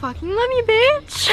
fucking love you, bitch.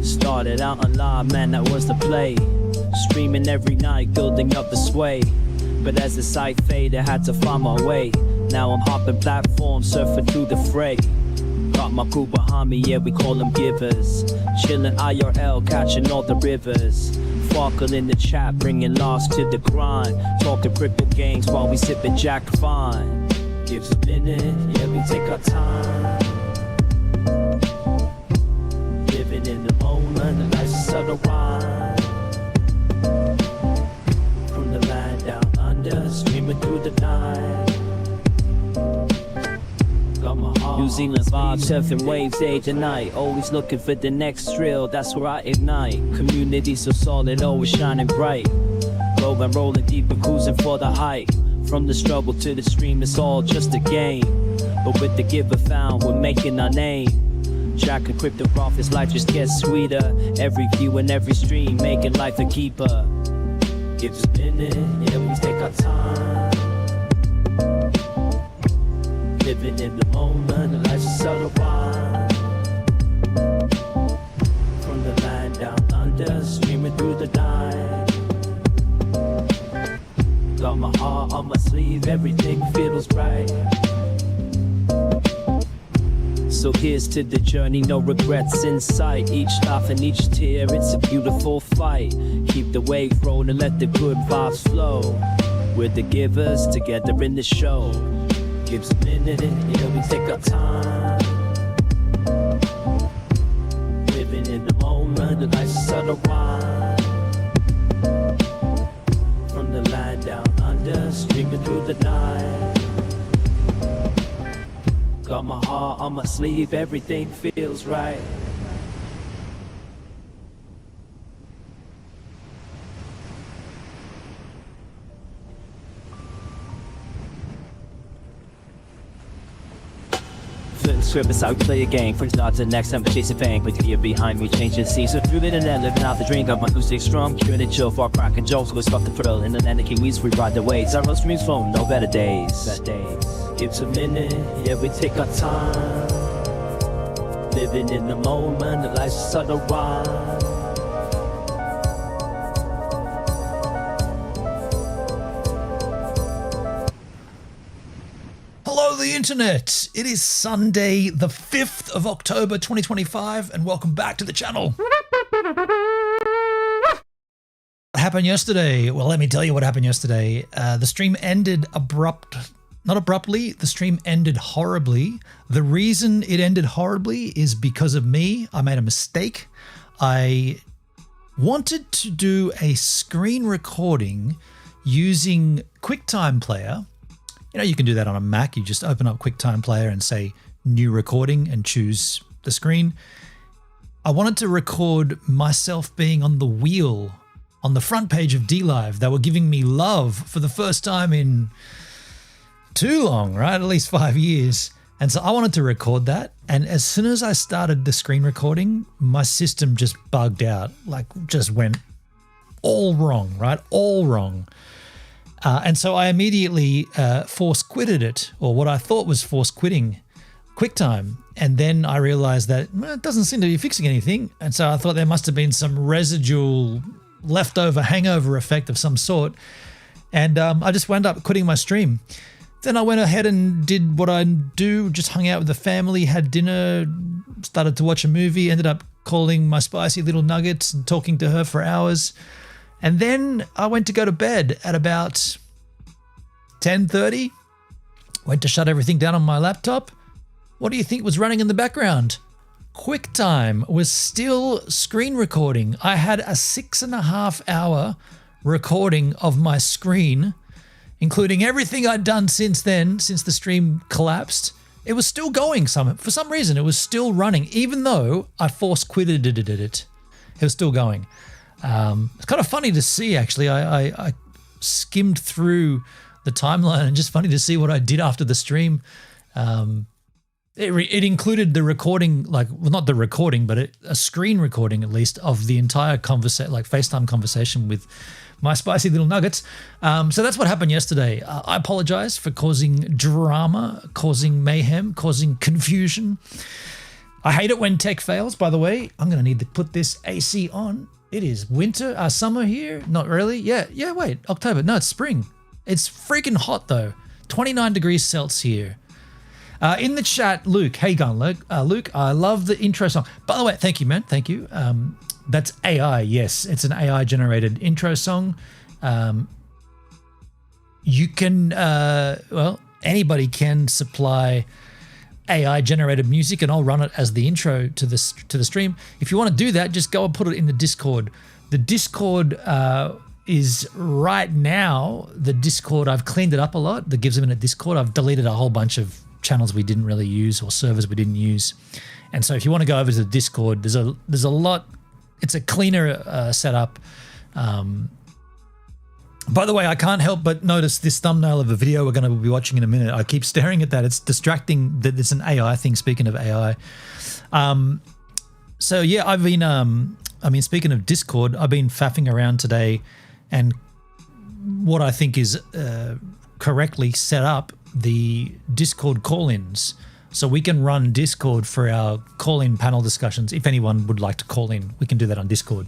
Started out on live, man, that was the play. Streaming every night, building up the sway. But as the site faded, I had to find my way. Now I'm hopping platforms, surfing through the fray. Got my crew behind me, yeah, we call them givers. Chillin' IRL, catching all the rivers. Sparkle in the chat, bringing lost to the grind. Talking crypto games while we sipping Jack Fine. Gives a minute, yeah, we take our time. Living in the moment, the life's a subtle rhyme. From the land down under, streaming through the night. Got my heart New Zealand vibes, surfing waves day to night. Always looking for the next thrill, that's where I ignite. Community so solid, always shining bright. Going, rolling deep and cruising for the height. From the struggle to the stream, it's all just a game. But with the giver found, we're making our name. Jack and crypto profits, life just gets sweeter. Every view and every stream, making life a keeper. Give us a minute, yeah, we take our time. Living in the moment, the life's a subtle rhyme. From the land down under, streaming through the night. Got my heart on my sleeve, everything feels right. So here's to the journey, no regrets in sight. Each laugh and each tear, it's a beautiful fight. Keep the wave rolling, let the good vibes flow. We're the givers, together in the show. Gives a minute, yeah, we take our time. Living in the moment, the life's a subtle rhyme. From the land down under, streaming through the night. Got my heart on my sleeve, everything feels right. Flip the script, it's how we play a game. From start to next time, we're chasing fame. Put the gear behind me, changing scenes. So through the internet, living out the dream. Got my acoustic strum, curing and chill for cracking jokes. Go stop the thrill. In the land of Kiwis, we ride the waves. Our road streams phone, no better days. Gives a minute, yeah, we take our time. Living in the moment, the life's a subtle rhyme. Hello, the internet. It is Sunday, the 5th of October, 2025, and welcome back to the channel. What happened yesterday? Well, let me tell you what happened yesterday. The stream ended not abruptly, the stream ended horribly. The reason it ended horribly is because of me. I made a mistake. I wanted to do a screen recording using QuickTime Player. You know, you can do that on a Mac. You just open up QuickTime Player and say new recording and choose the screen. I wanted to record myself being on the wheel on the front page of DLive. They were giving me love for the first time in too long, right? At least 5 years. And so I wanted to record that. And as soon as I started the screen recording, my system just bugged out, like just went all wrong, right? All wrong. And so I immediately force quitted it, or what I thought was force quitting QuickTime. And then I realized that it doesn't seem to be fixing anything. And so I thought there must have been some residual leftover hangover effect of some sort. And I just wound up quitting my stream. Then I went ahead and did what I do, just hung out with the family, had dinner, started to watch a movie, ended up calling my spicy little nuggets and talking to her for hours. And then I went to go to bed at about 10:30, went to shut everything down on my laptop. What do you think was running in the background? QuickTime was still screen recording. I had a 6.5 hour recording of my screen, including everything I'd done since then, since the stream collapsed. It was still going for some reason. It was still running, even though I force quitted it. It was still going. It's kind of funny to see, actually. I skimmed through the timeline, and just funny to see what I did after the stream. It included the recording, not the recording, but a screen recording at least of the entire FaceTime conversation with my spicy little nuggets. So that's what happened yesterday. I apologize for causing drama, causing mayhem, causing confusion. I hate it when tech fails, by the way. I'm going to need to put this AC on. It is summer here. Not really. Yeah, wait, October. No, it's spring. It's freaking hot though. 29 degrees Celsius here. In the chat, Luke, hey gun, Luke, I love the intro song. By the way, thank you, man. Thank you. That's AI. Yes, it's an AI generated intro song. You can, anybody can supply AI generated music, and I'll run it as the intro to the stream. If you want to do that, just go and put it in the Discord. The Discord is right now the Discord. I've cleaned it up a lot. The Gives a Minute Discord. I've deleted a whole bunch of channels we didn't really use or servers we didn't use. And so if you want to go over to the Discord, there's a lot. It's a cleaner setup. By the way, I can't help but notice this thumbnail of the video we're going to be watching in a minute. I keep staring at that. It's distracting that it's an AI thing, speaking of AI. So yeah, I've been, speaking of Discord, I've been faffing around today, and what I think is correctly set up the Discord call-ins. So we can run Discord for our call-in panel discussions. If anyone would like to call in, we can do that on Discord.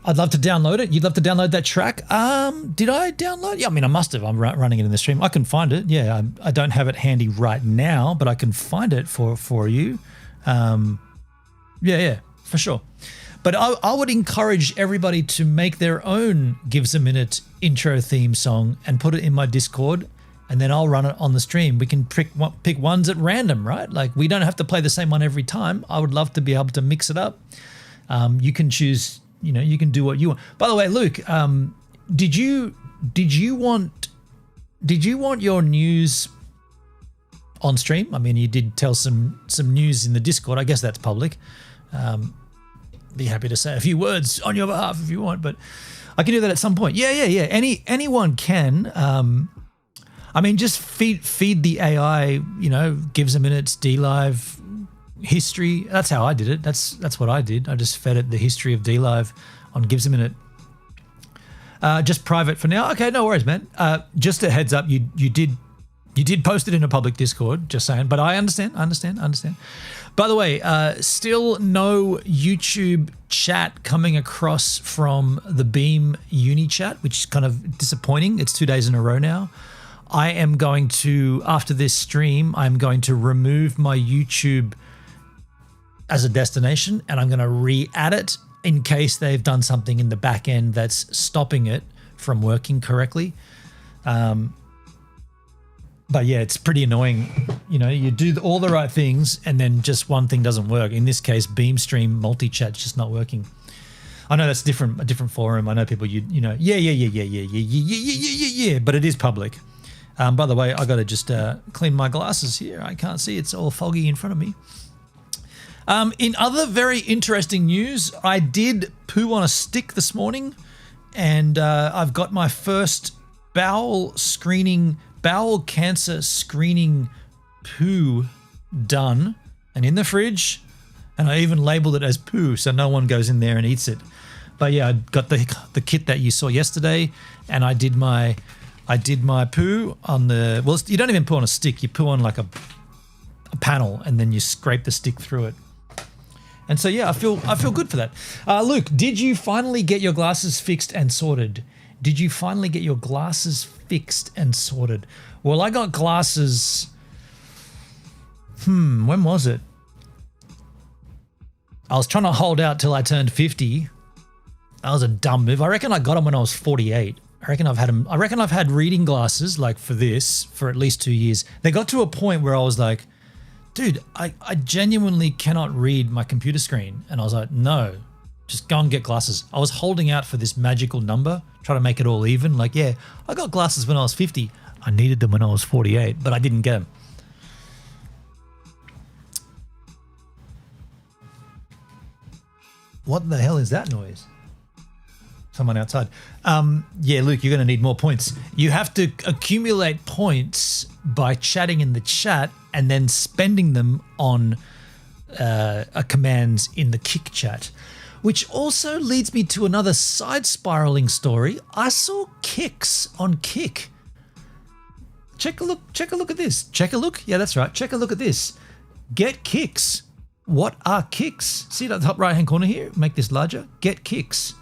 I'd love to download it. You'd love to download that track? Did I download? Yeah, I must have. I'm running it in the stream. I can find it. Yeah, I don't have it handy right now, but I can find it for you. Yeah, for sure. But I would encourage everybody to make their own Gives a Minute intro theme song and put it in my Discord, and then I'll run it on the stream. We can pick ones at random, right? Like, we don't have to play the same one every time. I would love to be able to mix it up. You can choose, you can do what you want. By the way, Luke, did you want your news on stream? I mean, you did tell some news in the Discord. I guess that's public. Be happy to say a few words on your behalf if you want, but I can do that at some point. Yeah. Anyone can. Just feed the AI, Gives a Minute's DLive history. That's how I did it. That's what I did. I just fed it the history of DLive on Gives a Minute. Just private for now. Okay, no worries, man. Just a heads up, you did post it in a public Discord, just saying, but I understand. By the way, still no YouTube chat coming across from the Beam Uni chat, which is kind of disappointing. It's 2 days in a row now. I am going to, after this stream, I'm going to remove my YouTube as a destination, and I'm going to re-add it in case they've done something in the back end that's stopping it from working correctly. But yeah, it's pretty annoying. You know, you do all the right things and then just one thing doesn't work. In this case, Beamstream multi-chat's just not working. I know that's a different forum. I know people, you know, yeah, but it is public. By the way, I got to just clean my glasses here. I can't see. It's all foggy in front of me. In other very interesting news, I did poo on a stick this morning, and I've got my first bowel cancer screening poo done and in the fridge, and I even labeled it as poo so no one goes in there and eats it. But yeah, I got the kit that you saw yesterday, and I did my poo on the, well, you don't even poo on a stick, you poo on like a panel and then you scrape the stick through it. And so yeah, I feel good for that. Luke, did you finally get your glasses fixed and sorted? Did you finally get your glasses fixed and sorted? Well, I got glasses, when was it? I was trying to hold out till I turned 50. That was a dumb move. I reckon I got them when I was 48. I reckon I've had reading glasses like for this for at least 2 years. They got to a point where I was like, dude, I genuinely cannot read my computer screen. And I was like, no, just go and get glasses. I was holding out for this magical number, trying to make it all even. Like, yeah, I got glasses when I was 50. I needed them when I was 48, but I didn't get them. What the hell is that noise? Someone outside. Yeah, Luke, you're going to need more points. You have to accumulate points by chatting in the chat and then spending them on commands in the Kick chat, which also leads me to another side spiraling story. I saw kicks on Kick. Check a look at this. Check a look. Yeah, that's right. Check a look at this. Get kicks. What are kicks? See that top right hand corner here? Make this larger. Get kicks.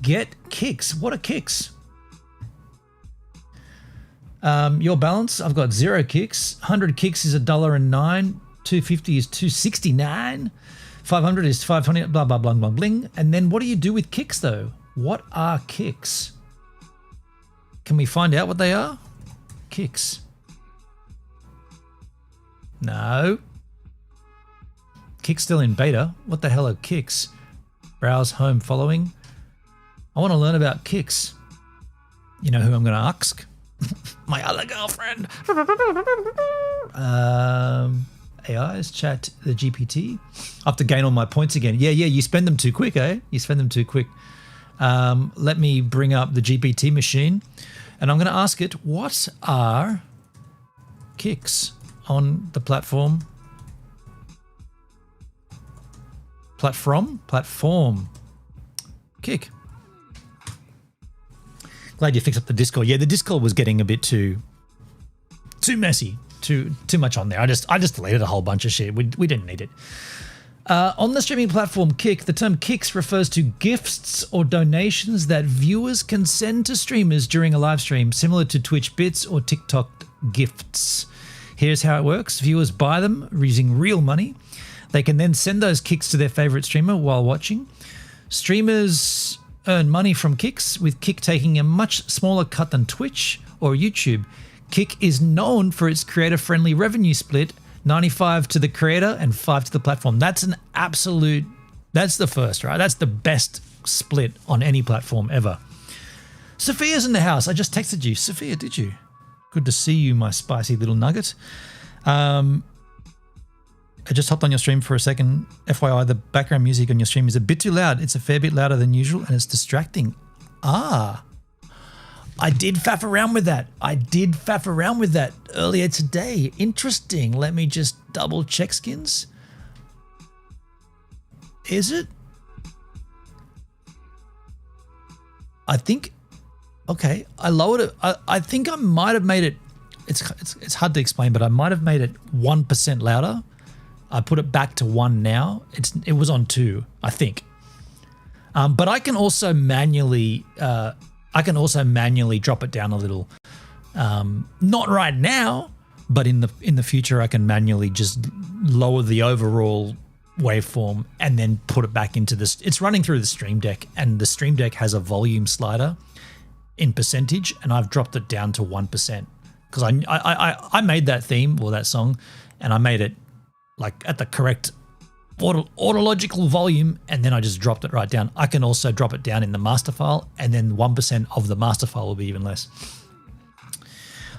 Get kicks. What are kicks? Your balance, I've got 0 kicks. 100 kicks is $1.09. 250 is $2.69. 500 is 520. Blah blah blah blah bling. And then what do you do with kicks though? What are kicks? Can we find out what they are? Kicks. No. Kicks still in beta. What the hell are kicks? Browse home following. I want to learn about kicks. You know who I'm going to ask? My other girlfriend. AIs, chat, the GPT. I have to gain all my points again. Yeah, you spend them too quick, eh? You spend them too quick. Let me bring up the GPT machine, and I'm going to ask it, what are kicks on the platform? Platform. Kick. Glad you fixed up the Discord. Yeah, the Discord was getting a bit too messy, too much on there. I just deleted a whole bunch of shit. We didn't need it. On the streaming platform Kick, the term kicks refers to gifts or donations that viewers can send to streamers during a live stream, similar to Twitch bits or TikTok gifts. Here's how it works. Viewers buy them using real money. They can then send those kicks to their favorite streamer while watching. Streamers earn money from kicks, with Kick taking a much smaller cut than Twitch or YouTube. Kick is known for its creator-friendly revenue split, 95 to the creator and 5 to the platform. That's the first, right? That's the best split on any platform ever. Sophia's in the house. I just texted you. Sophia, did you? Good to see you, my spicy little nugget. I just hopped on your stream for a second. FYI, the background music on your stream is a bit too loud. It's a fair bit louder than usual and it's distracting. I did faff around with that. Earlier today. Interesting. Let me just double check, Skins. Is it? I think, okay, I lowered it. I think I might have made it, it's hard to explain, but I might have made it 1% louder. I put it back to 1 now. It was on 2, I think. But I can also manually drop it down a little. Not right now, but in the future I can manually just lower the overall waveform and then put it back into this. It's running through the Stream Deck, and the Stream Deck has a volume slider in percentage, and I've dropped it down to 1% because I made that theme or that song, and I made it like at the correct autological volume, and then I just dropped it right down. I can also drop it down in the master file, and then 1% of the master file will be even less.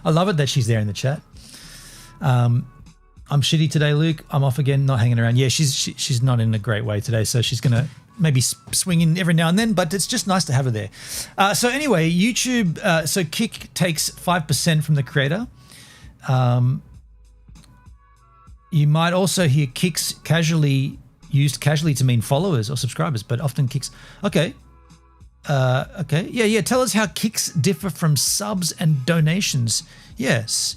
I love it that she's there in the chat. I'm shitty today, Luke. I'm off again, not hanging around. Yeah, she's not in a great way today, so she's gonna maybe swing in every now and then, but it's just nice to have her there. So anyway, YouTube. So Kick takes 5% from the creator. You might also hear Kicks used casually to mean followers or subscribers, but often Kicks. Okay. Okay. Yeah. Tell us how Kicks differ from subs and donations. Yes.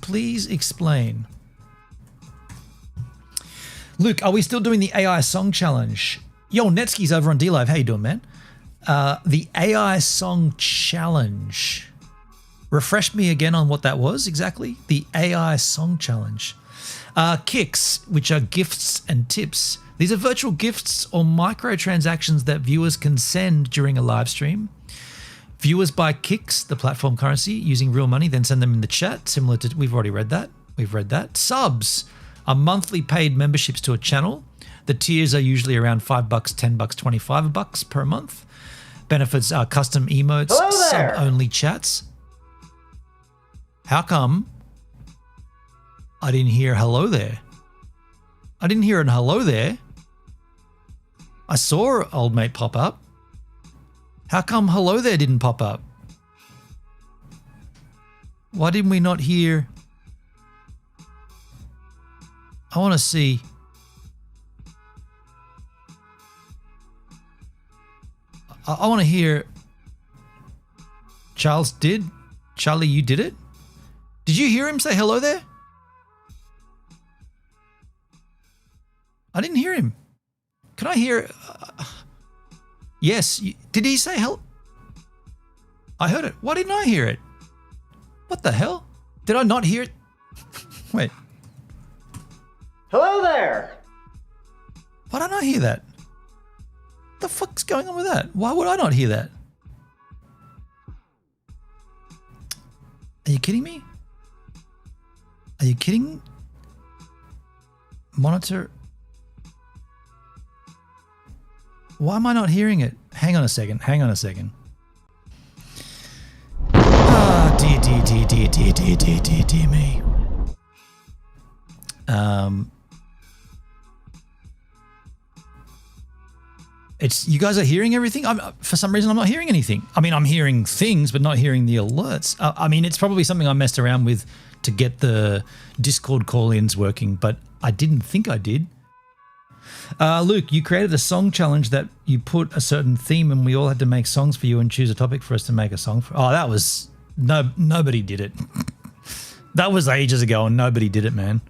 Please explain. Luke, are we still doing the AI song challenge? Yo, Netsky's over on DLive. How you doing, man? The AI song challenge. Refresh me again on what that was exactly. The AI song challenge. Kicks, which are gifts and tips. These are virtual gifts or microtransactions that viewers can send during a live stream. Viewers buy Kicks, the platform currency, using real money, then send them in the chat, similar to, we've already read that. Subs are monthly paid memberships to a channel. The tiers are usually around $5, $10, $25 per month. Benefits are custom emotes, sub-only chats. How come I didn't hear hello there? I didn't hear an hello there. I saw old mate pop up. How come hello there didn't pop up? Why didn't we not hear? I want to see. I want to hear. Charlie, you did it? Did you hear him say hello there? I didn't hear him. Can I hear? Yes. Did he say hello? I heard it. Why didn't I hear it? What the hell? Did I not hear it? Wait. Hello there. Why don't I hear that? What the fuck's going on with that? Why would I not hear that? Are you kidding me? Are you kidding? Monitor. Why am I not hearing it? Hang on a second. Ah, dear me. It's you guys are hearing everything. For some reason, I'm not hearing anything. I mean, I'm hearing things, but not hearing the alerts. I mean, it's probably something I messed around with to get the Discord call-ins working, but I didn't think I did. Luke, you created a song challenge that you put a certain theme, and we all had to make songs for you and choose a topic for us to make a song for. Oh, that was nobody did it. That was ages ago, and nobody did it, man.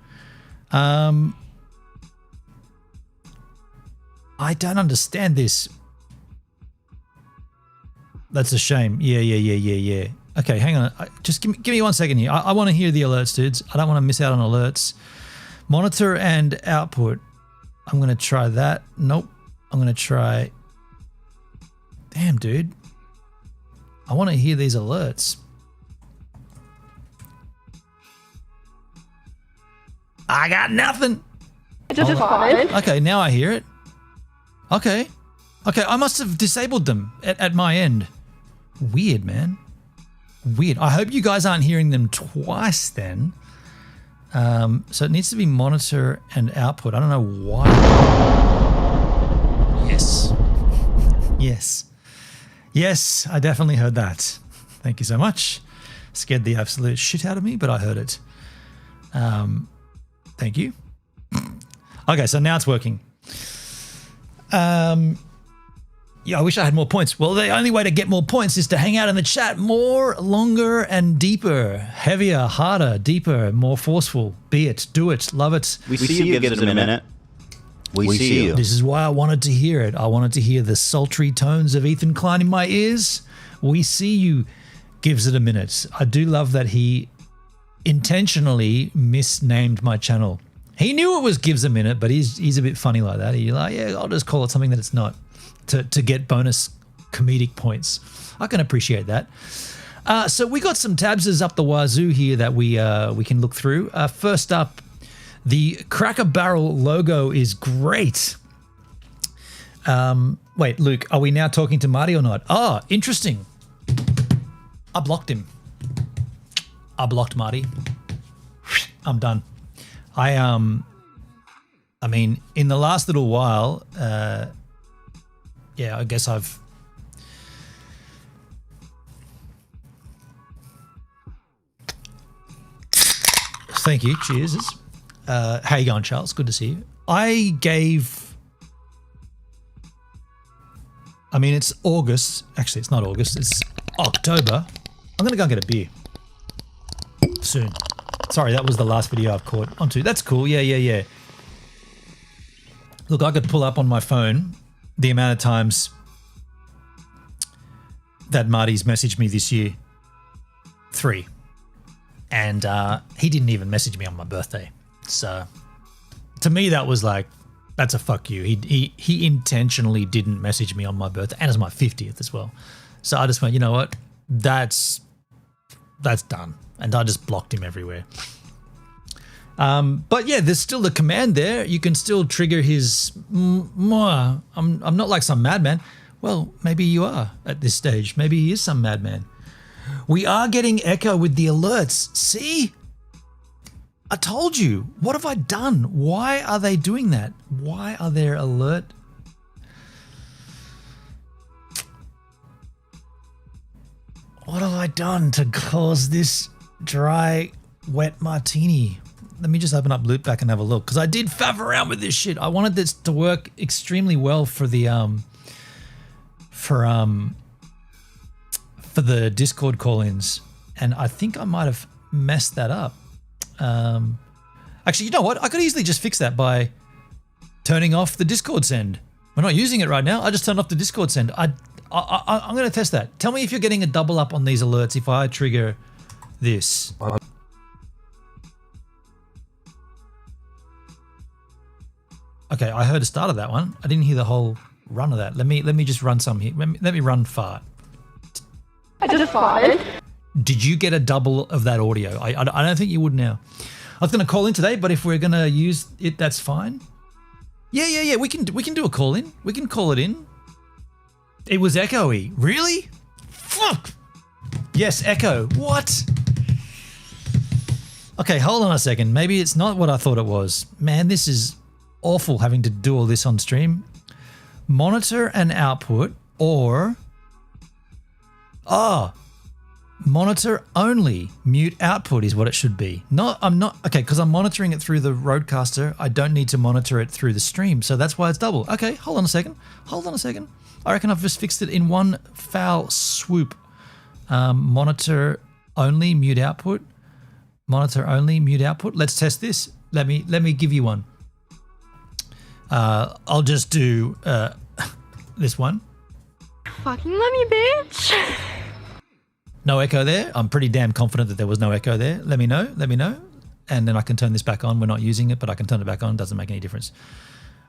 I don't understand this. That's a shame. Yeah. Okay, hang on. Just give me 1 second here. I want to hear the alerts, dudes. I don't want to miss out on alerts. Monitor and output. I'm going to try that. Nope. I'm going to try. Damn, dude. I want to hear these alerts. I got nothing. Just fine. Okay, now I hear it. Okay, I must have disabled them at my end. Weird, man. Weird. I hope you guys aren't hearing them twice then. So it needs to be monitor and output. I don't know why. Yes, I definitely heard that. Thank you so much. Scared the absolute shit out of me, but I heard it. Thank you. Okay, so now it's working. Yeah, I wish I had more points. Well, the only way to get more points is to hang out in the chat more, longer, and deeper. Heavier, harder, deeper, more forceful. Be it, do it, love it. We see you. Give it a minute. We see you. This is why I wanted to hear it. I wanted to hear the sultry tones of Ethan Klein in my ears. We see you gives it a minute. I do love that he intentionally misnamed my channel. He knew it was gives a minute, but he's a bit funny like that. He's like, yeah, I'll just call it something that it's not to get bonus comedic points. I can appreciate that. So we got some tabs up the wazoo here that we can look through. First up, the Cracker Barrel logo is great. Wait, Luke, are we now talking to Marty or not? Oh, interesting. I blocked him. I blocked Marty. I'm done. I mean, in the last little while, yeah, I guess I've. Thank you. Cheers. How you going, Charles? Good to see you. I mean, it's August. Actually, it's not August. It's October. I'm going to go and get a beer soon. Sorry, that was the last video I've caught onto. That's cool. Yeah. Look, I could pull up on my phone the amount of times that Marty's messaged me this year. 3. And he didn't even message me on my birthday. So to me, that was like, that's a fuck you. He intentionally didn't message me on my birthday, and it's my 50th as well. So I just went, you know what? That's done. And I just blocked him everywhere. But yeah, there's still the command there. You can still trigger his I'm not like some madman. Well, maybe you are at this stage. Maybe he is some madman. We are getting echo with the alerts. See? I told you. What have I done? Why are they doing that? Why are there alert? What have I done to cause this dry, wet martini? Let me just open up Loopback and have a look, because I did faff around with this shit. I wanted this to work extremely well for the for the Discord call-ins, and I think I might have messed that up. Actually, you know what? I could easily just fix that by turning off the Discord send. We're not using it right now. I just turned off the Discord send. I'm going to test that. Tell me if you're getting a double up on these alerts if I trigger this. Okay, I heard the start of that one. I didn't hear the whole run of that. Let me just run some here. Let me run fart. I just farted. Did you get a double of that audio? I don't think you would now. I was going to call in today, but if we're going to use it, that's fine. Yeah. We can do a call in. We can call it in. It was echoey. Really? Fuck. Yes, echo. What? Okay, hold on a second. Maybe it's not what I thought it was. Man, this is awful having to do all this on stream. Monitor and output, or monitor only, mute output is what it should be. Okay, because I'm monitoring it through the Rodecaster. I don't need to monitor it through the stream, so that's why it's double. Okay, hold on a second. I reckon I've just fixed it in one foul swoop. Monitor only, mute output. Monitor only, mute output. Let's test this. Let me give you one. I'll just do this one. Fucking love you, bitch. No echo there. I'm pretty damn confident that there was no echo there. Let me know. And then I can turn this back on. We're not using it, but I can turn it back on. Doesn't make any difference.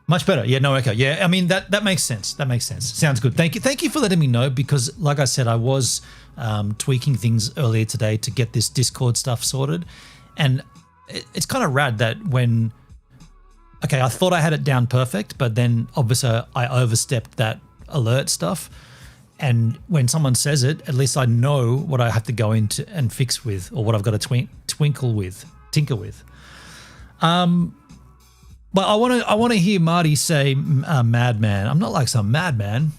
Much better. Yeah, no echo. Yeah, I mean, that makes sense. That makes sense. Sounds good. Thank you for letting me know, because like I said, I was tweaking things earlier today to get this Discord stuff sorted. And it's kind of rad that when, okay, I thought I had it down perfect, but then obviously I overstepped that alert stuff. And when someone says it, at least I know what I have to go into and fix with, or what I've got to tinker with. But I want to hear Marty say madman. I'm not like some madman.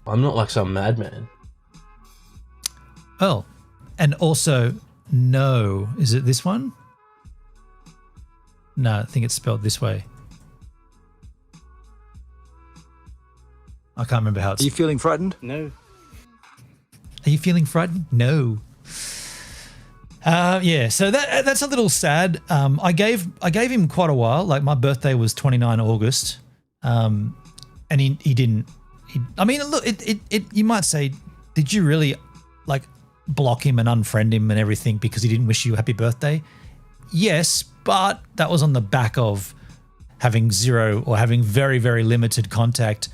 I'm not like some madman. Oh, and also no. Is it this one? No, I think it's spelled this way. I can't remember how it's. Are you feeling frightened? No. Are you feeling frightened? No. Yeah, so that's a little sad. I gave him quite a while. Like, my birthday was 29 August, and he didn't. I mean, look, you might say, did you really like block him and unfriend him and everything because he didn't wish you a happy birthday? Yes, but that was on the back of having zero or having very, very limited contact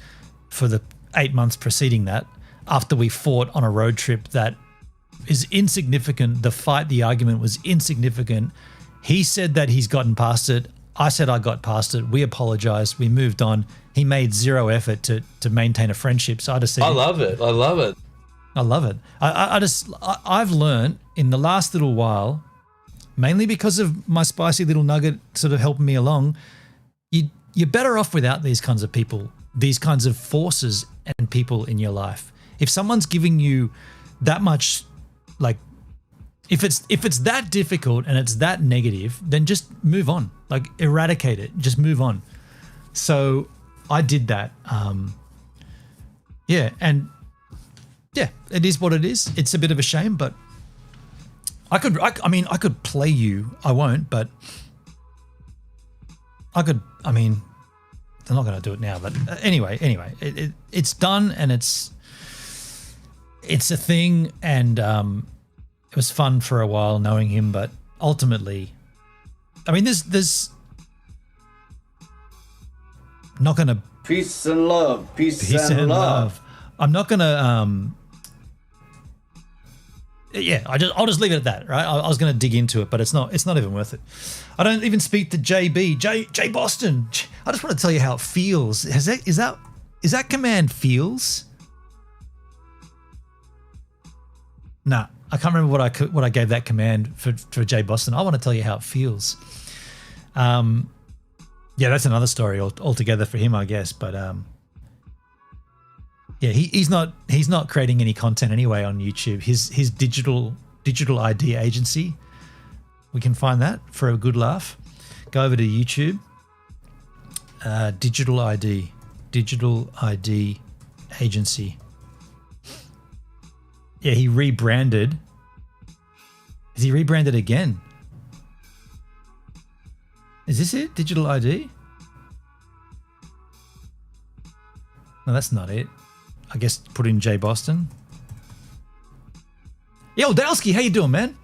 for the 8 months preceding that, after we fought on a road trip that is insignificant. The argument was insignificant. He said that he's gotten past it. I said I got past it. We apologized. We moved on. He made zero effort to maintain a friendship. So I just said, I love it. I love it. I love it. I've learned in the last little while, mainly because of my spicy little nugget sort of helping me along, you're better off without these kinds of people, these kinds of forces and people in your life. If someone's giving you that much, like, if it's that difficult and it's that negative, then just move on, like eradicate it, just move on. So I did that. Yeah. And yeah, it is what it is. It's a bit of a shame, but I could play you. I won't, but I could, I'm not going to do it now, but anyway, it's done and it's a thing. And, it was fun for a while knowing him, but ultimately, there's not going to peace and love, peace and love. I'm not going to, yeah, I'll just leave it at that, right? I was going to dig into it, but it's not even worth it. I don't even speak to JB, J Boston. I just want to tell you how it feels. Is that command feels? Nah, I can't remember what I gave that command for J Boston. I want to tell you how it feels. Yeah, that's another story altogether for him, I guess. But yeah, he's not creating any content anyway on YouTube. His digital ID agency, we can find that for a good laugh. Go over to YouTube. Digital ID agency. Yeah, he rebranded. Is he rebranded again? Is this it? Digital ID? No, that's not it. I guess put in J Boston. Yo, Dalsky, how you doing, man?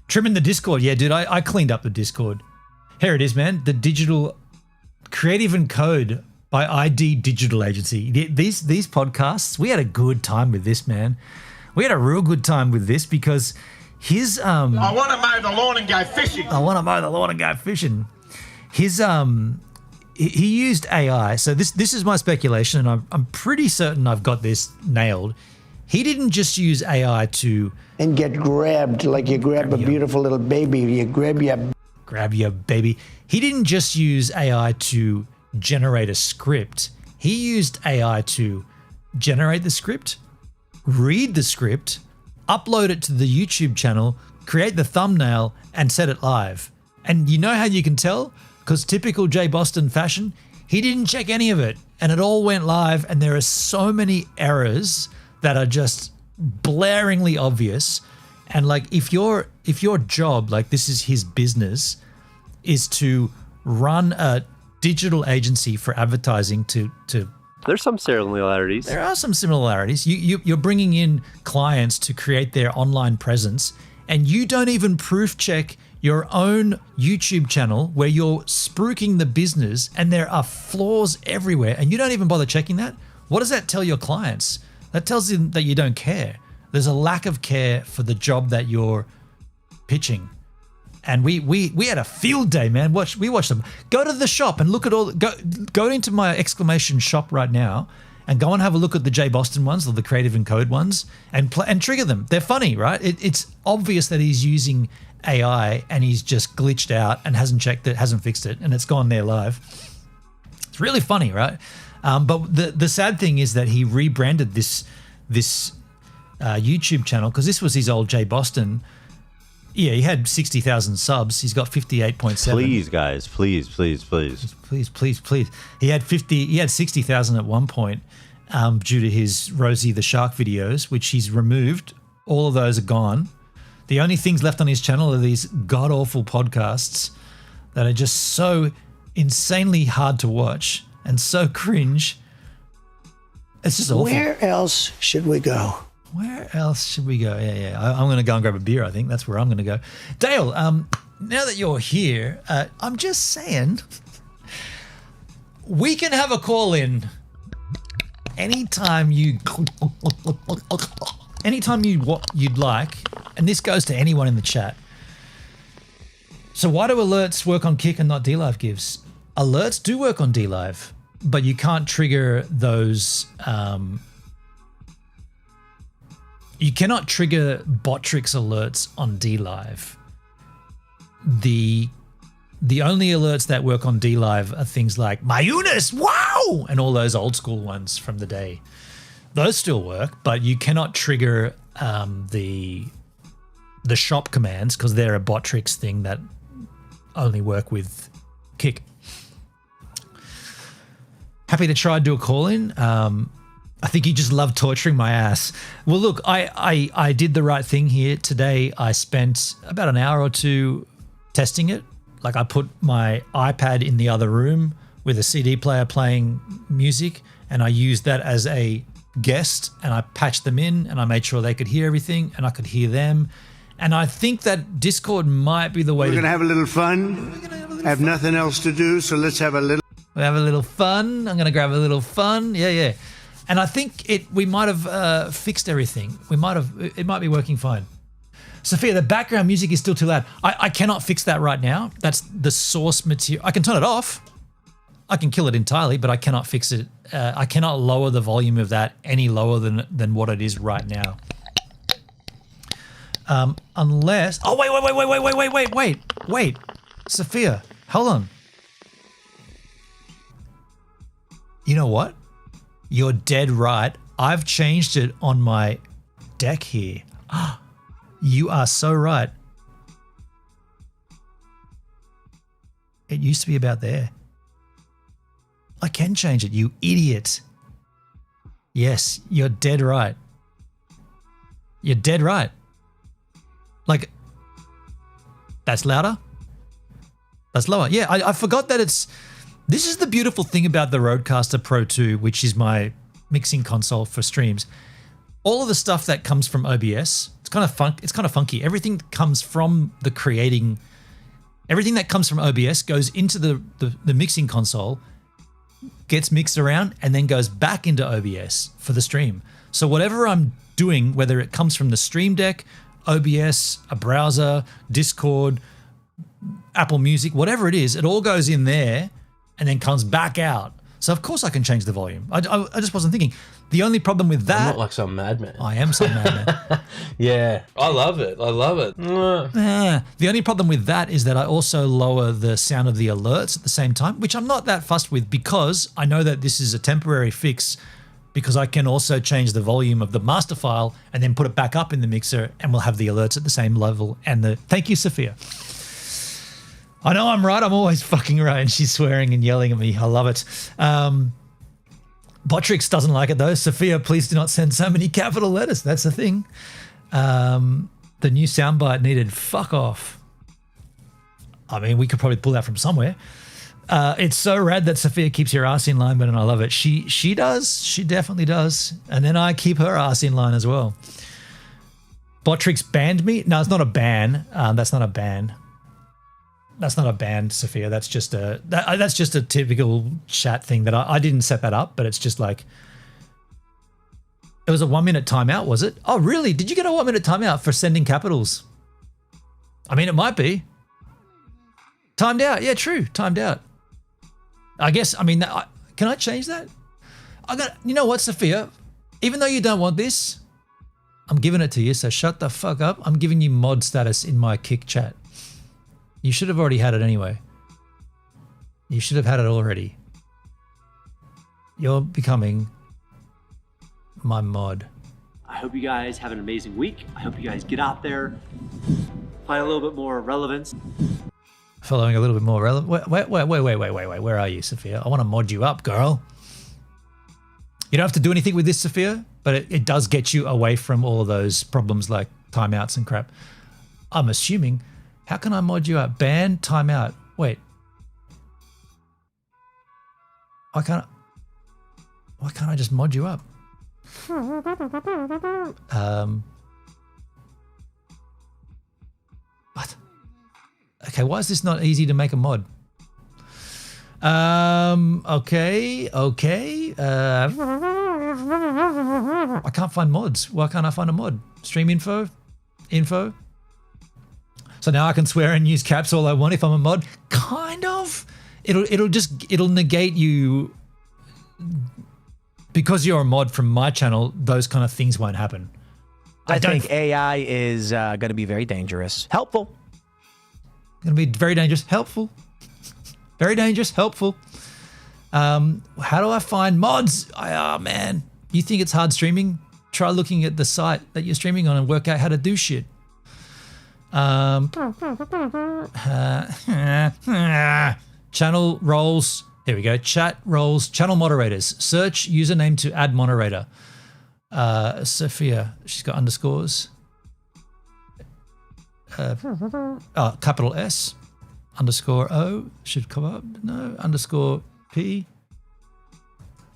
Trimming the Discord. Yeah, dude, I cleaned up the Discord. Here it is, man. The digital creative and code by ID Digital Agency. These podcasts, we had a good time with this, man. We had a real good time with this because his I want to mow the lawn and go fishing. His he used AI. So this is my speculation, and I'm pretty certain I've got this nailed. He didn't just use AI to and get grabbed like you grab a beautiful little baby. You grab your baby. He didn't just use AI to generate a script. He used AI to generate the script, read the script, upload it to the YouTube channel, create the thumbnail, and set it live. And you know how you can tell? Because typical J Boston fashion, he didn't check any of it, and it all went live. And there are so many errors that are just blaringly obvious. And like, if your job, like this is his business, is to run a digital agency for advertising to there's some similarities. There are some similarities. You're bringing in clients to create their online presence, and you don't even proof check your own YouTube channel where you're spruiking the business, and there are flaws everywhere, and you don't even bother checking that. What does that tell your clients? That tells them that you don't care. There's a lack of care for the job that you're pitching. And we had a field day, man. We watched them. Go to the shop and look at all. Go into my exclamation shop right now and go and have a look at the J Boston ones or the Creative and Code ones and trigger them. They're funny, right? It's obvious that he's using AI and he's just glitched out and hasn't checked it, hasn't fixed it, and it's gone there live. It's really funny, right? But the sad thing is that he rebranded this YouTube channel because this was his old J Boston. Yeah, he had 60,000 subs. He's got 58.7. Please, guys, please. Please. He had 60,000 at one point due to his Rosie the Shark videos, which he's removed. All of those are gone. The only things left on his channel are these god-awful podcasts that are just so insanely hard to watch and so cringe. It's just awful. Where else should we go? Where else should we go? Yeah. I'm going to go and grab a beer, I think. That's where I'm going to go. Dale, now that you're here, I'm just saying, we can have a call in anytime you'd like, and this goes to anyone in the chat. So why do alerts work on Kick and not DLive gives? Alerts do work on DLive, but you can't trigger those. You cannot trigger Botrix alerts on DLive. The only alerts that work on DLive are things like Mayunis, wow, and all those old school ones from the day. Those still work, but you cannot trigger the shop commands because they're a Botrix thing that only work with Kick. Happy to try and do a call in. I think you just love torturing my ass. Well, look, I did the right thing here today. I spent about an hour or two testing it. Like I put my iPad in the other room with a CD player playing music, and I used that as a guest, and I patched them in, and I made sure they could hear everything and I could hear them. And I think that Discord might be the way. We're going to have a little fun. I have nothing else to do, so let's have a little. We have a little fun. I'm going to grab a little fun. Yeah. And I think we might have fixed everything. It might be working fine. Sophia, the background music is still too loud. I cannot fix that right now. That's the source material. I can turn it off. I can kill it entirely, but I cannot fix it. I cannot lower the volume of that any lower than what it is right now. Unless, wait, Sophia, hold on. You know what? You're dead right. I've changed it on my deck here. You are so right. It used to be about there. I can change it, you idiot. Yes, you're dead right. You're dead right. Like, that's louder? That's lower. Yeah, I forgot that it's... This is the beautiful thing about the Rodecaster Pro 2, which is my mixing console for streams. All of the stuff that comes from OBS, it's kind of funky. Everything comes from the creating... Everything that comes from OBS goes into the mixing console, gets mixed around, and then goes back into OBS for the stream. So whatever I'm doing, whether it comes from the Stream Deck, OBS, a browser, Discord, Apple Music, whatever it is, it all goes in there and then comes back out. So of course I can change the volume. I just wasn't thinking. The only problem with that... I'm not like some madman. I am some madman. Yeah, I love it. The only problem with that is that I also lower the sound of the alerts at the same time, which I'm not that fussed with because I know that this is a temporary fix because I can also change the volume of the master file and then put it back up in the mixer and we'll have the alerts at the same level. And thank you, Sophia. I know I'm right. I'm always fucking right. And she's swearing and yelling at me. I love it. Botrix doesn't like it though. Sophia, please do not send so many capital letters. That's the thing. The new soundbite needed fuck off. I mean, we could probably pull that from somewhere. It's so rad that Sophia keeps your ass in line, but I love it. She does. She definitely does. And then I keep her ass in line as well. Botrix banned me. No, it's not a ban. That's not a ban. That's not a ban, Sophia. That's just a typical chat thing that I didn't set that up, but it's just like it was a 1 minute timeout, was it? Oh, really? Did you get a 1 minute timeout for sending capitals? I mean, it might be. Timed out. Yeah, true. Timed out. I guess, I mean, can I change that? You know what, Sophia? Even though you don't want this, I'm giving it to you, so shut the fuck up. I'm giving you mod status in my Kick chat. You should have already had it anyway. You should have had it already. You're becoming my mod. I hope you guys have an amazing week. I hope you guys get out there, find a little bit more relevance. Following a little bit more relevant. Wait. Where are you, Sophia? I want to mod you up, girl. You don't have to do anything with this, Sophia, but it does get you away from all of those problems like timeouts and crap. I'm assuming. How can I mod you up? Ban, timeout. Wait. Why can't I just mod you up? What? Okay, why is this not easy to make a mod? Okay. I can't find mods. Why can't I find a mod? Stream info. So now I can swear and use caps all I want if I'm a mod. Kind of. It'll negate you because you're a mod from my channel. Those kind of things won't happen. I think AI is going to be very dangerous. Helpful. Going to be very dangerous. Helpful. Very dangerous. Helpful. How do I find mods? Oh man, you think it's hard streaming? Try looking at the site that you're streaming on and work out how to do shit. Channel roles. Here we go. Chat roles. Channel moderators. Search username to add moderator. Sophia. She's got underscores. Capital S. Underscore O should come up. No. Underscore P.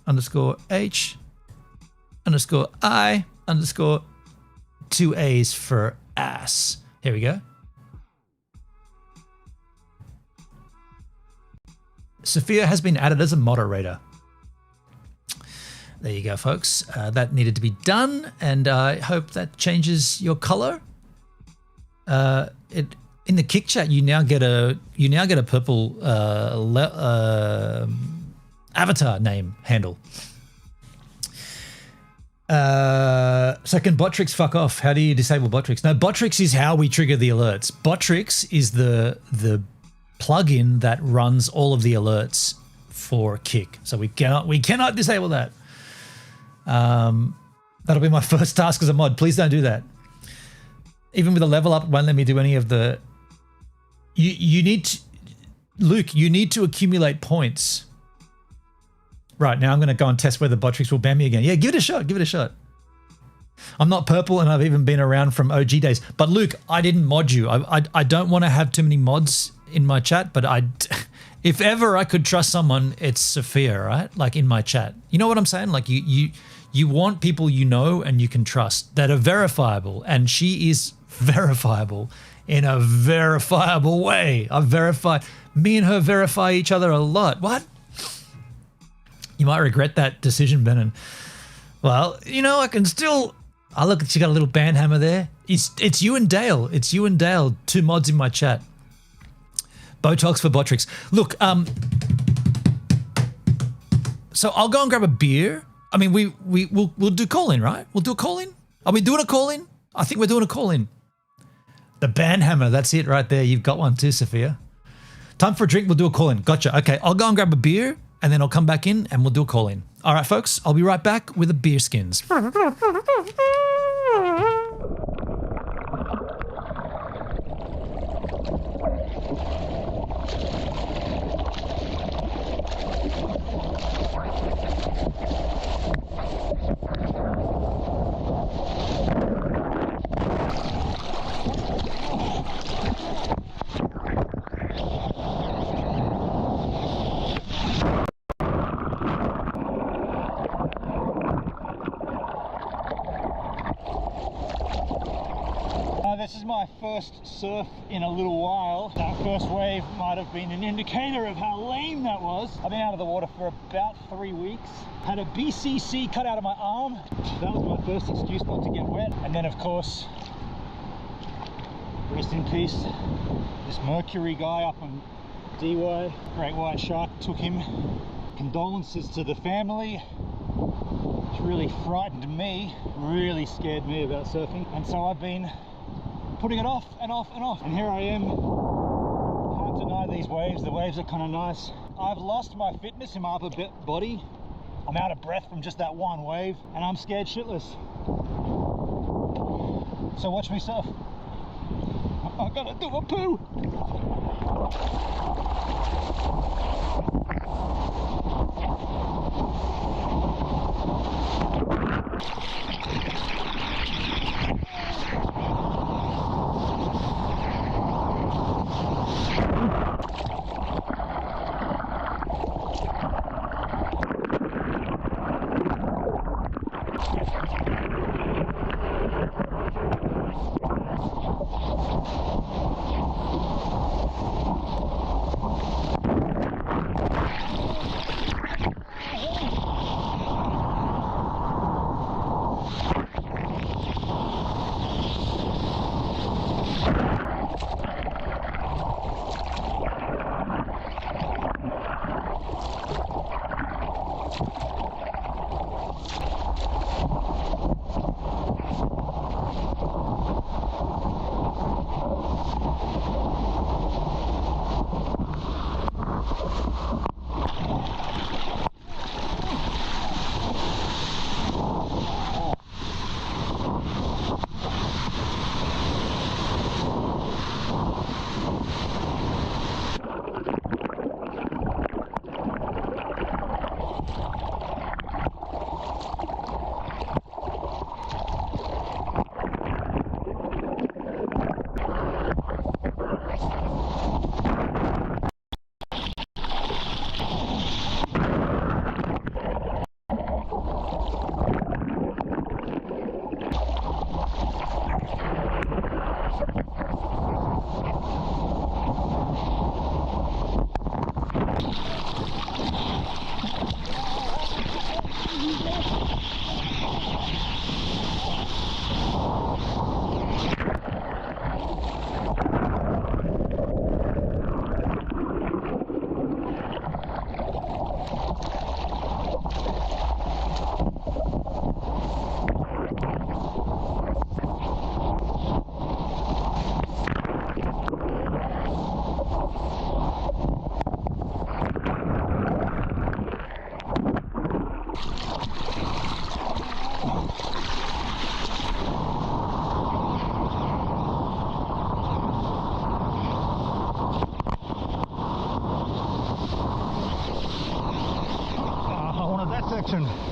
Underscore H. Underscore I. Underscore 2 A's for ass. Here we go. Sophia has been added as a moderator. There you go, folks. That needed to be done, and I hope that changes your color. In the Kick Chat, you now get a purple avatar name handle. So can Botrix fuck off? How do you disable Botrix? No, Botrix is how we trigger the alerts. Botrix is the plugin that runs all of the alerts for Kick. So we cannot disable that. That'll be my first task as a mod. Please don't do that. Even with a level up, it won't let me do any of the. You need to, Luke. You need to accumulate points. Right, now I'm going to go and test whether Botrix will ban me again. Yeah, give it a shot. Give it a shot. I'm not purple, and I've even been around from OG days. But Luke, I didn't mod you. I don't want to have too many mods in my chat, but if ever I could trust someone, it's Sophia, right? Like in my chat. You know what I'm saying? Like you want people you know and you can trust that are verifiable, and she is verifiable in a verifiable way. Me and her verify each other a lot. What? You might regret that decision, Benin. Well, you know, I can still. Oh, look, she got a little band hammer there. It's you and Dale. It's you and Dale. 2 mods in my chat. Botox for Botrix. Look, so I'll go and grab a beer. I mean, we'll do call-in, right? We'll do a call-in. Are we doing a call-in? I think we're doing a call-in. The band hammer. That's it right there. You've got one too, Sophia. Time for a drink. We'll do a call-in. Gotcha. Okay, I'll go and grab a beer, and then I'll come back in and we'll do a call-in. All right, folks, I'll be right back with the beer skins. This is my first surf in a little while. That first wave might have been an indicator of how lame that was. I've been out of the water for about 3 weeks. Had a BCC cut out of my arm. That was my first excuse not to get wet. And then of course, rest in peace, this Mercury guy up on DY, great white shark, took him. Condolences to the family. It's really frightened me, really scared me about surfing. And so I've been putting it off and off and off, and here I am. Can't deny these waves. The waves are kind of nice. I've lost my fitness in my upper body. I'm out of breath from just that one wave, and I'm scared shitless. So watch me surf. I gotta do a poo. mountain.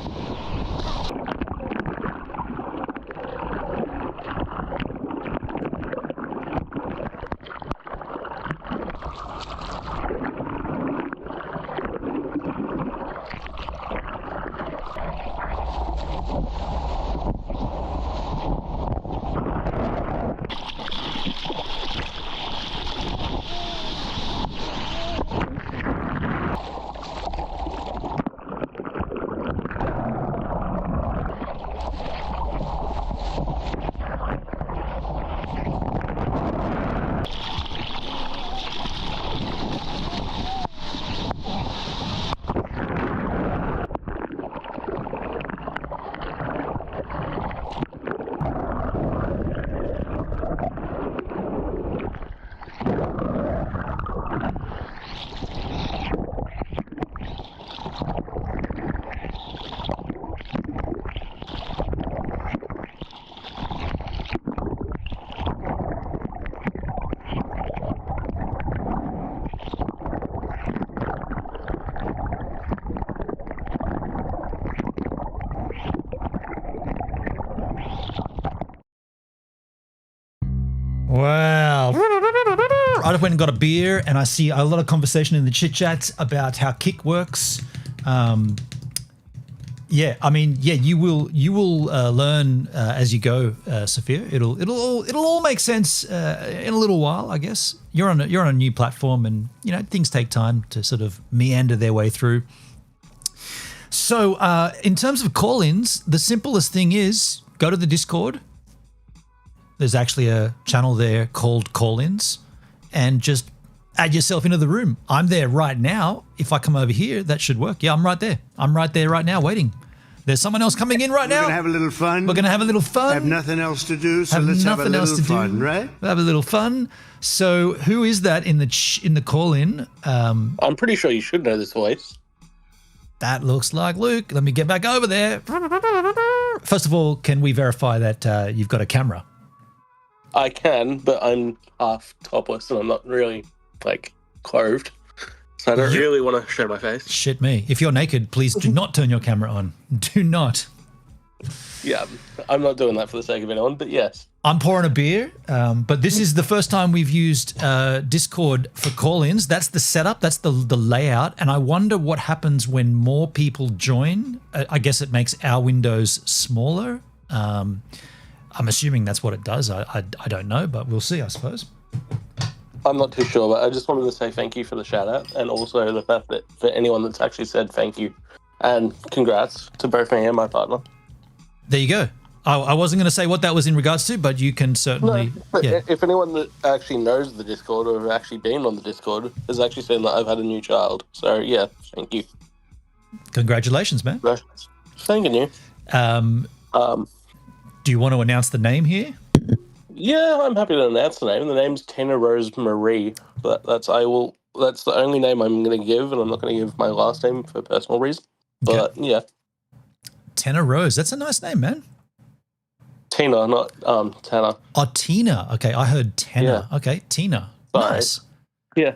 Wow. I just went and got a beer, and I see a lot of conversation in the chit chats about how Kick works. Yeah, I mean, yeah, you will learn as you go, Sophia. It'll all make sense in a little while, I guess. You're on a new platform, and you know things take time to sort of meander their way through. So, in terms of call-ins, the simplest thing is go to the Discord. There's actually a channel there called Call-ins, and just add yourself into the room. I'm there right now. If I come over here, that should work. Yeah, I'm right there. I'm right there right now waiting. There's someone else coming in right now. We're going to have a little fun. We're going to have a little fun. Have nothing else to do, so let's have a little fun, right? We'll have a little fun. So who is that in the call-in? I'm pretty sure you should know this voice. That looks like Luke. Let me get back over there. First of all, can we verify that you've got a camera? I can, but I'm half topless and I'm not really, like, clothed. So I don't really want to show my face. Shit me. If you're naked, please do not turn your camera on. Do not. Yeah, I'm not doing that for the sake of anyone, but yes. I'm pouring a beer, but this is the first time we've used Discord for call-ins. That's the setup. That's the layout. And I wonder what happens when more people join. I guess it makes our windows smaller. I'm assuming that's what it does. I don't know, but we'll see, I suppose. I'm not too sure, but I just wanted to say thank you for the shout out, and also the fact that for anyone that's actually said thank you and congrats to both me and my partner. There you go. I wasn't going to say what that was in regards to, but you can certainly. No, but yeah. If anyone that actually knows the Discord or have actually been on the Discord has actually said that I've had a new child. So yeah, thank you. Congratulations, man. Thanking you. Do you want to announce the name here? Yeah, I'm happy to announce the name. The name's Tina Rose Marie. But that's the only name I'm going to give, and I'm not going to give my last name for personal reasons. But yeah, Tina Rose. That's a nice name, man. Tina, not Tanner. Oh, Tina. Okay, I heard Tanner. Yeah. Okay, Tina. Sorry. Nice. Yeah.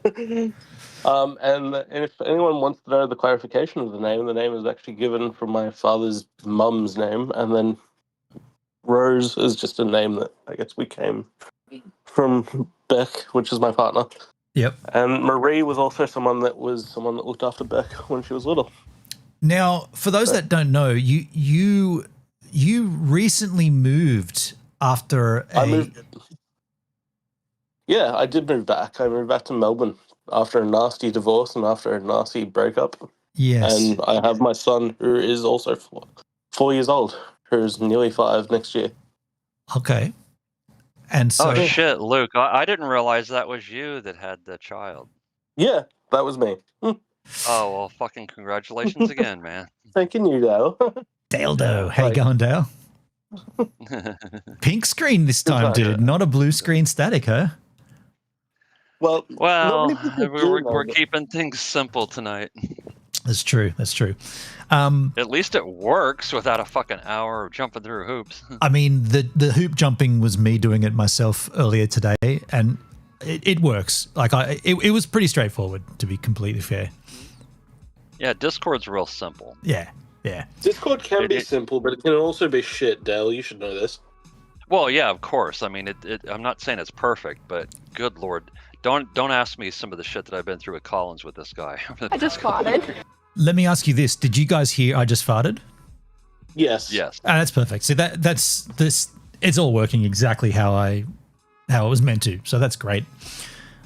And if anyone wants to know the clarification of the name is actually given from my father's mum's name, and then Rose is just a name that I guess we came from Beck, which is my partner. Yep. And Marie was also someone that looked after Beck when she was little. Now, for those that don't know, you recently moved after Yeah, I did move back. I moved back to Melbourne after a nasty divorce and after a nasty breakup. Yes. And I have my son who is also 4 years old, who's nearly 5 next year. Okay. And so... Oh, shit, Luke. I didn't realize that was you that had the child. Yeah, that was me. Oh, well, fucking congratulations again, man. Thanking you, Dale. Dale-do. How you going, Dale? Pink screen this time, dude. Not a blue screen static, huh? Well, we're keeping things simple tonight. That's true. That's true. At least it works without a fucking hour of jumping through hoops. I mean, the hoop jumping was me doing it myself earlier today, and it works. Like it was pretty straightforward, to be completely fair. Yeah, Discord's real simple. Yeah, Yeah. Discord can be simple, but it can also be shit, Dale. You should know this. Well, yeah, of course. I mean, I'm not saying it's perfect, but good Lord, don't ask me some of the shit that I've been through at Collins with this guy. I just farted. Let me ask you this. Did you guys hear I just farted? Yes. Yes. That's perfect. See, that's this. It's all working exactly how it was meant to. So that's great.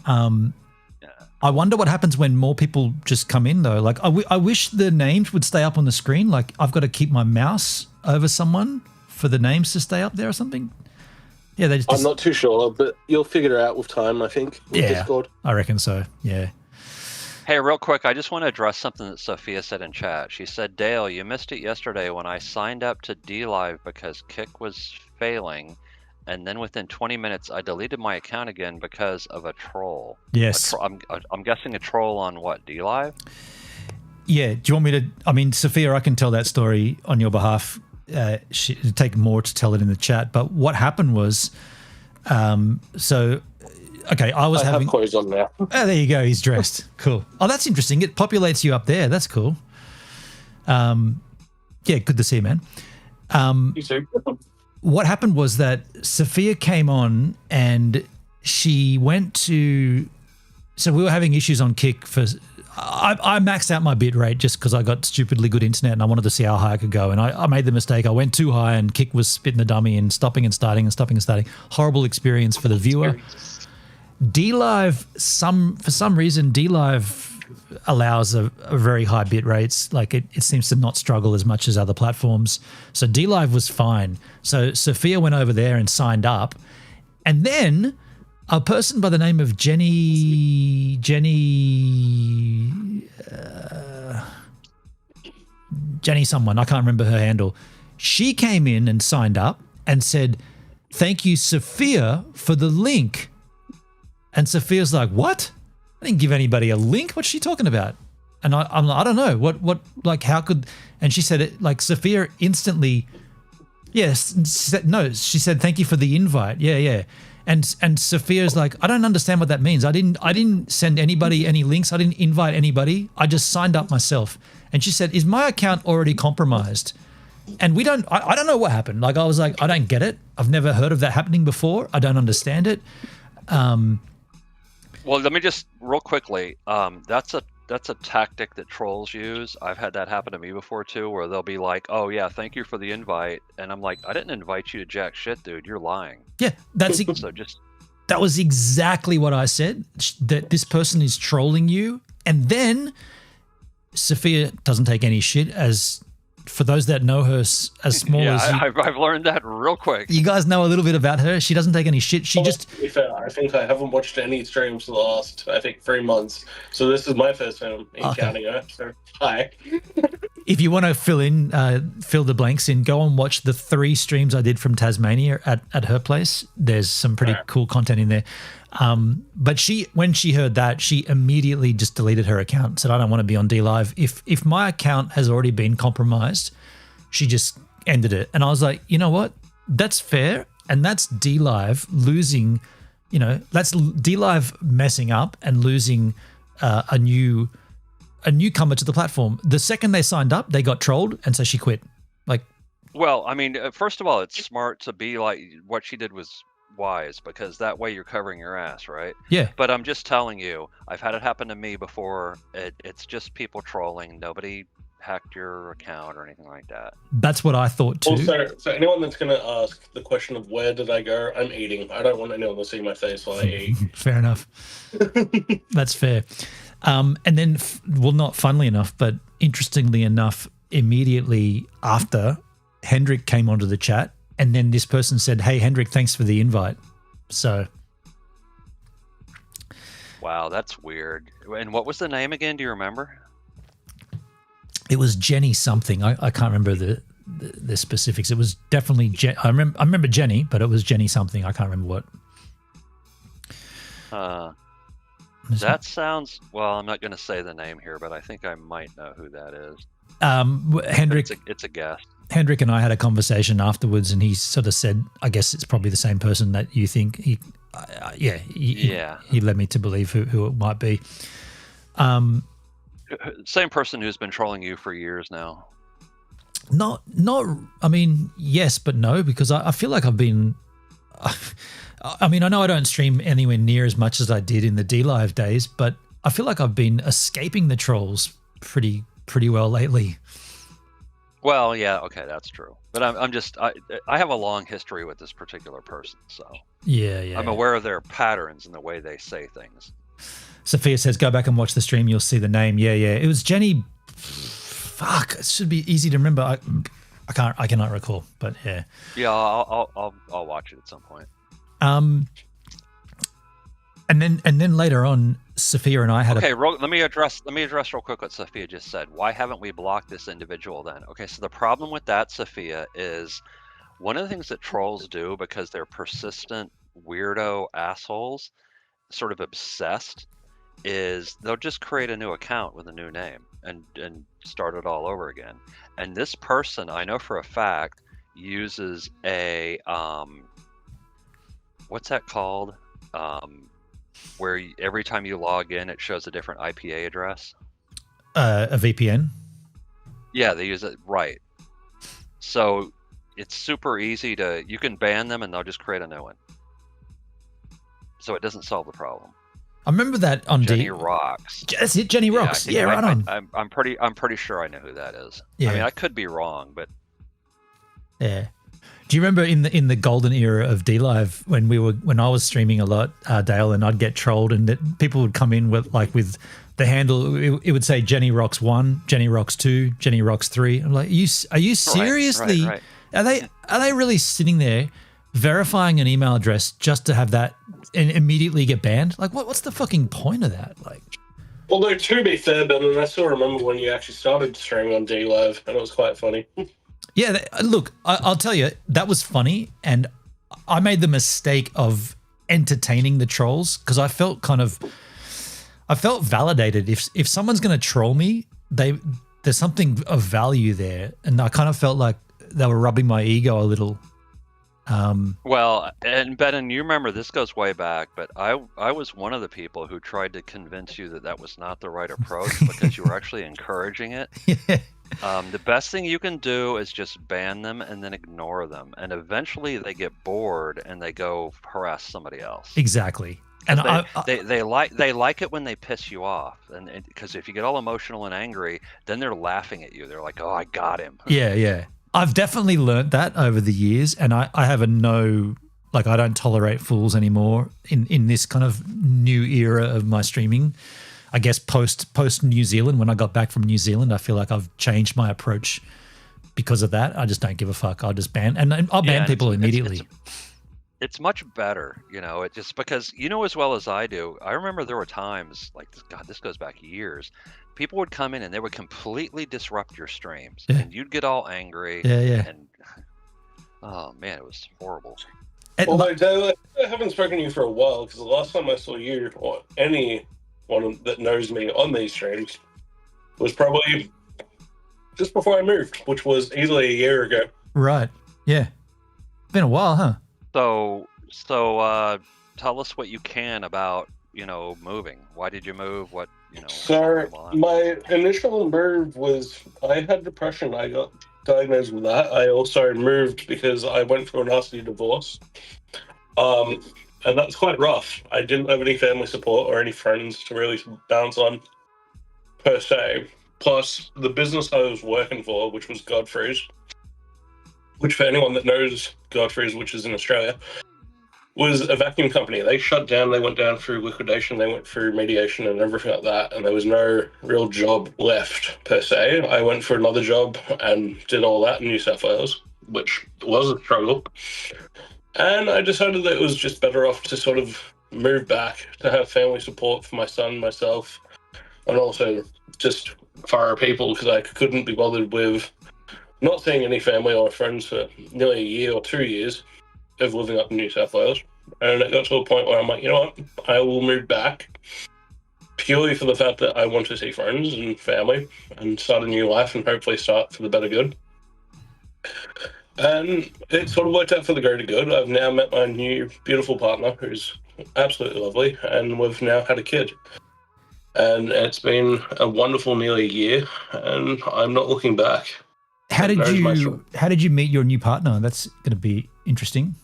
I wonder what happens when more people just come in though. Like I wish the names would stay up on the screen. Like I've got to keep my mouse over someone for the names to stay up there or something. Yeah, they just. I'm not too sure, but you'll figure it out with time, I think. With Discord. I reckon so. Yeah. Hey, real quick, I just want to address something that Sophia said in chat. She said, Dale, you missed it yesterday when I signed up to DLive because Kick was failing, and then within 20 minutes I deleted my account again because of a troll. Yes. I'm guessing a troll on what, DLive? Yeah. Do you want me to? I mean, Sophia, I can tell that story on your behalf. It'd take more to tell it in the chat. But what happened was, okay, I have clothes on now. Oh, there you go. He's dressed. Cool. Oh, that's interesting. It populates you up there. That's cool. Yeah, good to see you, man. You too. What happened was that Sophia came on and she went to. So we were having issues on Kick for. I maxed out my bit rate just because I got stupidly good internet and I wanted to see how high I could go. And I made the mistake. I went too high and Kick was spitting the dummy and stopping and starting and stopping and starting. Horrible experience for the viewer. DLive, for some reason, DLive allows a very high bit rates. Like it seems to not struggle as much as other platforms. So DLive was fine. So Sophia went over there and signed up. And then a person by the name of Jenny someone, I can't remember her handle. She came in and signed up and said, "Thank you, Sophia, for the link." And Sophia's like, "What? I didn't give anybody a link. What's she talking about?" And I'm like, "I don't know. What, like, how could," and she said it, like, Sophia instantly, yes, no, she said, "Thank you for the invite." Yeah. And Sophia's like, "I don't understand what that means. I didn't send anybody any links. I didn't invite anybody. I just signed up myself." And she said, "Is my account already compromised?" And I don't know what happened. Like, I was like, I don't get it. I've never heard of that happening before. I don't understand it. Well, let me just real quickly. That's a tactic that trolls use. I've had that happen to me before too, where they'll be like, "Oh yeah, thank you for the invite," and I'm like, "I didn't invite you to jack shit, dude. You're lying." Yeah, that was exactly what I said. That this person is trolling you, and then Sophia doesn't take any shit. As for those that know her as small as I've learned that real quick. You guys know a little bit about her. She doesn't take any shit. She just. I think I haven't watched any streams for the last 3 months, so this is my first time encountering her. So hi. If you want to fill the blanks in, go and watch the 3 streams I did from Tasmania at her place. There's some pretty cool content in there. But when she heard that, she immediately just deleted her account. Said, "I don't want to be on DLive. If my account has already been compromised," she just ended it. And I was like, you know what? That's fair, and that's DLive losing. You know, that's DLive messing up and losing a newcomer to the platform. The second they signed up, they got trolled, and so she quit. Like, well, I mean, first of all, it's smart to be like what she did was wise, because that way you're covering your ass, right? Yeah. But I'm just telling you, I've had it happen to me before. It's just people trolling. Nobody hacked your account or anything like that. That's what I thought too. Also, so anyone that's going to ask the question of where did I go, I'm eating. I don't want anyone to see my face while I eat. Fair enough. That's fair. And then, well, not funnily enough, but interestingly enough, immediately after, Hendrik came onto the chat, and then this person said, "Hey, Hendrik, thanks for the invite." So. Wow, that's weird. And what was the name again? Do you remember? It was Jenny something. I can't remember the specifics. It was definitely I remember Jenny, but it was Jenny something. I can't remember what. That sounds, well, I'm not going to say the name here, but I think I might know who that is. Hendrik. It's a guess. Hendrik and I had a conversation afterwards, and he sort of said, "I guess it's probably the same person that you think." He led me to believe who it might be. Same person who's been trolling you for years now. Not. I mean, yes, but no, because I feel like I've been. I mean, I know I don't stream anywhere near as much as I did in the DLive days, but I feel like I've been escaping the trolls pretty well lately. Well, yeah, okay, that's true. But I have a long history with this particular person, so yeah. I'm aware of their patterns and the way they say things. Sophia says, "Go back and watch the stream. You'll see the name." Yeah. It was Jenny. Fuck, it should be easy to remember. I cannot recall, but yeah. Yeah, I'll watch it at some point. And then later on, Sophia and I had let me address real quick what Sophia just said. Why haven't we blocked this individual then? Okay, so the problem with that, Sophia, is one of the things that trolls do, because they're persistent weirdo assholes, sort of obsessed, is they'll just create a new account with a new name and start it all over again. And this person, I know for a fact, uses a what's that called? Where every time you log in, it shows a different IPA address. A VPN. Yeah, they use it, right. So it's super easy you can ban them and they'll just create a new one. So it doesn't solve the problem. I remember that on Jenny Rocks. That's it, Jenny Rocks. Yeah, right on. I'm pretty sure I know who that is. Yeah. I mean, I could be wrong, but yeah. Do you remember in the golden era of DLive when I was streaming a lot, Dale, and I'd get trolled and people would come in with the handle, it would say Jenny Rocks 1, Jenny Rocks 2, Jenny Rocks 3. I'm like, are you seriously? Right. Are they really sitting there verifying an email address just to have that and immediately get banned? Like, what's the fucking point of that? Like, although to be fair, Ben, I still remember when you actually started streaming on DLive, and it was quite funny. Yeah, look, I'll tell you, that was funny, and I made the mistake of entertaining the trolls because I felt validated. If someone's going to troll me, there's something of value there, and I kind of felt like they were rubbing my ego a little. Well, and Ben, you remember this goes way back, but I was one of the people who tried to convince you that was not the right approach because you were actually encouraging it. Yeah. The best thing you can do is just ban them and then ignore them, and eventually they get bored and they go harass somebody else. Exactly. And they like it when they piss you off, and because if you get all emotional and angry, then they're laughing at you. They're like, "Oh, I got him." Yeah. I've definitely learnt that over the years, and I have I don't tolerate fools anymore in this kind of new era of my streaming. I guess post New Zealand, when I got back from New Zealand, I feel like I've changed my approach because of that. I just don't give a fuck. I'll just ban, and I'll ban people immediately. It's much better, it just because as well as I do. I remember there were times this goes back years. People would come in and they would completely disrupt your streams, and you'd get all angry. Yeah. And oh man, it was horrible. Although, Dale, I haven't spoken to you for a while because the last time I saw you or anyone that knows me on these streams was probably just before I moved, which was easily a year ago. Right. Yeah. Been a while, huh? So tell us what you can about moving. Why did you move? What So my initial move was I had depression. I got diagnosed with that. I also moved because I went through a nasty divorce. And that's quite rough. I didn't have any family support or any friends to really bounce on, per se. Plus, the business I was working for, which was Godfrey's, which for anyone that knows Godfrey's, which is in Australia, was a vacuum company. They shut down, they went down through liquidation, they went through mediation and everything like that, and there was no real job left, per se. I went for another job and did all that in New South Wales, which was a struggle. And I decided that it was just better off to sort of move back, to have family support for my son, myself, and also just for our people, because I couldn't be bothered with not seeing any family or friends for nearly a year or 2 years of living up in New South Wales. And it got to a point where I'm like, you know what, I will move back purely for the fact that I want to see friends and family and start a new life and hopefully start for the better good. And it sort of worked out for the greater good. I've now met my new beautiful partner, who's absolutely lovely, and we've now had a kid. And it's been a wonderful nearly year, and I'm not looking back. How did you meet your new partner? That's going to be interesting.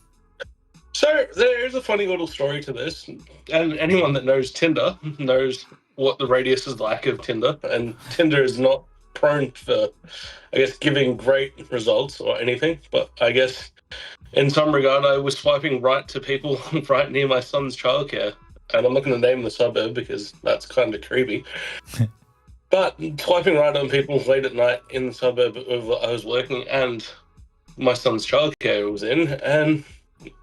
So there's a funny little story to this, and anyone that knows Tinder knows what the radius is like of Tinder, and Tinder is not prone for, I guess, giving great results or anything, but I guess in some regard I was swiping right to people right near my son's childcare, and I'm not going to name the suburb because that's kind of creepy. But swiping right on people late at night in the suburb of I was working and my son's childcare was in, and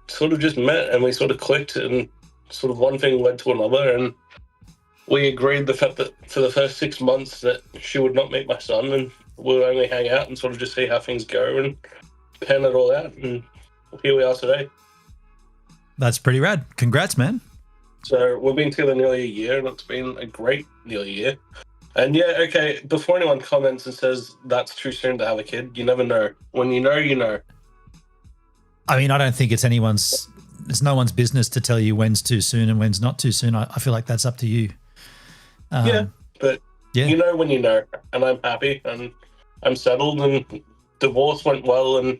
sort of just met and we sort of clicked, and sort of one thing led to another, and we agreed the fact that for the first 6 months that she would not meet my son and we'll only hang out and sort of just see how things go and pan it all out, and here we are today. That's pretty rad. Congrats, man. So we've been together nearly a year, and it's been a great nearly year. And yeah, okay, before anyone comments and says that's too soon to have a kid, you never know. When you know, you know. I mean, I don't think it's no one's business to tell you when's too soon and when's not too soon. I feel like that's up to you. But you know when you know, and I'm happy and I'm settled, and divorce went well,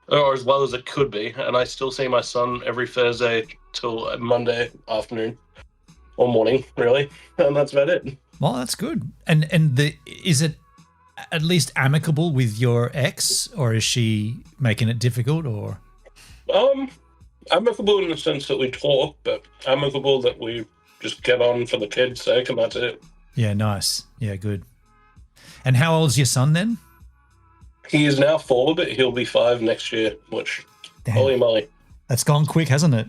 or as well as it could be, and I still see my son every Thursday till Monday afternoon or morning, really, and that's about it. Well, that's good. And is it at least amicable with your ex, or is she making it difficult, or? Amicable in the sense that we talk, but amicable that we just get on for the kids' sake, and that's it. Yeah, nice. Yeah, good. And how old's your son then? He is now 4, but he'll be 5 next year, which, holy moly. That's gone quick, hasn't it?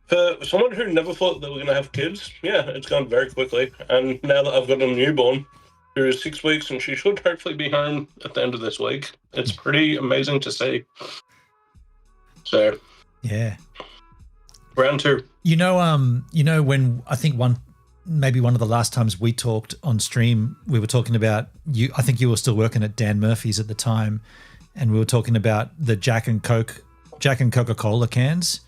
For someone who never thought that we're going to have kids, yeah, it's gone very quickly. And now that I've got a newborn who is 6 weeks, and she should hopefully be home at the end of this week, it's pretty amazing to see. So, yeah. Round 2. You know, when I think maybe one of the last times we talked on stream, we were talking about you. I think you were still working at Dan Murphy's at the time, and we were talking about the Jack and Coca-Cola cans.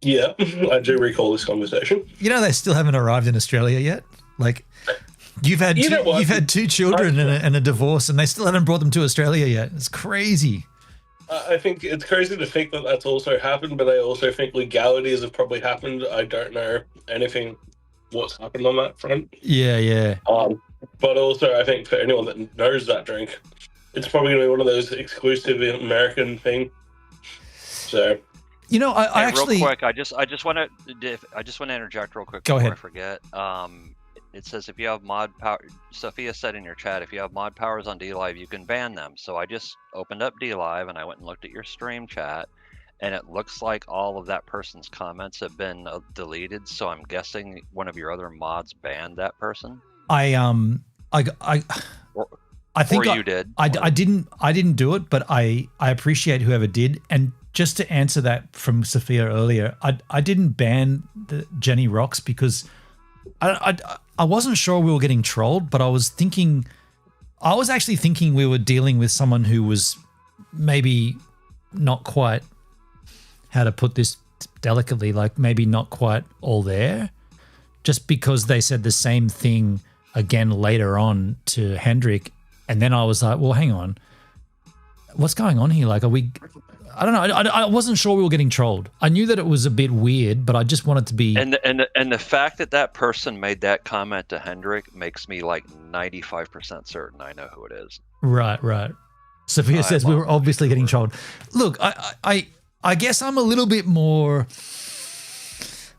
Yeah, I do recall this conversation. You know, they still haven't arrived in Australia yet. Like, you've had two children and a divorce, and they still haven't brought them to Australia yet. It's crazy. I think it's crazy to think that that's also happened, but I also think legalities have probably happened. I don't know anything what's happened on that front. Yeah. But also, I think for anyone that knows that drink, it's probably going to be one of those exclusive American thing. So, you know, I actually real quick, I just want to interject real quick before I forget. It says if you have mod power, Sophia said in your chat, if you have mod powers on DLive, you can ban them. So I just opened up DLive and I went and looked at your stream chat, and it looks like all of that person's comments have been deleted. So I'm guessing one of your other mods banned that person. I think you did. I didn't do it, but I appreciate whoever did. And just to answer that from Sophia earlier, I didn't ban the Jenny Rocks because I wasn't sure we were getting trolled, but I was actually thinking we were dealing with someone who was maybe not quite, how to put this delicately, like maybe not quite all there, just because they said the same thing again later on to Hendrik. And then I was like, well, hang on, what's going on here? Like, are we, I don't know. I wasn't sure we were getting trolled. I knew that it was a bit weird, but I just wanted to be. And the fact that person made that comment to Hendrik makes me like 95% certain I know who it is. Right. Sophia says we were obviously getting trolled. Look, I guess I'm a little bit more,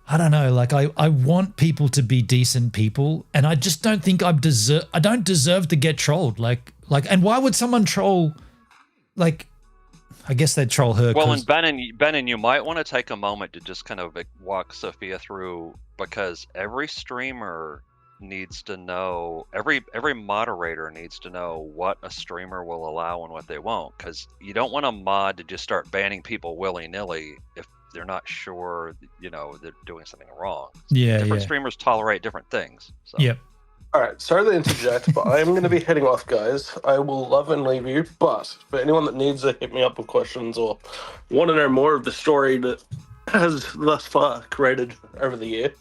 I don't know, like I want people to be decent people, and I just don't think I don't deserve to get trolled. Like, and why would someone troll? Like, I guess they'd troll her. Well, and Ben and you might want to take a moment to just kind of walk Sophia through, because every streamer needs to know, every moderator needs to know what a streamer will allow and what they won't, because you don't want a mod to just start banning people willy-nilly if they're not sure, they're doing something wrong. Different streamers tolerate different things. So. Yep. All right, sorry to interject, but I'm going to be heading off, guys. I will love and leave you, but for anyone that needs to hit me up with questions or want to know more of the story that has thus far created over the year,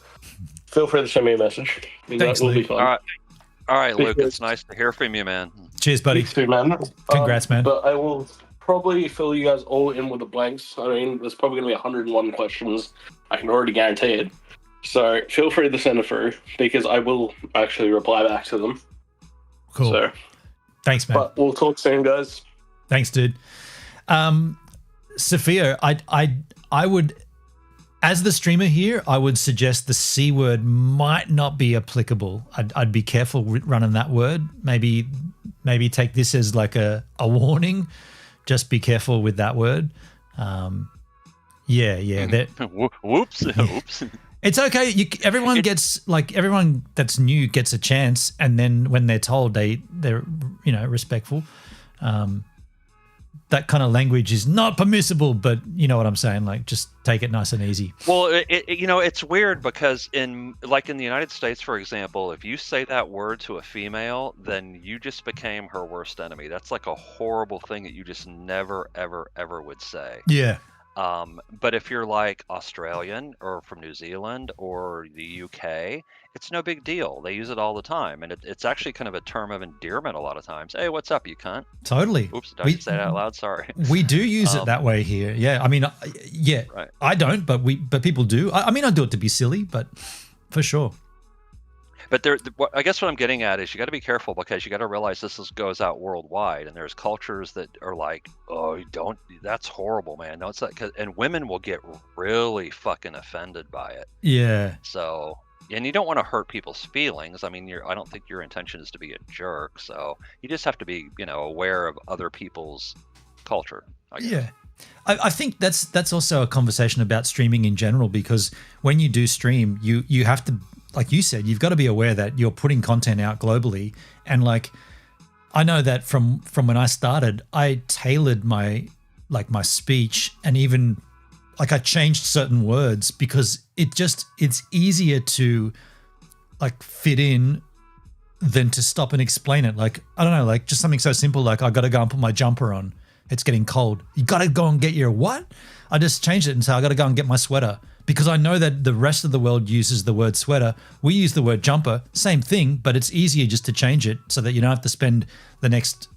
feel free to send me a message. Thanks, Luke. Be fun. All right, Luke, it's nice to hear from you, man. Cheers. Cheers, buddy. You too, man. Congrats, man. But I will probably fill you guys all in with the blanks. I mean, there's probably going to be 101 questions. I can already guarantee it. So feel free to send it through because I will actually reply back to them. Cool. So, thanks, man. But we'll talk soon, guys. Thanks, dude. Sophia, I would, as the streamer here, I would suggest the C word might not be applicable. I'd be careful running that word. Maybe take this as like a warning. Just be careful with that word. Whoops. Oops. It's okay. Everyone that's new gets a chance, and then when they're told, they're respectful. That kind of language is not permissible, but you know what I'm saying. Like, just take it nice and easy. Well, it's weird because in the United States, for example, if you say that word to a female, then you just became her worst enemy. That's like a horrible thing that you just never, ever, ever would say. Yeah. But if you're like Australian or from New Zealand or the UK, it's no big deal. They use it all the time. And it's actually kind of a term of endearment a lot of times. Hey, what's up, you cunt? Totally. Oops, did I say that out loud? Sorry. We do use it that way here. Yeah. I mean, yeah, right. I don't, but people do. I mean, I do it to be silly, but for sure. But I guess what I'm getting at is you got to be careful because you got to realize goes out worldwide, and there's cultures that are like, oh, that's horrible, man. No, it's like, and women will get really fucking offended by it. Yeah. So, and you don't want to hurt people's feelings. I mean, I don't think your intention is to be a jerk. So you just have to be, aware of other people's culture, I guess. Yeah. I think that's also a conversation about streaming in general, because when you do stream, you have to, like you said, you've got to be aware that you're putting content out globally. And like, I know that from when I started, I tailored my speech, and even like I changed certain words because it's easier to like fit in than to stop and explain it. Like, I don't know, like just something so simple like I got to go and put my jumper on. It's getting cold. You got to go and get your what? I just changed it and said I got to go and get my sweater, because I know that the rest of the world uses the word sweater. We use the word jumper, same thing, but it's easier just to change it so that you don't have to spend the next,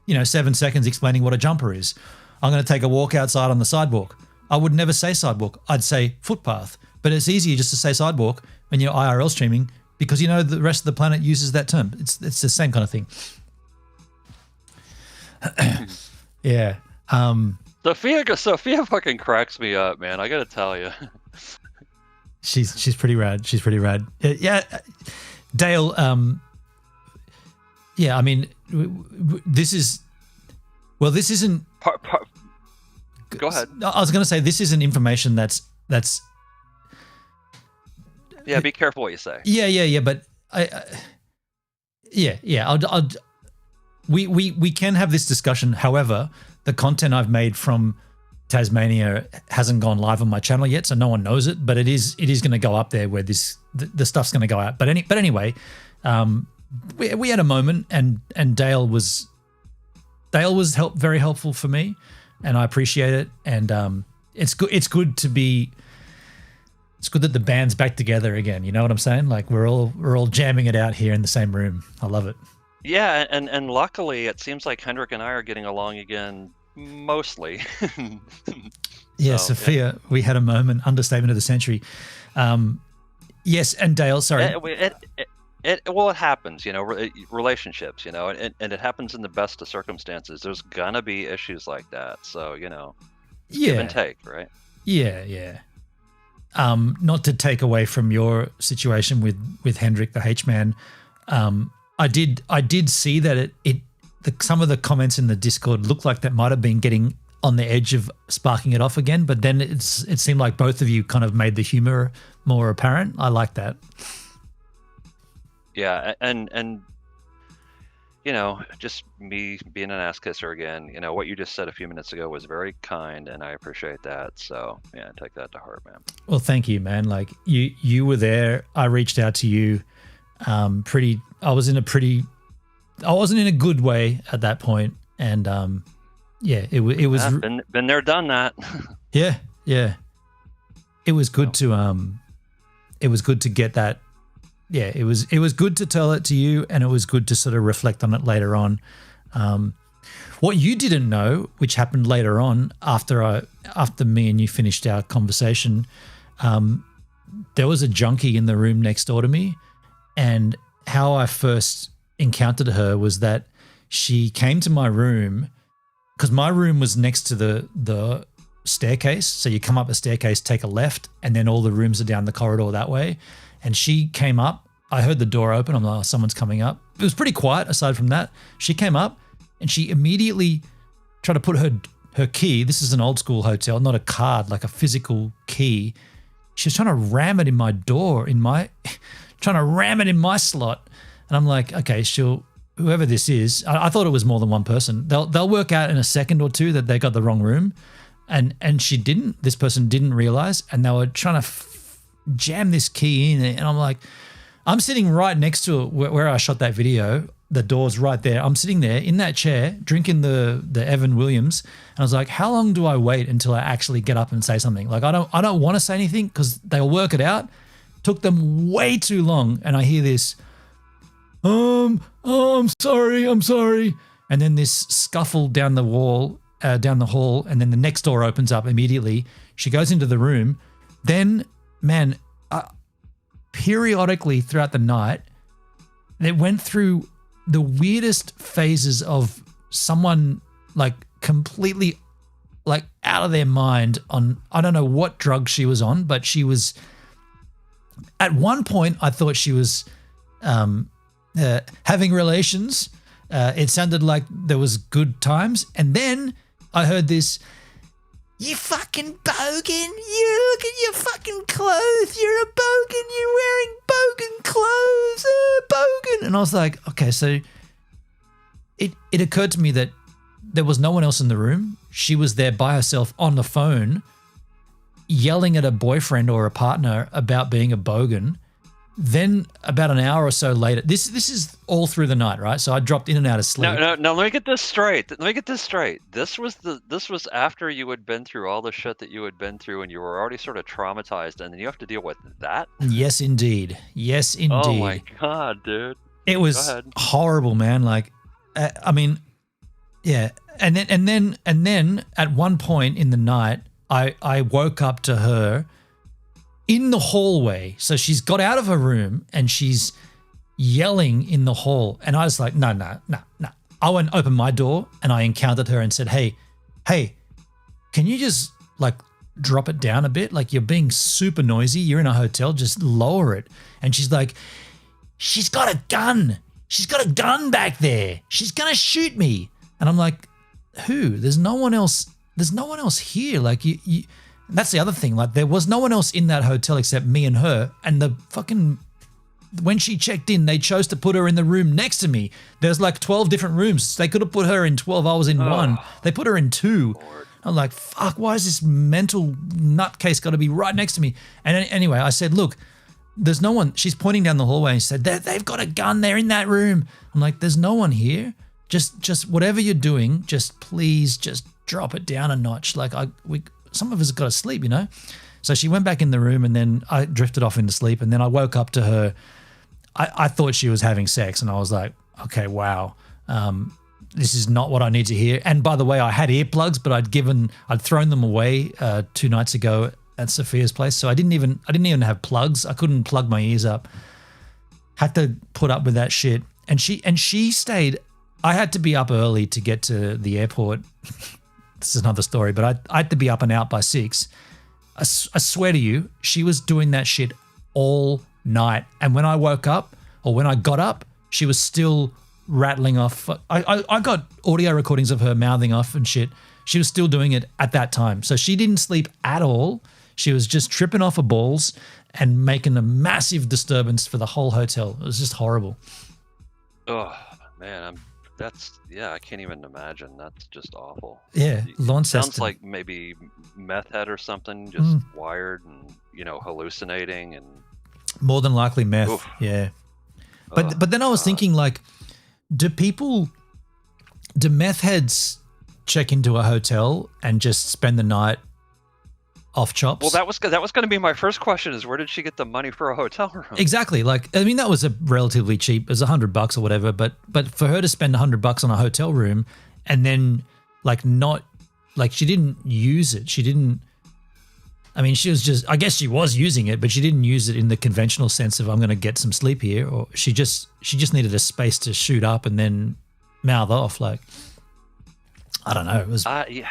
7 seconds explaining what a jumper is. I'm going to take a walk outside on the sidewalk. I would never say sidewalk. I'd say footpath, but it's easier just to say sidewalk when you're IRL streaming, because the rest of the planet uses that term. It's the same kind of thing. Yeah. Sophia fucking cracks me up, man. I gotta tell you. She's pretty rad. She's pretty rad. Yeah, Dale. Yeah, I mean, this isn't. Go ahead. I was going to say this isn't information that's. Yeah, be careful what you say. Yeah. But we can have this discussion. However, the content I've made from Tasmania hasn't gone live on my channel yet, so no one knows it. But it is going to go up there where the stuff's going to go out. But anyway, we had a moment, and Dale was very helpful for me, and I appreciate it. And it's good. It's good that the band's back together again. You know what I'm saying? Like we're all jamming it out here in the same room. I love it. Yeah, and luckily it seems like Hendrik and I are getting along again, mostly. Yeah, so, Sophia, yeah. We had a moment, understatement of the century. Yes, and Dale, sorry. It happens, relationships, and it happens in the best of circumstances. There's gonna be issues like that, so give and take, right? Yeah. Not to take away from your situation with Hendrik the H-Man. I did see that some of the comments in the Discord looked like that might have been getting on the edge of sparking it off again, but then it seemed like both of you kind of made the humor more apparent. I like that. Yeah, and just me being an ass kisser again, what you just said a few minutes ago was very kind, and I appreciate that. So yeah, take that to heart, man. Well, thank you, man. Like you were there. I reached out to you. I wasn't in a good way at that point, and it was been there, done that. yeah. It was good to get that. Yeah, it was good to tell it to you, and it was good to sort of reflect on it later on. What you didn't know, which happened later on after me and you finished our conversation, there was a junkie in the room next door to me, and how I first encountered her was that she came to my room because my room was next to the staircase. So you come up a staircase, take a left, and then all the rooms are down the corridor that way. And she came up. I heard the door open. I'm like, oh, someone's coming up. It was pretty quiet aside from that. She came up and she immediately tried to put her key. This is an old school hotel, not a card, like a physical key. She was trying to ram it in my door, trying to ram it in my slot. And I'm like, okay, whoever this is, I thought it was more than one person. They'll work out in a second or two that they got the wrong room. And she didn't. This person didn't realize, and they were trying to jam this key in. And I'm like, I'm sitting right next to it where I shot that video. The door's right there. I'm sitting there in that chair drinking the Evan Williams, and I was like, how long do I wait until I actually get up and say something? Like I don't want to say anything because they'll work it out. Took them way too long, and I hear this, I'm sorry. And then this scuffle down the hall, and then the next door opens up immediately. She goes into the room. Then, man, periodically throughout the night, it went through the weirdest phases of someone like completely like out of their mind on, I don't know what drug she was on, but she was, at one point I thought she was having relations. It sounded like there was good times. And then I heard this, you fucking bogan, you look at your fucking clothes, you're a bogan, you're wearing bogan clothes, bogan. And I was like, okay, so it occurred to me that there was no one else in the room. She was there by herself on the phone, yelling at a boyfriend or a partner about being a bogan. Then about an hour or so later, this is all through the night, right? So I dropped in and out of sleep. No, let me get this straight. This was after you had been through all the shit that you had been through, and you were already sort of traumatized, and then you have to deal with that? Yes, indeed. Oh my God, dude. It was horrible, man. Like, I mean, yeah. And then at one point in the night, I woke up to her in the hallway. So she's got out of her room and she's yelling in the hall. And I was like, no. I went and opened my door and I encountered her and said, hey, can you just like drop it down a bit? Like you're being super noisy. You're in a hotel, just lower it. And she's like, she's got a gun. She's got a gun back there. She's going to shoot me. And I'm like, who? There's no one else. There's no one else here. Like you that's the other thing. Like there was no one else in that hotel except me and her. And when she checked in, they chose to put her in the room next to me. There's like 12 different rooms. They could have put her in 12. I was in one. They put her in 2. Lord. I'm like, fuck, why is this mental nutcase got to be right next to me? And anyway, I said, look, there's no one. She's pointing down the hallway and she said, they've got a gun. They're in that room. I'm like, there's no one here. Just whatever you're doing, just please just drop it down a notch. Like some of us have got to sleep, you know? So she went back in the room and then I drifted off into sleep. And then I woke up to her. I thought she was having sex and I was like, okay, wow. This is not what I need to hear. And by the way, I had earplugs, but I'd thrown them away 2 nights ago at Sophia's place. So I didn't even have plugs. I couldn't plug my ears up. Had to put up with that shit. And she stayed. I had to be up early to get to the airport. This is another story, but I had to be up and out by 6. I swear to you, she was doing that shit all night. And when I woke up or when I got up, she was still rattling off. I got audio recordings of her mouthing off and shit. She was still doing it at that time. So she didn't sleep at all. She was just tripping off her balls and making a massive disturbance for the whole hotel. It was just horrible. Oh, man, I can't even imagine. That's just awful. Yeah, Launceston. Sounds like maybe meth head or something, just wired and, hallucinating and... More than likely meth, oof. Yeah. But then I was thinking, like, do meth heads check into a hotel and just spend the night off chops. Well, that was going to be my first question: is where did she get the money for a hotel room? Exactly. Like, I mean, that was a relatively cheap. It was $100 or whatever. But for her to spend $100 on a hotel room and then like not like she didn't use it. She didn't. I mean, she was just. I guess she was using it, but she didn't use it in the conventional sense of I'm going to get some sleep here. Or she just needed a space to shoot up and then mouth off. Like, I don't know. It was. Yeah.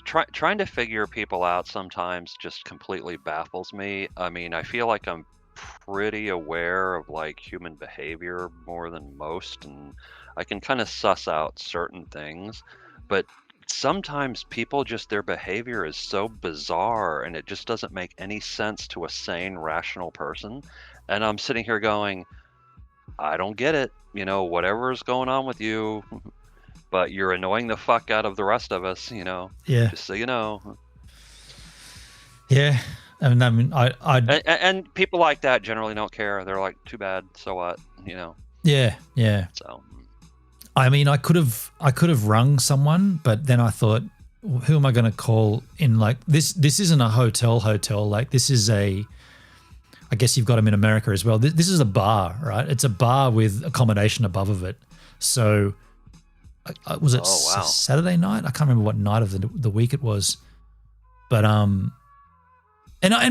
Trying to figure people out sometimes just completely baffles me. I mean, I feel like I'm pretty aware of like human behavior more than most, and I can kind of suss out certain things, but sometimes people just their behavior is so bizarre and it just doesn't make any sense to a sane, rational person. And I'm sitting here going, I don't get it. You know, whatever's going on with you, but you're annoying the fuck out of the rest of us, you know. Yeah. Just so you know. Yeah. I mean, and people like that generally don't care. They're like, too bad, so what, you know. Yeah, yeah. So I mean, I could have rung someone, but then I thought, who am I going to call in? Like this isn't a hotel. Like this is I guess you've got them in America as well. This is a bar, right? It's a bar with accommodation above of it. So was it Saturday night? I can't remember what night of the week it was. But and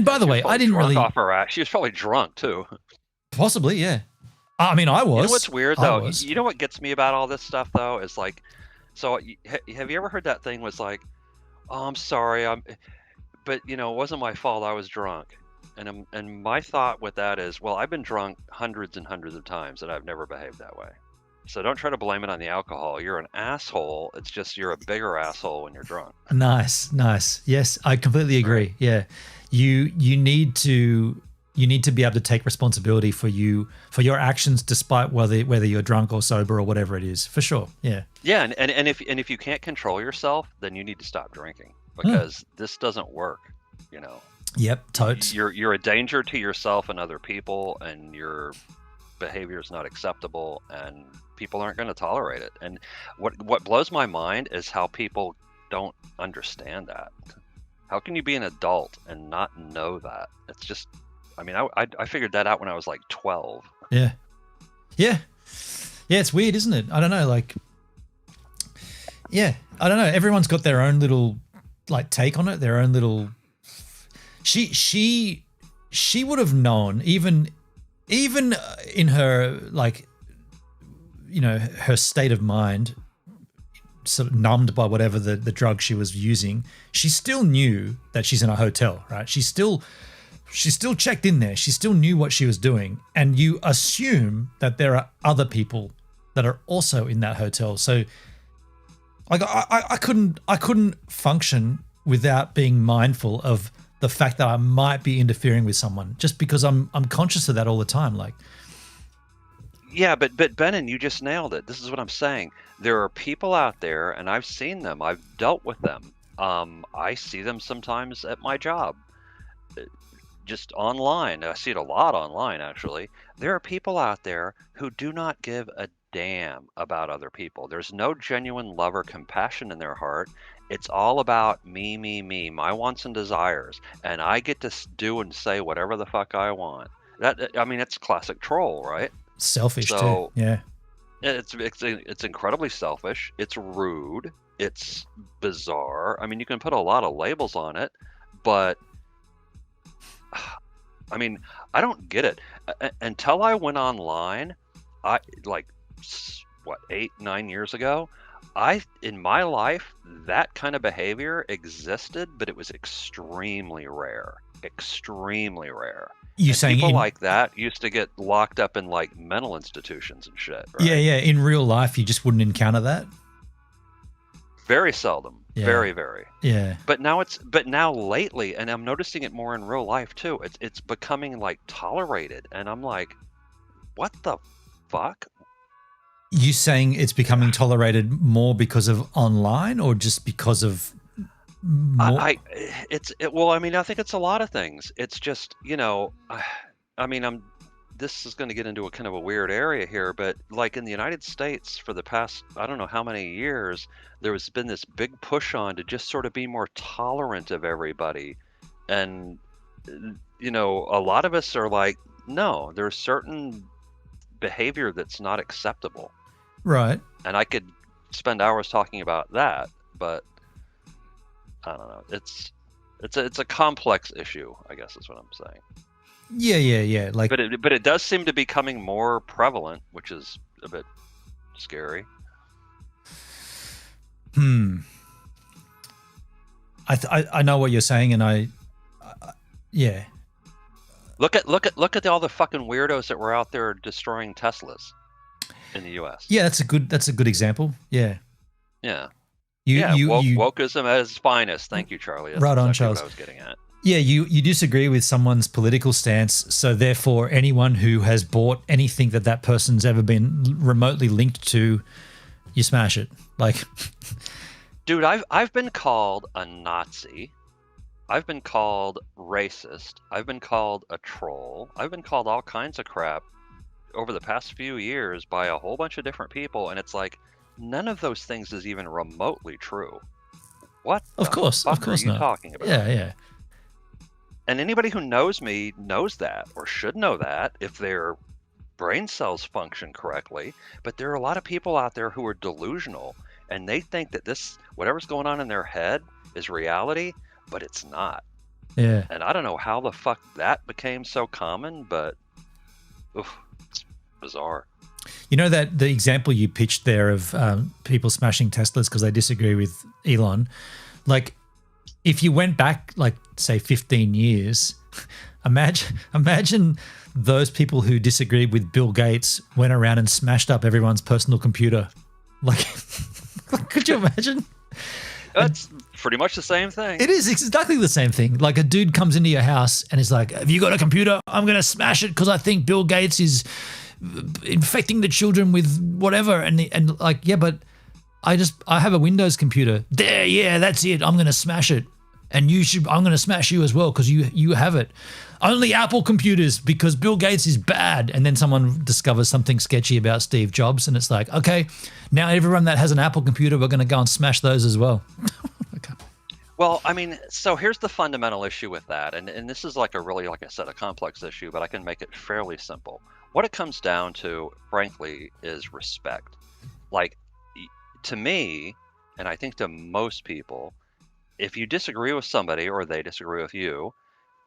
by the way, I didn't really off her ass. She was probably drunk too. Possibly, yeah. I mean, I was. You know what's weird though? You know what gets me about all this stuff though is like, so have you ever heard that thing was like, oh, I'm sorry, but you know, it wasn't my fault. I was drunk, and my thought with that is, well, I've been drunk hundreds and hundreds of times, and I've never behaved that way. So don't try to blame it on the alcohol. You're an asshole. It's just you're a bigger asshole when you're drunk. Nice. Yes, I completely agree. Right. Yeah, you need to be able to take responsibility for your actions, despite whether you're drunk or sober or whatever it is. For sure. Yeah. Yeah, and if you can't control yourself, then you need to stop drinking because this doesn't work. You know. Yep. Totes. You're a danger to yourself and other people, and your behavior is not acceptable, and people aren't going to tolerate it. And what blows my mind is how people don't understand that. How can you be an adult and not know that? It's just, I mean, I figured that out when I was like 12. Yeah. It's weird, isn't it? I don't know. Like, yeah, I don't know. Everyone's got their own little like take on it. Their own little. She would have known even in her like, you know, her state of mind, sort of numbed by whatever the drug she was using, she still knew that she's in a hotel, right? She still checked in there. She still knew what she was doing. And you assume that there are other people that are also in that hotel. So like I couldn't function without being mindful of the fact that I might be interfering with someone, just because I'm conscious of that all the time. Like, yeah, but Benin, you just nailed it. This is what I'm saying. There are people out there, and I've seen them. I've dealt with them. I see them sometimes at my job, just online. I see it a lot online, actually. There are people out there who do not give a damn about other people. There's no genuine love or compassion in their heart. It's all about me, my wants and desires, and I get to do and say whatever the fuck I want. I mean, it's classic troll, right? Selfish too. Yeah. It's incredibly selfish. It's rude. It's bizarre. I mean, you can put a lot of labels on it, but I mean, I don't get it. Until I went online, I like what 8-9 years ago. In my life, that kind of behavior existed, but it was extremely rare. Extremely rare. You saying people like that used to get locked up in like mental institutions and shit, right? Yeah. In real life, you just wouldn't encounter that. Very seldom. Yeah. Very, very. Yeah. But now lately, and I'm noticing it more in real life too. It's becoming like tolerated, and I'm like, what the fuck? You saying it's becoming tolerated more because of online, or just because of more? Well, I mean, I think it's a lot of things. It's just, you know, I mean, this is going to get into a kind of a weird area here, but like in the United States for the past, I don't know how many years, there has been this big push on to just sort of be more tolerant of everybody. And, you know, a lot of us are like, no, there's certain behavior that's not acceptable. Right. And I could spend hours talking about that, but I don't know. It's a complex issue, I guess is what I'm saying. Yeah. Like, but it does seem to be becoming more prevalent, which is a bit scary. I know what you're saying, and yeah. Look at all the fucking weirdos that were out there destroying Teslas in the U.S. Yeah, that's a good example. Yeah. Yeah. Wokeism at its finest. Thank you, Charlie. That's right on, exactly Charles. what I was getting at. Yeah, you disagree with someone's political stance, so therefore anyone who has bought anything that person's ever been remotely linked to, you smash it. Like, dude, I've been called a Nazi. I've been called racist. I've been called a troll. I've been called all kinds of crap over the past few years by a whole bunch of different people, and it's like none of those things is even remotely true. What? Of course are you not. Talking about? Yeah. And anybody who knows me knows that, or should know that, if their brain cells function correctly. But there are a lot of people out there who are delusional, and they think that this, whatever's going on in their head, is reality, but it's not. Yeah. And I don't know how the fuck that became so common, but it's bizarre. You know that the example you pitched there of people smashing Teslas because they disagree with Elon, like, if you went back, like, say 15 years, imagine those people who disagreed with Bill Gates went around and smashed up everyone's personal computer. Like, could you imagine? That's pretty much the same thing. It is exactly the same thing. Like, a dude comes into your house and is like, have you got a computer? I'm going to smash it because I think Bill Gates is infecting the children with whatever. And like, yeah, but I have a Windows computer. There, yeah, that's it. I'm going to smash it. And I'm going to smash you as well because you have it. Only Apple computers because Bill Gates is bad. And then someone discovers something sketchy about Steve Jobs, and it's like, okay, now everyone that has an Apple computer, we're going to go and smash those as well. Okay. Well, I mean, so here's the fundamental issue with that. And this is like a really, like I said, a complex issue, but I can make it fairly simple. What it comes down to, frankly, is respect. Like, to me, and I think to most people, if you disagree with somebody or they disagree with you,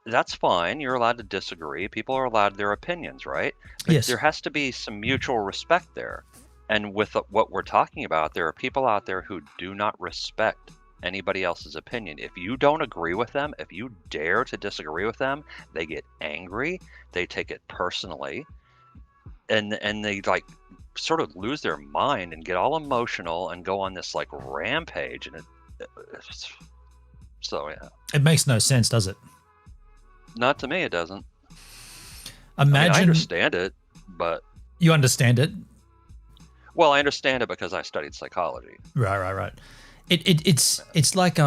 that's fine. You're allowed to disagree. People are allowed their opinions, right? But yes. There has to be some mutual respect there. And with what we're talking about, there are people out there who do not respect anybody else's opinion. If you don't agree with them, if you dare to disagree with them, they get angry. They take it personally. And they, like, sort of lose their mind and get all emotional and go on this, like, rampage. And so, yeah. It makes no sense, does it? Not to me, it doesn't. Imagine. I understand it, but... You understand it? Well, I understand it because I studied psychology. Right. It's like,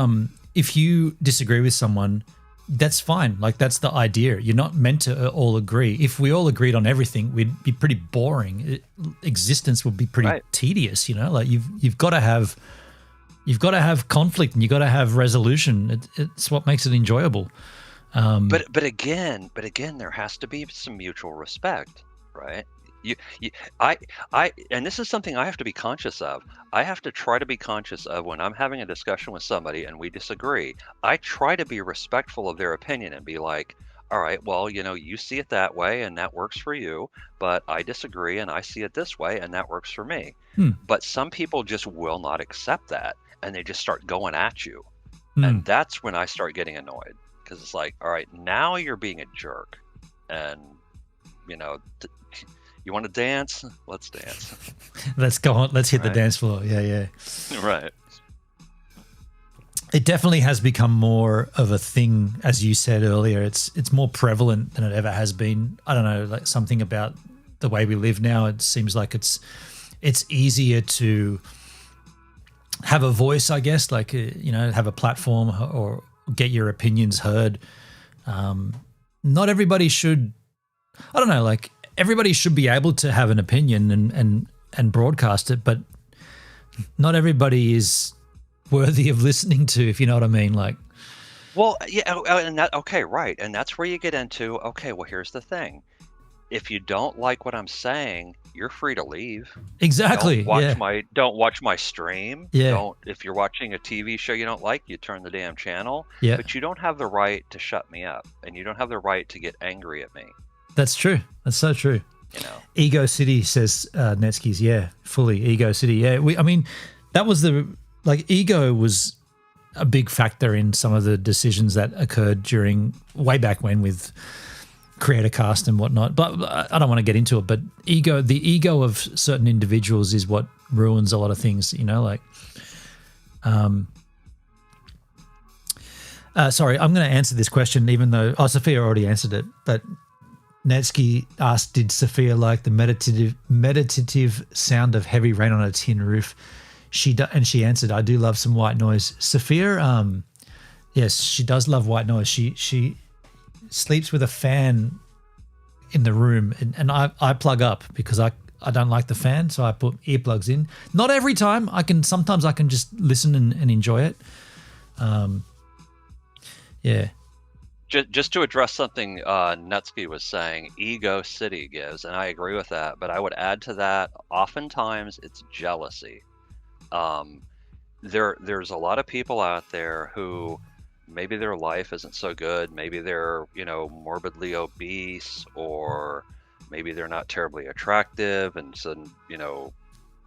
if you disagree with someone, that's fine. Like, that's the idea. You're not meant to all agree. If we all agreed on everything, we'd be pretty boring. Existence would be pretty tedious, you know? Like, you've got to have conflict, and you've got to have resolution. It's what makes it enjoyable. But again, there has to be some mutual respect, right? And this is something I have to be conscious of. I have to try to be conscious of when I'm having a discussion with somebody and we disagree. I try to be respectful of their opinion and be like, all right, well, you know, you see it that way and that works for you, but I disagree and I see it this way and that works for me. But some people just will not accept that, and they just start going at you. And that's when I start getting annoyed, because it's like, all right, now you're being a jerk, and, you know, you want to dance? Let's dance. Let's go on. Let's hit the dance floor. Yeah. Right. It definitely has become more of a thing, as you said earlier. It's more prevalent than it ever has been. I don't know, like something about the way we live now. It seems like it's easier to have a voice, I guess, like, you know, have a platform or get your opinions heard. Not everybody should, I don't know, like, everybody should be able to have an opinion and broadcast it, but not everybody is worthy of listening to, if you know what I mean. Like, Well, yeah, and that okay, right, and that's where you get into okay. Well, here's the thing: if you don't like what I'm saying, you're free to leave. Exactly. Don't watch my stream. Yeah. Don't if you're watching a TV show you don't like, you turn the damn channel. Yeah. But you don't have the right to shut me up, and you don't have the right to get angry at me. That's true. That's so true. You know. Ego City says Netsky's. Yeah, fully Ego City. Yeah. I mean, that was ego was a big factor in some of the decisions that occurred during way back when with Creator Cast and whatnot. But I don't want to get into it. But the ego of certain individuals is what ruins a lot of things. You know, like. Sorry, I'm going to answer this question, even though Sophia already answered it. But Netsky asked, "Did Sophia like the meditative sound of heavy rain on a tin roof?" And she answered, "I do love some white noise." Sophia, yes, she does love white noise. She sleeps with a fan in the room, and I plug up because I don't like the fan, so I put earplugs in. Not every time. Sometimes I can just listen and enjoy it. Yeah. Just to address something Nutsky was saying, Ego City gives, and I agree with that, but I would add to that, oftentimes it's jealousy. There's a lot of people out there who maybe their life isn't so good, maybe they're, morbidly obese, or maybe they're not terribly attractive, and so,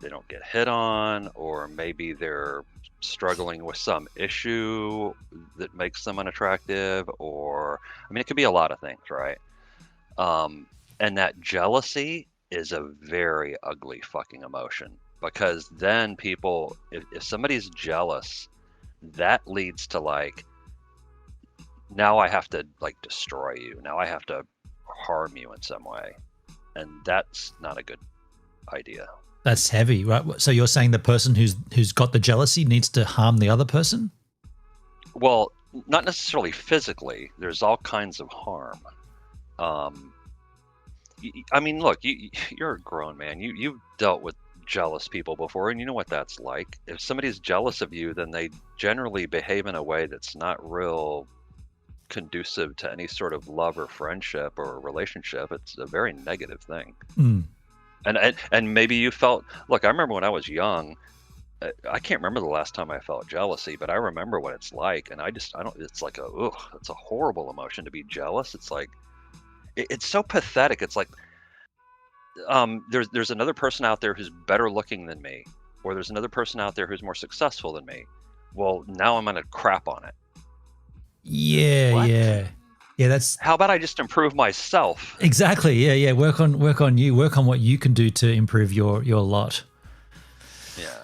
they don't get hit on, or maybe they're struggling with some issue that makes them unattractive, or it could be a lot of things, right? And that jealousy is a very ugly fucking emotion, because then people, if somebody's jealous, that leads to now I have to destroy you, now I have to harm you in some way, and that's not a good idea. That's heavy, right? So you're saying the person who's got the jealousy needs to harm the other person? Well, not necessarily physically. There's all kinds of harm. Look, you're a grown man. You've dealt with jealous people before, and you know what that's like. If somebody's jealous of you, then they generally behave in a way that's not real conducive to any sort of love or friendship or relationship. It's a very negative thing. Mm. And maybe you felt, look, I remember when I was young, I can't remember the last time I felt jealousy, but I remember what it's like. And it's like it's a horrible emotion to be jealous. It's like, it's so pathetic. It's like, there's another person out there who's better looking than me, or there's another person out there who's more successful than me. Well, now I'm going to crap on it. Yeah, what? Yeah, that's. How about I just improve myself? Exactly. Yeah. Work on you. Work on what you can do to improve your lot. Yeah.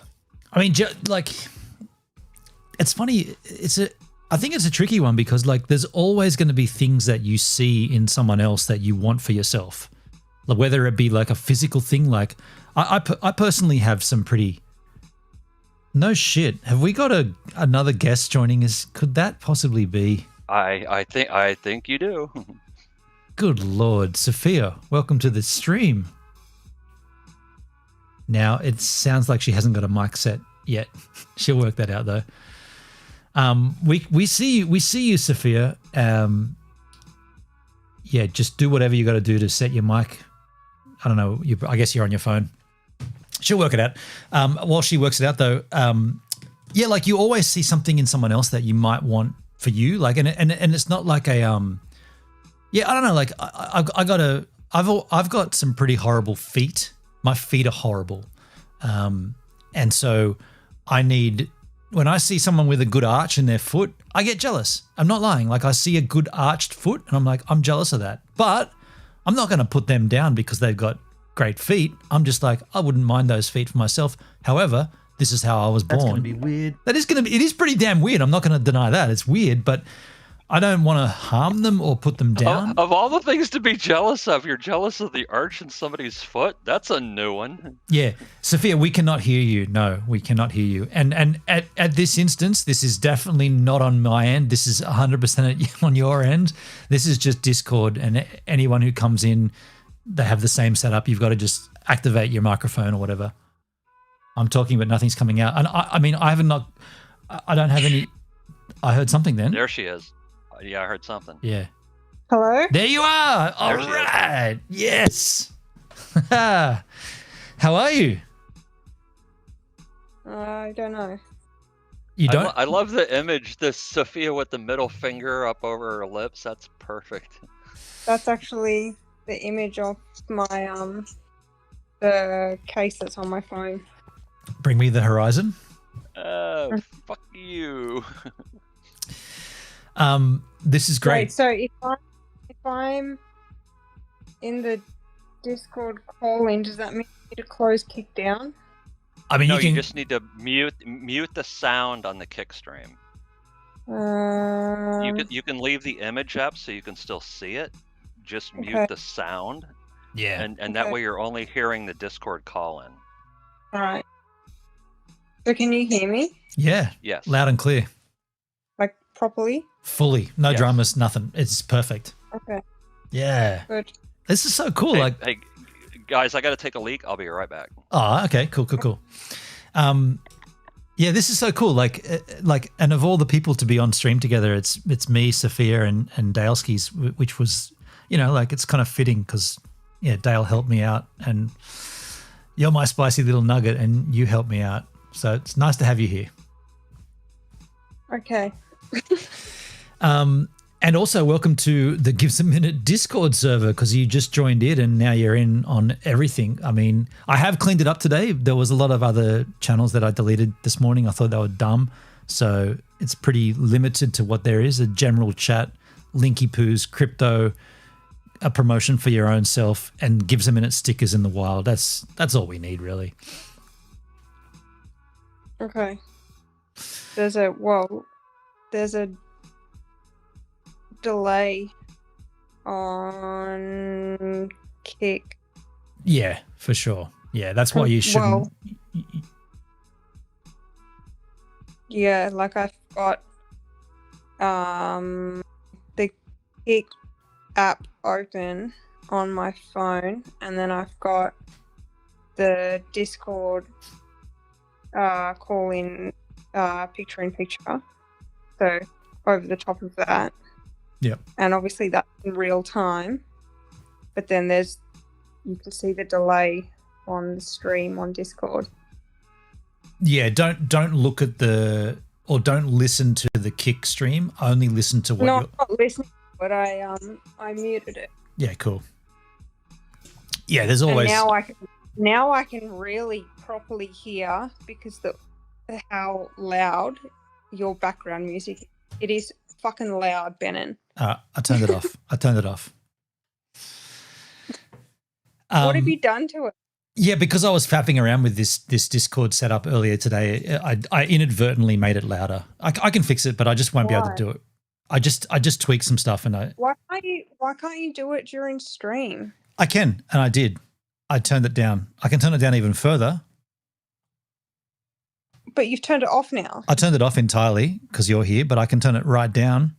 It's funny. I think it's a tricky one because there's always going to be things that you see in someone else that you want for yourself. Whether it be a physical thing, I personally have some pretty. No shit. Have we got another guest joining us? Could that possibly be? I think you do. Good Lord. Sophia, welcome to the stream. Now, it sounds like she hasn't got a mic set yet. She'll work that out, though. We see you, Sophia. Yeah, just do whatever you got to do to set your mic. I don't know. I guess you're on your phone. She'll work it out. While she works it out, though, you always see something in someone else that you might want for you, and it's not like a I don't know, I've got some pretty horrible feet. My feet are horrible, and so when I see someone with a good arch in their foot, I get jealous. I'm not lying. I see a good arched foot, and I'm like, I'm jealous of that. But I'm not going to put them down because they've got great feet. I'm just like, I wouldn't mind those feet for myself. However, this is how I was born. That's going to be weird. It is pretty damn weird. I'm not going to deny that. It's weird, but I don't want to harm them or put them down. Of all the things to be jealous of, you're jealous of the arch in somebody's foot? That's a new one. Yeah. Sophia, we cannot hear you. No, we cannot hear you. And at this instance, this is definitely not on my end. This is 100% on your end. This is just Discord, and anyone who comes in, they have the same setup. You've got to just activate your microphone or whatever. I'm talking, but nothing's coming out. And I don't have any. I heard something then. There she is. Yeah, I heard something. Yeah. Hello? There you are. All There she is. right. Yes. How are you? I don't know. You don't? I love the image. This Sophia with the middle finger up over her lips. That's perfect. That's actually the image of my the case that's on my phone. Bring me the horizon. Fuck you. This is great. Right, so if I'm in the Discord call-in, does that mean I need to close kick down? I mean, No, you can. you just need to mute the sound on the kick stream. You can leave the image up so you can still see it. Just mute the sound. Yeah. And that way you're only hearing the Discord call in. All right. So can you hear me? Yeah. Yes. Loud and clear. Like properly? Fully. No Yes. dramas, nothing. It's perfect. Okay. Yeah. Good. This is so cool. Hey, guys, I got to take a leak. I'll be right back. Oh, okay. Cool. Yeah, this is so cool. Like, and of all the people to be on stream together, it's me, Sophia, and Daleski's, which was, it's kind of fitting because, yeah, Dale helped me out, and you're my spicy little nugget, and you helped me out. So it's nice to have you here. Okay. And also welcome to the Gives a Minute Discord server, because you just joined it and now you're in on everything. I mean, I have cleaned it up today. There was a lot of other channels that I deleted this morning. I thought they were dumb. So it's pretty limited to what there is: a general chat, Linky Poos, crypto, a promotion for your own self, and Gives a Minute stickers in the wild. That's all we need, really. Okay. There's a delay on kick. Yeah, for sure. Yeah, that's why you shouldn't. Yeah, like I've got the kick app open on my phone, and then I've got the Discord call in picture in picture. So over the top of that. Yep. And obviously that's in real time. But then you can see the delay on the stream on Discord. Yeah, don't look at don't listen to the kick stream. Only listen to what No, I'm not listening, but I muted it. Yeah, cool. Yeah, there's always. And now I can really properly hear, because how loud your background music is. It is fucking loud, Benin. I turned it off. What have you done to it? Yeah, because I was faffing around with this Discord setup earlier today. I inadvertently made it louder. I can fix it, but I just won't be able to do it. I just tweaked some stuff, and Why can't you do it during stream? I can, and I did. I turned it down. I can turn it down even further. But you've turned it off now. I turned it off entirely because you're here, but I can turn it right down,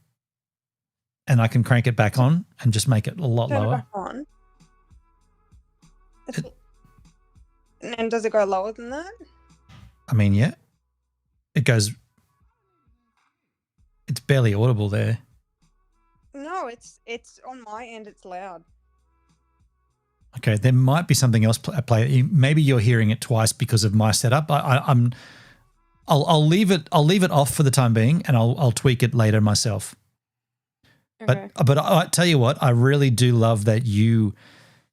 and I can crank it back on and just make it a lot Turn lower. it back on. And does it go lower than that? I mean, yeah. It goes. It's barely audible there. No, it's on my end. It's loud. Okay, there might be something else at play. Maybe you're hearing it twice because of my setup. I'll leave it off for the time being, and I'll tweak it later myself. Okay. But I tell you what, I really do love that you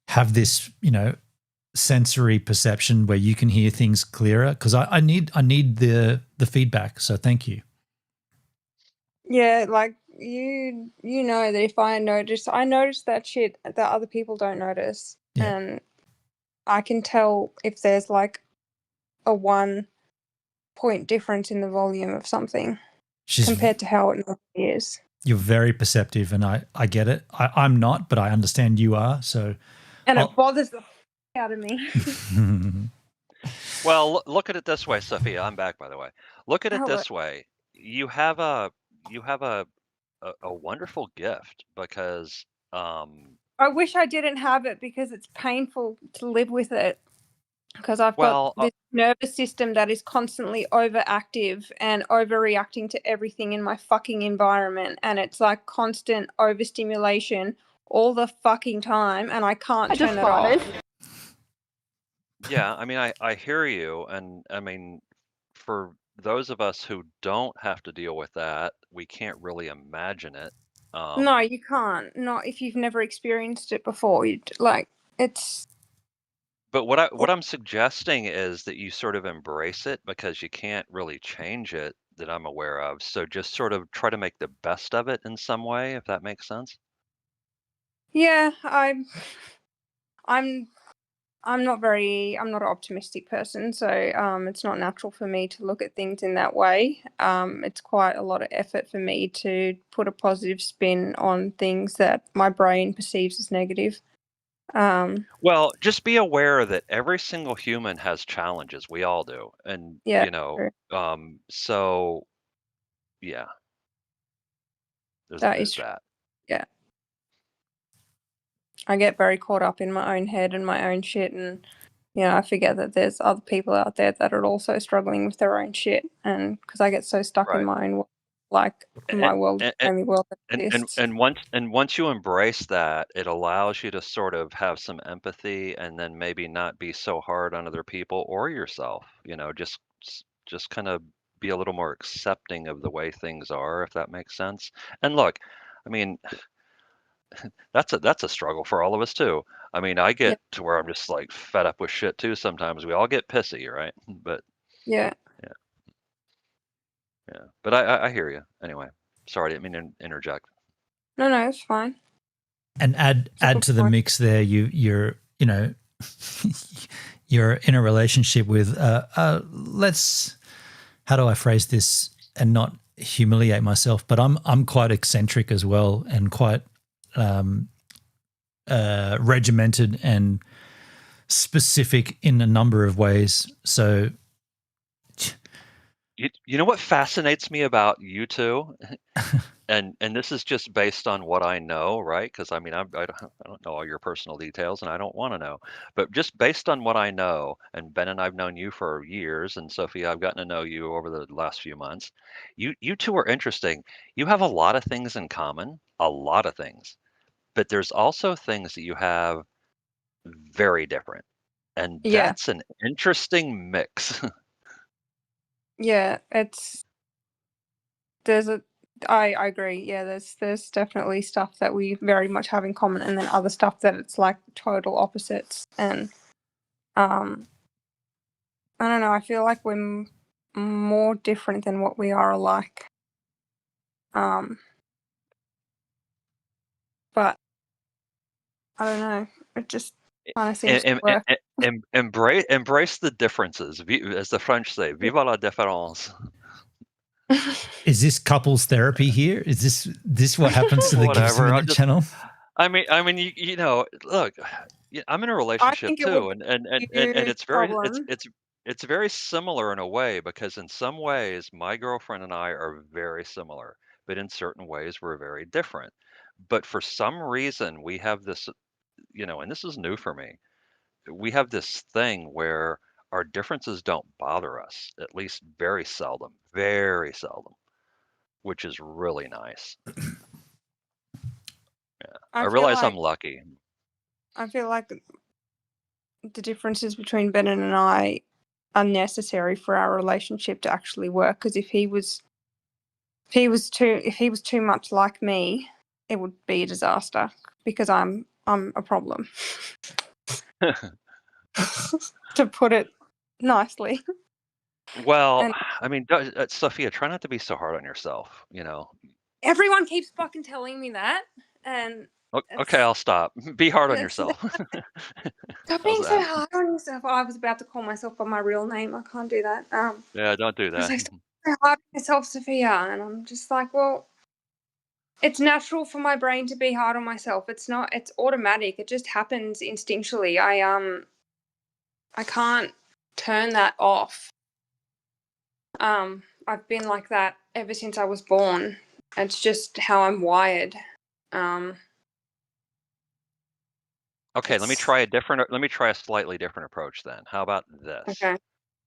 have this, sensory perception where you can hear things clearer, because I need the feedback. So thank you. Yeah, like you know that if I notice that shit that other people don't notice, and I can tell if there's like a 1 point difference in the volume of something compared to how it normally is. You're very perceptive, and I get it. I'm not, but I understand you are. So, and it bothers the f- out of me. Well, look at it this way, Sophia. I'm back, by the way. Look at it this way. You have a wonderful gift, because I wish I didn't have it, because it's painful to live with it. because I've got this nervous system that is constantly overactive and overreacting to everything in my fucking environment, and it's like constant overstimulation all the fucking time, and I can't turn it off. Yeah, I mean, I hear you, and I mean, for those of us who don't have to deal with that, we can't really imagine it. No, you can't. Not if you've never experienced it before. It's. But what I'm suggesting is that you sort of embrace it because you can't really change it that I'm aware of. So just sort of try to make the best of it in some way, if that makes sense. Yeah, I'm not an optimistic person, so it's not natural for me to look at things in that way. It's quite a lot of effort for me to put a positive spin on things that my brain perceives as negative. Well, just be aware that every single human has challenges. We all do. And, Yeah, so yeah. that There's is true. that. Yeah. I get very caught up in my own head and my own shit, and I forget that there's other people out there that are also struggling with their own shit, and because I get so stuck in my own, like my world, only world that exists. And once you embrace that, it allows you to sort of have some empathy, and then maybe not be so hard on other people or yourself. Just kind of be a little more accepting of the way things are, if that makes sense. And look, I mean, that's a struggle for all of us too. I mean, I get to where I'm just like fed up with shit too sometimes. We all get pissy, right? But yeah. But I hear you. Anyway, sorry, I didn't mean to interject. No, it's fine. And add to the mix there. You're you're in a relationship with let's, how do I phrase this and not humiliate myself? But I'm quite eccentric as well, and quite regimented and specific in a number of ways. So you know what fascinates me about you two, and this is just based on what I know, right? Because I mean, I don't know all your personal details, and I don't want to know. But just based on what I know, and Ben and I've known you for years, and Sophia, I've gotten to know you over the last few months. You two are interesting. You have a lot of things in common, a lot of things, but there's also things that you have very different, and that's an interesting mix. Yeah, I agree. Yeah, there's definitely stuff that we very much have in common, and then other stuff that it's like total opposites. And I don't know, I feel like we're more different than what we are alike. But I don't know, it just kind of seems to work. Embrace the differences, as the French say. Vive la différence. Is this couples therapy here? Is this what happens to the Gives a Minute channel? I mean, look, I'm in a relationship too, and it's very similar in a way, because in some ways my girlfriend and I are very similar, but in certain ways we're very different. But for some reason we have this, and this is new for me. We have this thing where our differences don't bother us, at least very seldom, which is really nice. Yeah. I realize I'm lucky. I feel like the differences between Bennett and I are necessary for our relationship to actually work, because if he was too much like me, it would be a disaster, because I'm a problem. To put it nicely. Well, I mean, Sophia, try not to be so hard on yourself, Everyone keeps fucking telling me that, and okay, I'll stop. Be hard on yourself. Stop being so hard on yourself. I was about to call myself by my real name. I can't do that. Yeah, don't do that. Like, stop being so hard on yourself, Sophia. And I'm just like, well, it's natural for my brain to be hard on myself. It's not. It's automatic. It just happens instinctually. I can't turn that off. I've been like that ever since I was born. It's just how I'm wired. Okay, let me try a slightly different approach then. How about this? Okay.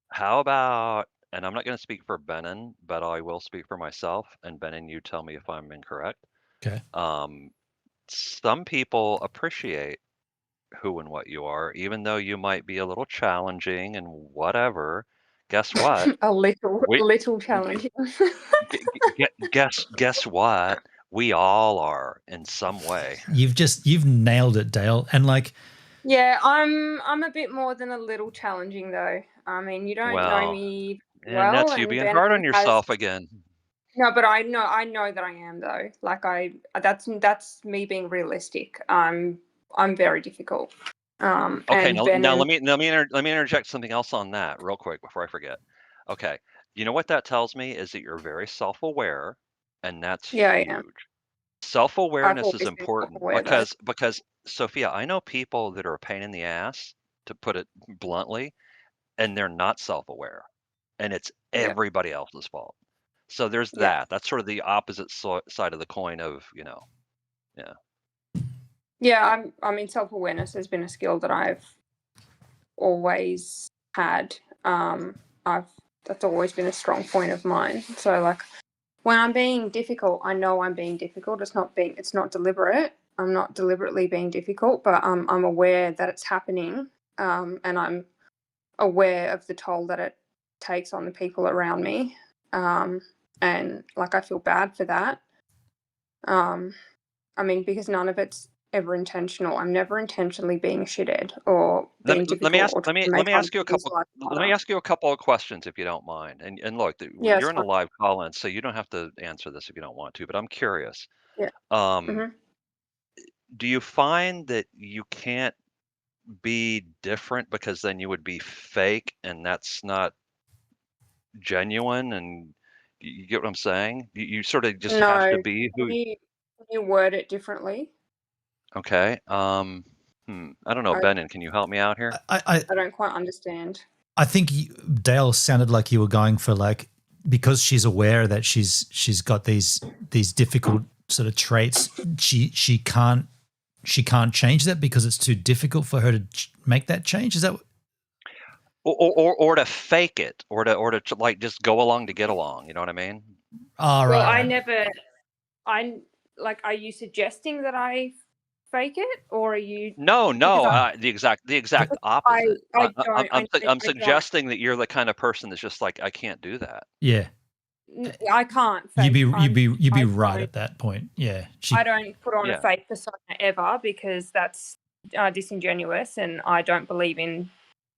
How about, and I'm not going to speak for Benin, but I will speak for myself. And Benin, you tell me if I'm incorrect. Okay. Some people appreciate who and what you are, even though you might be a little challenging and whatever. Guess what? A little challenging. Guess what? We all are in some way. You've nailed it, Dale. And like, yeah, I'm a bit more than a little challenging though. I mean, you don't know me well, and that's you being hard on yourself again. No, but I know that I am though. Like that's me being realistic. I'm very difficult. Okay, and now let me interject something else on that real quick before I forget. Okay, you know what that tells me is that you're very self-aware, and that's huge. I am. Self-awareness is important because Sophia, I know people that are a pain in the ass, to put it bluntly, and they're not self-aware, and it's everybody else's fault. So there's that. That's sort of the opposite side of the coin of, yeah. Yeah, I mean, self-awareness has been a skill that I've always had. That's always been a strong point of mine. So like when I'm being difficult, I know I'm being difficult. It's not deliberate. I'm not deliberately being difficult, but I'm aware that it's happening. And I'm aware of the toll that it takes on the people around me. And like I feel bad for that. I mean, because none of it's ever intentional. I'm never intentionally being a shithead or being difficult. Let me ask you a couple of questions if you don't mind. And look, you're in a live call-in, so you don't have to answer this if you don't want to. But I'm curious. Yeah. Do you find that you can't be different because then you would be fake, and that's not genuine? And you get what I'm saying? You sort of just have to be who. You word it differently. Okay. I don't know, Benin, can you help me out here? I don't quite understand. I think Dale sounded like you were going for like, because she's aware that she's got these difficult sort of traits, she can't change that because it's too difficult for her to make that change. Is that? Or to fake it, or to like just go along to get along. You know what I mean? All right. Well, are you suggesting that fake it, or are you? No, the exact opposite. I'm suggesting that you're the kind of person that's just like, I can't do that. Yeah. I can't. You'd be right at that point. Yeah. I don't put on a fake persona ever because that's disingenuous, and I don't believe in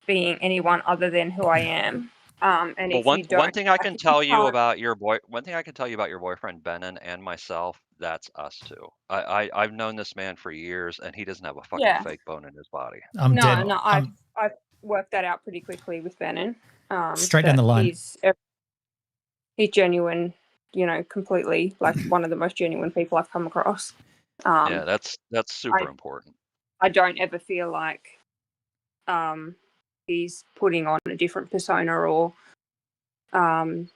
being anyone other than who I am. And one thing I can tell you about your boyfriend Benin and myself, that's us too. I've known this man for years, and he doesn't have a fucking fake bone in his body. I've worked that out pretty quickly with Benin. Straight down the line. He's genuine, completely, like one of the most genuine people I've come across. Yeah, that's super important. I don't ever feel like he's putting on a different persona or and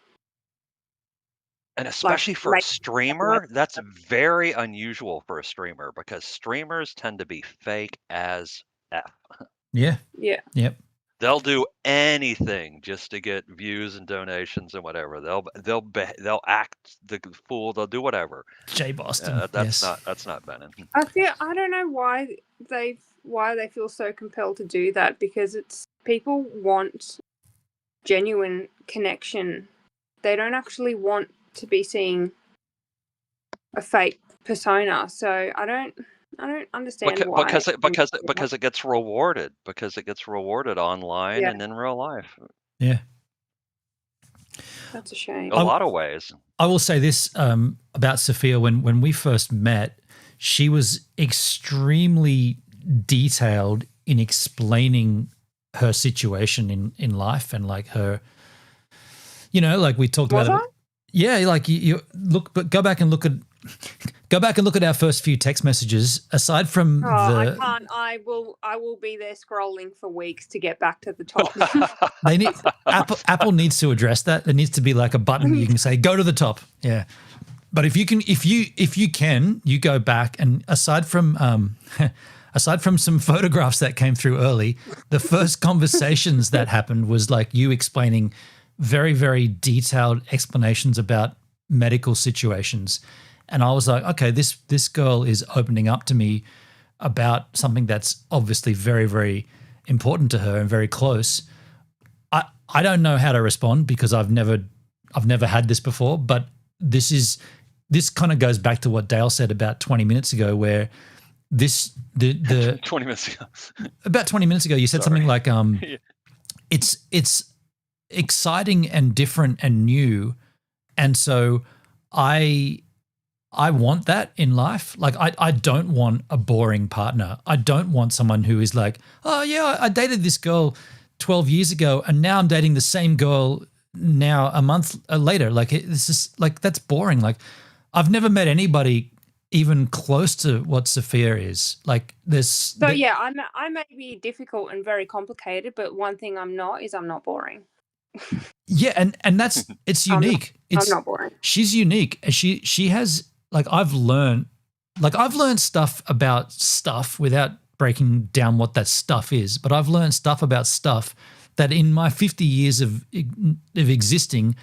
especially for a streamer, that's very unusual for a streamer, because streamers tend to be fake as F. Yeah. Yeah. Yep. They'll do anything just to get views and donations and whatever. They'll act the fool. They'll do whatever. Jay Boston. That's not Benin. I don't know why they feel so compelled to do that, because people want genuine connection. They don't actually want to be seeing a fake persona. So I don't understand why. Because it gets rewarded. Because it gets rewarded online and in real life. Yeah. That's a shame. A lot of ways. I will say this about Sophia. When we first met, she was extremely detailed in explaining her situation in life, and like her, like we talked about it. Yeah, like you look, but go back and look at our first few text messages. Aside from I can't. I will be there scrolling for weeks to get back to the top. Apple needs to address that. There needs to be like a button you can say go to the top. Yeah, but if you can, you go back, and aside from aside from some photographs that came through early, the first conversations that happened was like you explaining very, very detailed explanations about medical situations. And I was like, okay, this girl is opening up to me about something that's obviously very, very important to her and very close. I don't know how to respond because I've never had this before, but this kind of goes back to what Dale said about 20 minutes ago, where the 20 minutes ago. About 20 minutes ago, you said something like, Yeah. it's exciting and different and new. And so I want that in life. Like I don't want a boring partner. I don't want someone who is like, oh yeah, I dated this girl 12 years ago and now I'm dating the same girl now a month later. Like this is like, that's boring. Like I've never met anybody even close to what Sophia is. Like this. Yeah, I may be difficult and very complicated, but one thing I'm not is I'm not boring. Yeah, and that's it's unique. I'm not boring. She's unique. She has like I've learned stuff about stuff without breaking down what that stuff is, but I've learned stuff about stuff that in my 50 years of existing,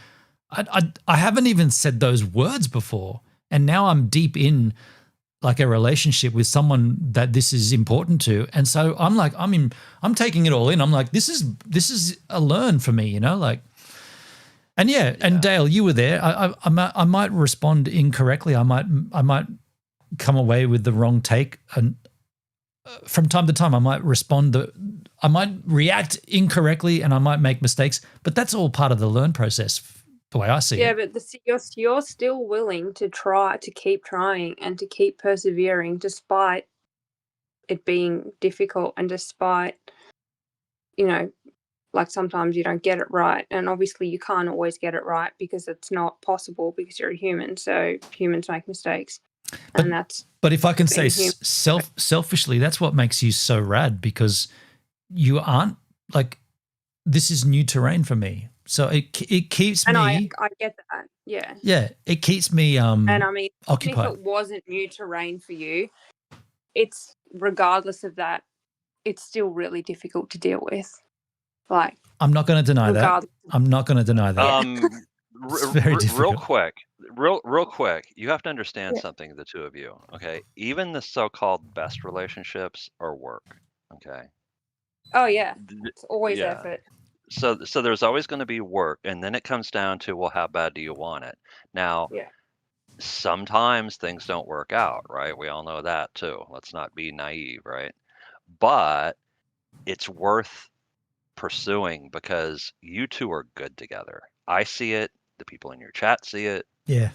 I haven't even said those words before. And now I'm deep in like a relationship with someone that this is important to. And so I'm like, I'm taking it all in. I'm like, this is a learn for me, you know, like, and yeah. And Dale, you were there. I might respond incorrectly. I might come away with the wrong take. And from time to time, I might I might react incorrectly and I might make mistakes, but that's all part of the learn process. The way I see it. Yeah, but you're still willing to keep trying and to keep persevering despite it being difficult and despite, you know, like sometimes you don't get it right. And obviously you can't always get it right because it's not possible because you're a human. So humans make mistakes. But if I can say selfishly, that's what makes you so rad, because you aren't like, this is new terrain for me. So it keeps me. And I get that. Yeah. Yeah, it keeps me and I mean, occupied. If it wasn't new terrain for you, it's regardless of that, it's still really difficult to deal with. Like, I'm not going to deny that. I'm not going to deny that. It's very difficult. Real quick, you have to understand something, the two of you. Okay, even the so-called best relationships are work. Okay. Oh yeah, it's always effort. So there's always going to be work, and then it comes down to, well, how bad do you want it? Now, sometimes things don't work out, right? We all know that too. Let's not be naive, right? But it's worth pursuing because you two are good together. I see it. The people in your chat see it. Yeah.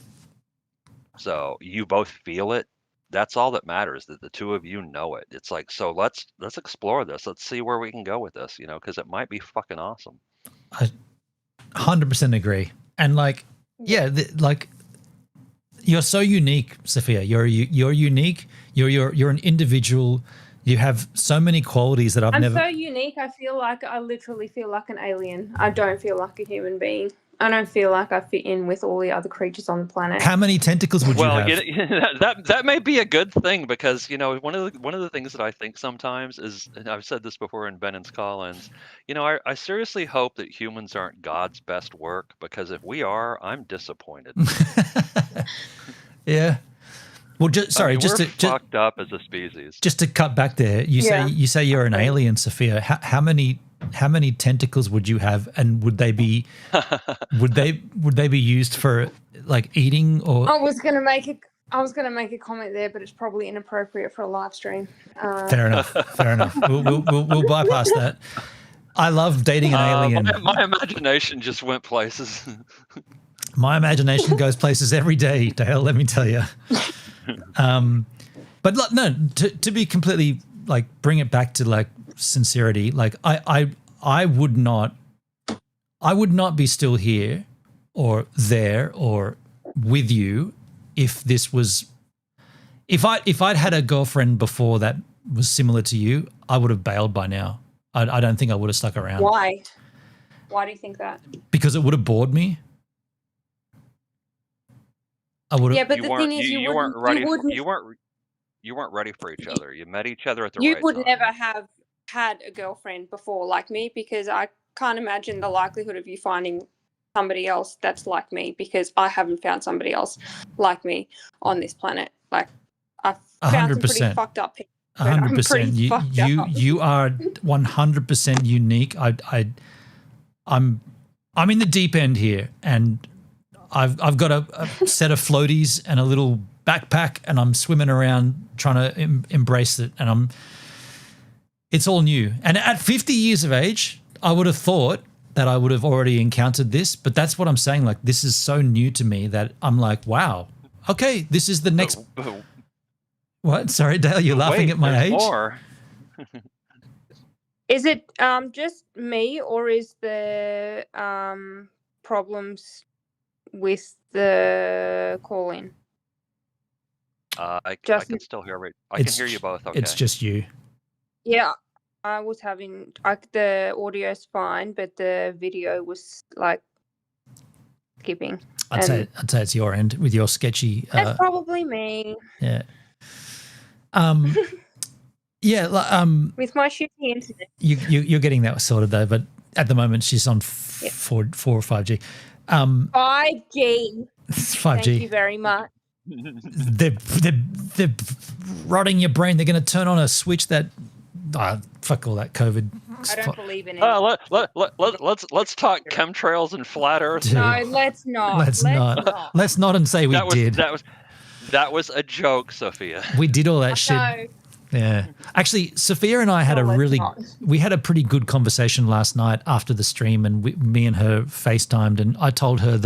So you both feel it. That's all that matters, that the two of you know it. It's like, so let's explore this. Let's see where we can go with this, you know, because it might be fucking awesome. I 100% agree. And like, yeah, like you're so unique, Sophia. You're unique. You're an individual. You have so many qualities that I'm so unique. I literally feel like an alien. I don't feel like a human being. I don't feel like I fit in with all the other creatures on the planet. How many tentacles would you have? Well, that may be a good thing, because you know one of the things that I think sometimes is, and I've said this before in Ben and Collins, you know, I seriously hope that humans aren't God's best work, because if we are, I'm disappointed. Yeah. Well, we're fucked up as a species. Just to cut back there, you say you're an alien, Sophia. How many tentacles would you have, and would they be would they be used for like eating or? I was gonna make a comment there, but it's probably inappropriate for a live stream. Fair enough. We'll bypass that. I love dating an alien. My imagination just went places. My imagination goes places every day, Dale. Let me tell you. But no, to be completely like bring it back to like sincerity. Like I would not be still here or there or with you if I'd had a girlfriend before that was similar to you. I would have bailed by now. I don't think I would have stuck around. Why? Why do you think that? Because it would have bored me. I would have. Yeah, but the thing is, you weren't ready. you weren't ready for each other. You met each other at the You right would time. never have had a girlfriend before like me, because I can't imagine the likelihood of you finding somebody else that's like me, because I haven't found somebody else like me on this planet. Like, I've found some pretty 100%. fucked up people. 100%. You are 100% unique. I'm in the deep end here, and I've got a set of floaties and a little backpack, and I'm swimming around trying to embrace it, and it's all new. And at 50 years of age, I would have thought that I would have already encountered this, but that's what I'm saying. Like, this is so new to me that I'm like, wow, okay, this is the next. What? Sorry, Dale, you're laughing at my age? More. Is it just me, or is there problems with the call-in? I can still hear it. I can hear you both. Okay. It's just you. Yeah, I was having the audio's fine, but the video was like skipping. I'd say it's your end with your sketchy. That's probably me. Yeah. Yeah. With my shitty internet. You're getting that sorted though, but at the moment she's on 4 or 5G. 5G. 5G. Thank you very much. They're rotting your brain. They're going to turn on a switch that. Fuck all that COVID. I don't believe in it. Let's talk chemtrails and flat Earth. Dude. No, let's not. Let's not and say we did. That was a joke, Sophia. We did all that shit. No. Yeah. Actually, Sophia and I had we had a pretty good conversation last night after the stream, and me and her FaceTimed, and I told her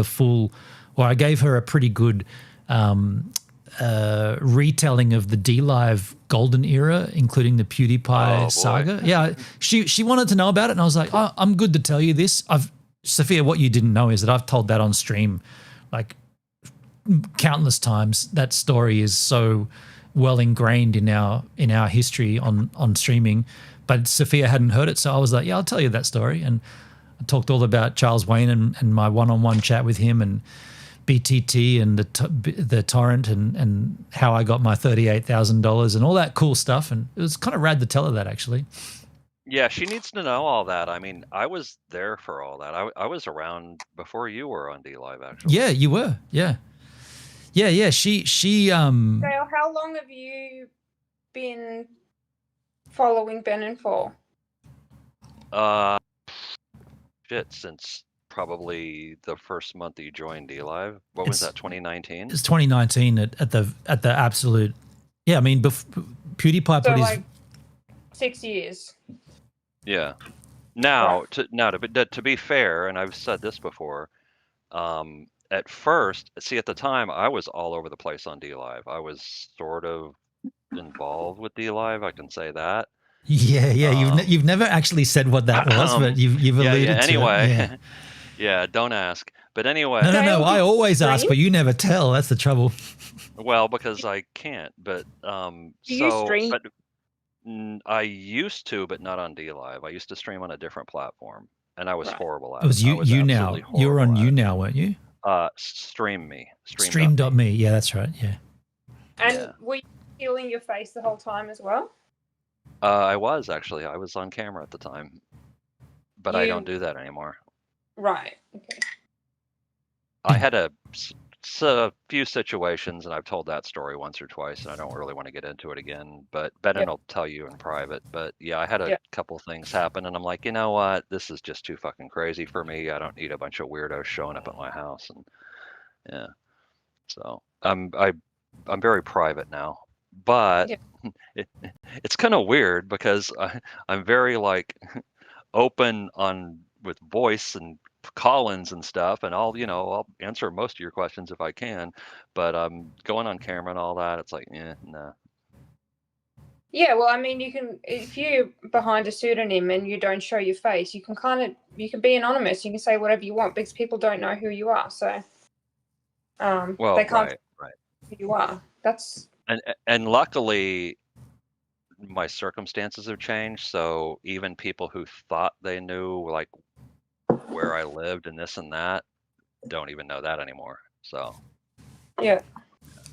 I gave her a pretty good retelling of the D-Live golden era, including the PewDiePie saga. Yeah, she wanted to know about it, and I was like, oh, I'm good to tell you this. Sophia, what you didn't know is that I've told that on stream like countless times. That story is so well ingrained in our history on streaming, but Sophia hadn't heard it, so I was like, yeah, I'll tell you that story. And I talked all about Charles Wayne and my one-on-one chat with him, and BTT and the torrent, and how I got my $38,000 and all that cool stuff. And it was kind of rad to tell her that, actually. Yeah, she needs to know all that. I mean, I was there for all that. I was around before you were on D-Live, actually. Yeah, you were. Yeah. She Dale, how long have you been following Benin for? Since probably the first month that you joined D-Live. What was that, 2019? It's 2019 at the absolute. Yeah, I mean, PewDiePie put his 6 years. Yeah. Now, to be fair, and I've said this before, at first, at the time, I was all over the place on D-Live. I was sort of involved with D-Live, I can say that. Yeah. You've never actually said what that was, but you've alluded to anyway. it. Yeah. Yeah, don't ask. But anyway. No. I always ask, but you never tell. That's the trouble. Well, because I can't. But Do you stream? But I used to, but not on D-Live. I used to stream on a different platform, and I was horrible at it. It was you now. You're on you now, weren't you? Stream me. Stream.me. Yeah, that's right. Yeah. And were you healing your face the whole time as well? I was actually. I was on camera at the time, but I don't do that anymore. Right. Okay. I had a few situations, and I've told that story once or twice, and I don't really want to get into it again. But Benin will tell you in private. But yeah, I had a couple things happen, and I'm like, you know what? This is just too fucking crazy for me. I don't need a bunch of weirdos showing up at my house, and yeah. So I'm very private now, but it's kind of weird because I'm very like open with voice and call-ins and stuff, and I'll answer most of your questions if I can, but going on camera and all that, it's like, nah. Yeah, well, I mean, you can, if you're behind a pseudonym and you don't show your face, you can be anonymous. You can say whatever you want because people don't know who you are. So, they can't right. who you are. That's and luckily, my circumstances have changed. So even people who thought they knew like where I lived and this and that don't even know that anymore. So yeah.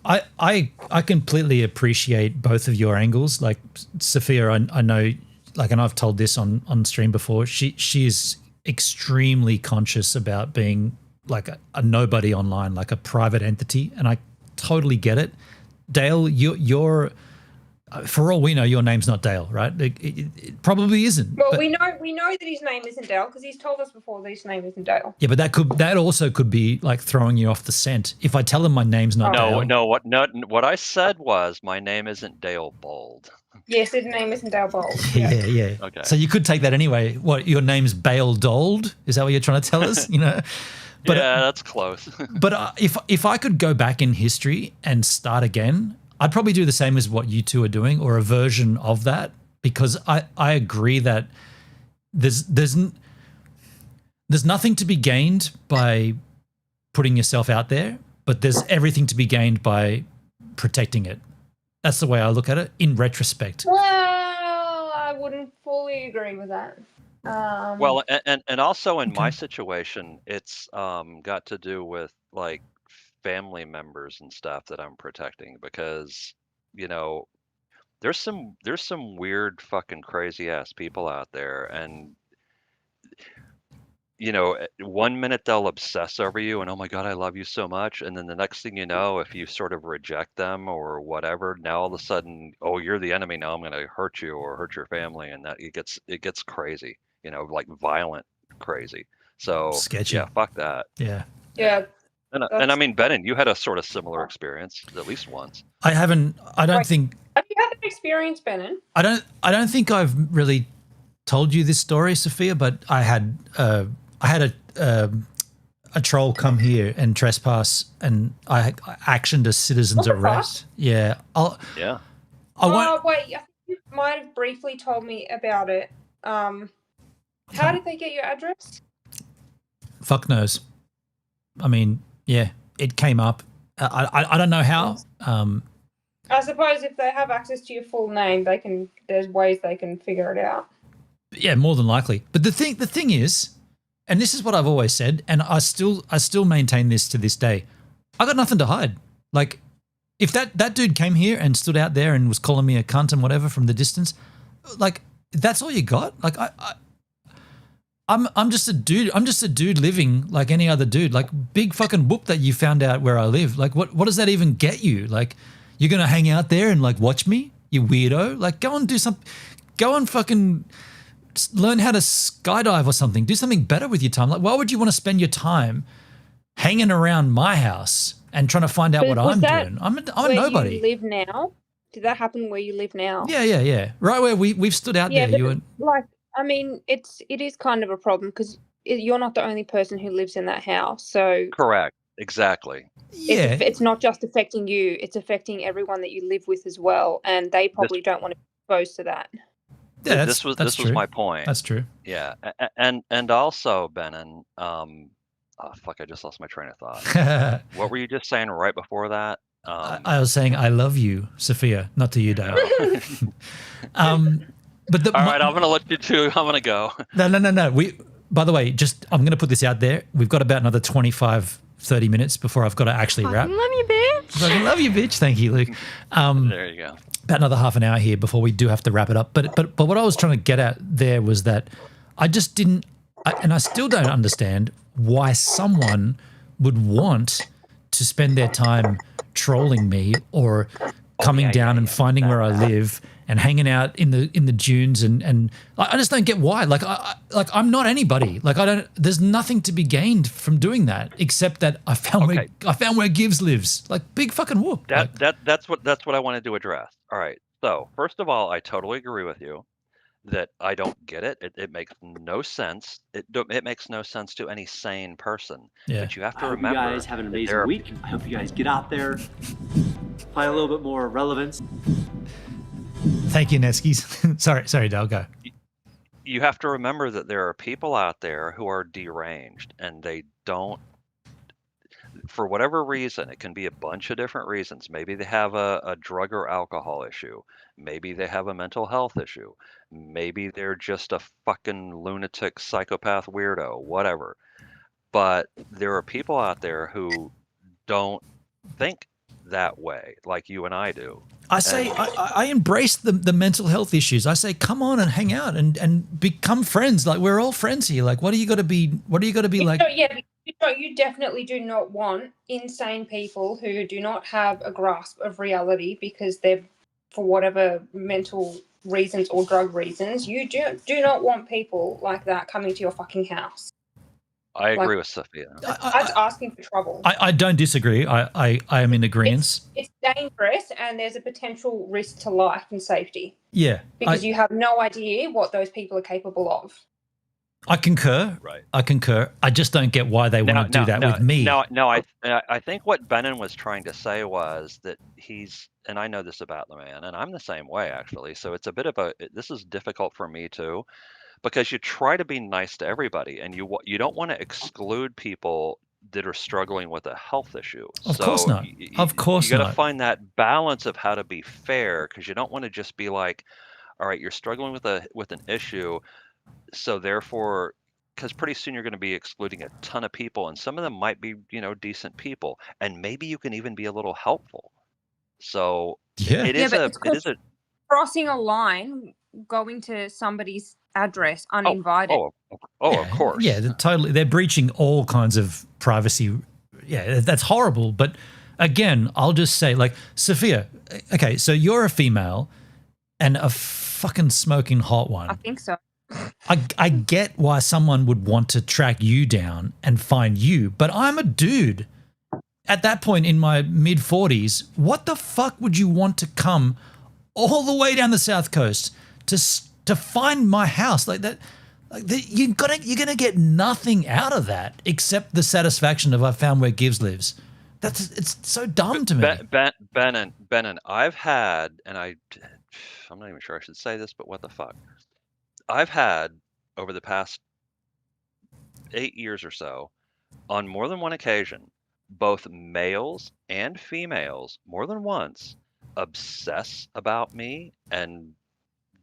I completely appreciate both of your angles. Like Sophia, I know, like, and I've told this on stream before. She is extremely conscious about being like a nobody online, like a private entity, and I totally get it. Dale, you're for all we know, your name's not Dale, right? It probably isn't. Well, we know that his name isn't Dale because he's told us before that his name isn't Dale. Yeah, but that also could be like throwing you off the scent. If I tell him my name's not Dale. No. What I said was my name isn't Dale Bold. Yes, his name isn't Dale Bold. Yeah. Okay. So you could take that anyway. What, your name's Bale Dold? Is that what you're trying to tell us? But, yeah, that's close. But if I could go back in history and start again, I'd probably do the same as what you two are doing, or a version of that, because I agree that there's nothing to be gained by putting yourself out there, but there's everything to be gained by protecting it. That's the way I look at it in retrospect. Well, I wouldn't fully agree with that. Well, and also in my situation, it's got to do with like family members and stuff that I'm protecting, because there's some weird fucking crazy ass people out there, and 1 minute they'll obsess over you and, oh my God, I love you so much, and then the next thing you know, if you sort of reject them or whatever, now all of a sudden, oh, you're the enemy, now I'm going to hurt you or hurt your family, and that it gets crazy, like violent crazy. So sketchy. Yeah, fuck that. Yeah. And I mean, Benin, you had a sort of similar experience at least once. I don't think. Have you had that experience, Benin? I don't think I've really told you this story, Sophia, but I had a troll come here and trespass, and I actioned a citizen's arrest. Yeah. Yeah. Wait, I think you might have briefly told me about it. How did they get your address? Fuck knows. I mean, yeah, it came up. I don't know how. I suppose if they have access to your full name, there's ways they can figure it out. Yeah, more than likely. But the thing is, and this is what I've always said, and I still maintain this to this day, I got nothing to hide. Like, if that dude came here and stood out there and was calling me a cunt and whatever from the distance, like, that's all you got? Like, I'm just a dude. I'm just a dude living like any other dude. Like, big fucking whoop that you found out where I live. Like, what does that even get you? Like, you're gonna hang out there and like watch me, you weirdo? Like, go and do something. Go and fucking learn how to skydive or something. Do something better with your time. Like, why would you want to spend your time hanging around my house and trying to find out what I'm doing? I'm a nobody. Where you live now? Did that happen where you live now? Yeah. Right where we've stood out there. I mean, it is kind of a problem because you're not the only person who lives in that house. So correct, exactly. Yeah, it's not just affecting you; it's affecting everyone that you live with as well, and they probably don't want to be exposed to that. Yeah, this was my point. That's true. Yeah, and also, Benin, oh fuck, I just lost my train of thought. What were you just saying right before that? I was saying I love you, Sophia, not to you, Dale. But all right, I'm gonna let you two. I'm gonna go. No. By the way, I'm gonna put this out there. We've got about another 25-30 minutes before I've got to actually wrap. I love you, bitch. I love you, bitch. Thank you, Luke. There you go. About another half an hour here before we do have to wrap it up. But what I was trying to get at there was that I just didn't, and I still don't understand why someone would want to spend their time trolling me or coming down and finding where I live and hanging out in the dunes, and I just don't get why. Like I'm not anybody. Like there's nothing to be gained from doing that except that I found where Gibbs lives. Like, big fucking whoop. That's what I wanted to address. All right. So first of all, I totally agree with you that I don't get it. It makes no sense. It makes no sense to any sane person. Yeah. But you have to remember. I hope you guys have an amazing week. I hope you guys get out there, find a little bit more relevance. Thank you, Neskis. sorry, Dale, go. You have to remember that there are people out there who are deranged, and they don't, for whatever reason, it can be a bunch of different reasons. Maybe they have a drug or alcohol issue. Maybe they have a mental health issue. Maybe they're just a fucking lunatic, psychopath, weirdo, whatever. But there are people out there who don't think that way, like you and I do. I say I embrace the mental health issues. I say, come on and hang out and become friends. Like, we're all friends here. Like, what are you got to be like? You definitely do not want insane people who do not have a grasp of reality because they're, for whatever mental reasons or drug reasons, you do not want people like that coming to your fucking house. I agree with Sophia. That's asking for trouble. I don't disagree. I am in agreement. It's dangerous and there's a potential risk to life and safety. Yeah. Because you have no idea what those people are capable of. I concur. Right. I concur. I just don't get why they want to do that with me. No. I think what Benin was trying to say was that he's, and I know this about the man, and I'm the same way actually. So it's a bit of this is difficult for me too, because you try to be nice to everybody, and you don't want to exclude people that are struggling with a health issue. Of course not. Of course not. You got to find that balance of how to be fair, because you don't want to just be like, all right, you're struggling with an issue, so therefore, because pretty soon you're going to be excluding a ton of people, and some of them might be, decent people, and maybe you can even be a little helpful. So it is a crossing a line, going to somebody's address uninvited. Of course. Yeah, they're breaching all kinds of privacy. Yeah, that's horrible. But again, I'll just say, like, Sophia, okay, so you're a female and a fucking smoking hot one. I think so. I get why someone would want to track you down and find you, but I'm a dude. At that point in my mid-40s, what the fuck would you want to come all the way down the South Coast to find my house like that? You're gonna get nothing out of that except the satisfaction of I found where Gibbs lives. It's so dumb to me. Ben, I've had, and I'm not even sure I should say this, but what the fuck? I've had, over the past 8 years or so, on more than one occasion, both males and females, more than once, obsess about me and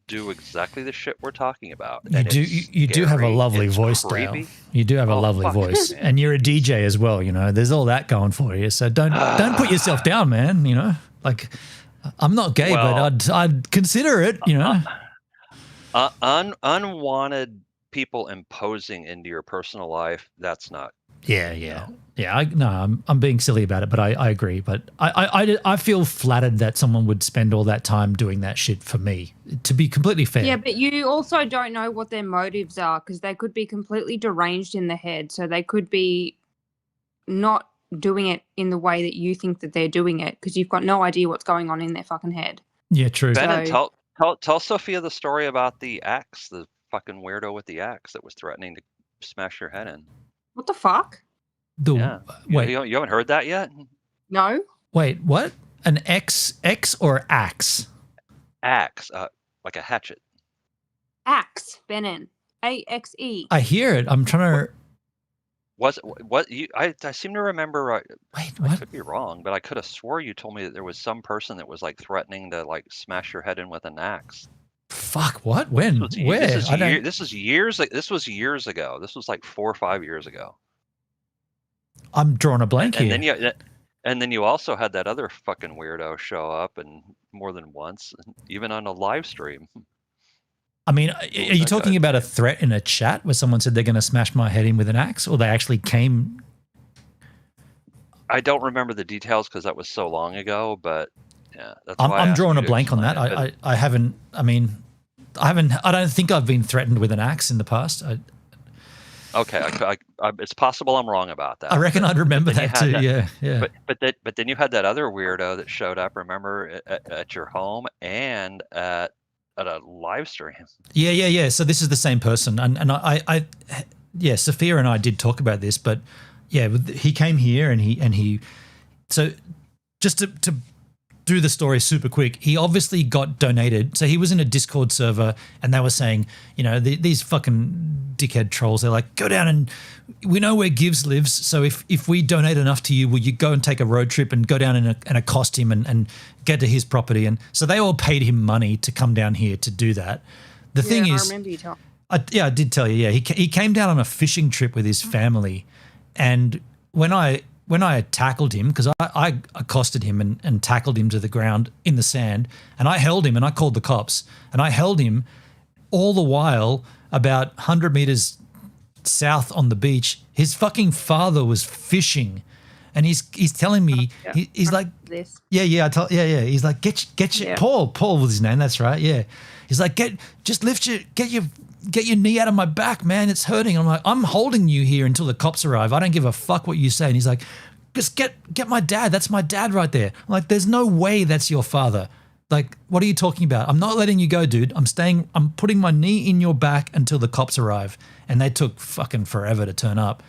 do exactly the shit we're talking about. You do have a lovely voice, Dale. You do have a lovely voice, and you're a DJ as well. There's all that going for you. So don't put yourself down, man. Like, I'm not gay, but I'd consider it. Unwanted people imposing into your personal life, that's not. Yeah. I'm being silly about it, but I agree. But I feel flattered that someone would spend all that time doing that shit for me, to be completely fair. Yeah, but you also don't know what their motives are, because they could be completely deranged in the head. So they could be not doing it in the way that you think that they're doing it, because you've got no idea what's going on in their fucking head. Yeah, true. Ben, tell Sophia the story about the axe, the fucking weirdo with the axe that was threatening to smash your head in. What the fuck? Wait, you haven't heard that yet? No. Wait, what? An X or axe? Axe, like a hatchet. Axe, Benin. AXE. I hear it. I'm trying to. I seem to remember. Wait, what? I could be wrong, but I could have swore you told me that there was some person that was like threatening to like smash your head in with an axe. Fuck, what? When? Where? This was years ago. This was like 4 or 5 years ago. I'm drawing a blank here. And then you also had that other fucking weirdo show up, and more than once, even on a live stream. I mean, are you talking about a threat in a chat where someone said they're going to smash my head in with an axe, or they actually came? I don't remember the details because that was so long ago, but yeah, that's I'm drawing a blank on that. I haven't. I mean, I don't think I've been threatened with an axe in the past. Okay, it's possible I'm wrong about that. I reckon I'd remember that too. Yeah. But then you had that other weirdo that showed up. Remember at your home and at a live stream. Yeah. So this is the same person, and I Sophia and I did talk about this, but yeah, he came here and he. So just to do the story super quick, he obviously got donated. So he was in a Discord server and they were saying, these fucking dickhead trolls, they're like, go down and we know where Gibbs lives. So if we donate enough to you, will you go and take a road trip and go down and accost him and get to his property? And so they all paid him money to come down here to do that. The thing is, I remember you telling. I did tell you, yeah. He came down on a fishing trip with his family. And when I when I tackled him, because I accosted him and tackled him to the ground in the sand, and I held him and I called the cops, and I held him all the while about 100 meters south on the beach. His fucking father was fishing, and he's telling me, he's like, he's like, get your Paul was his name, that's right, yeah. He's like, get your knee out of my back, man, it's hurting. I'm like, I'm holding you here until the cops arrive. I don't give a fuck what you say. And he's like, just get my dad. That's my dad right there. I'm like, there's no way that's your father. Like, what are you talking about? I'm not letting you go, dude. I'm putting my knee in your back until the cops arrive. And they took fucking forever to turn up.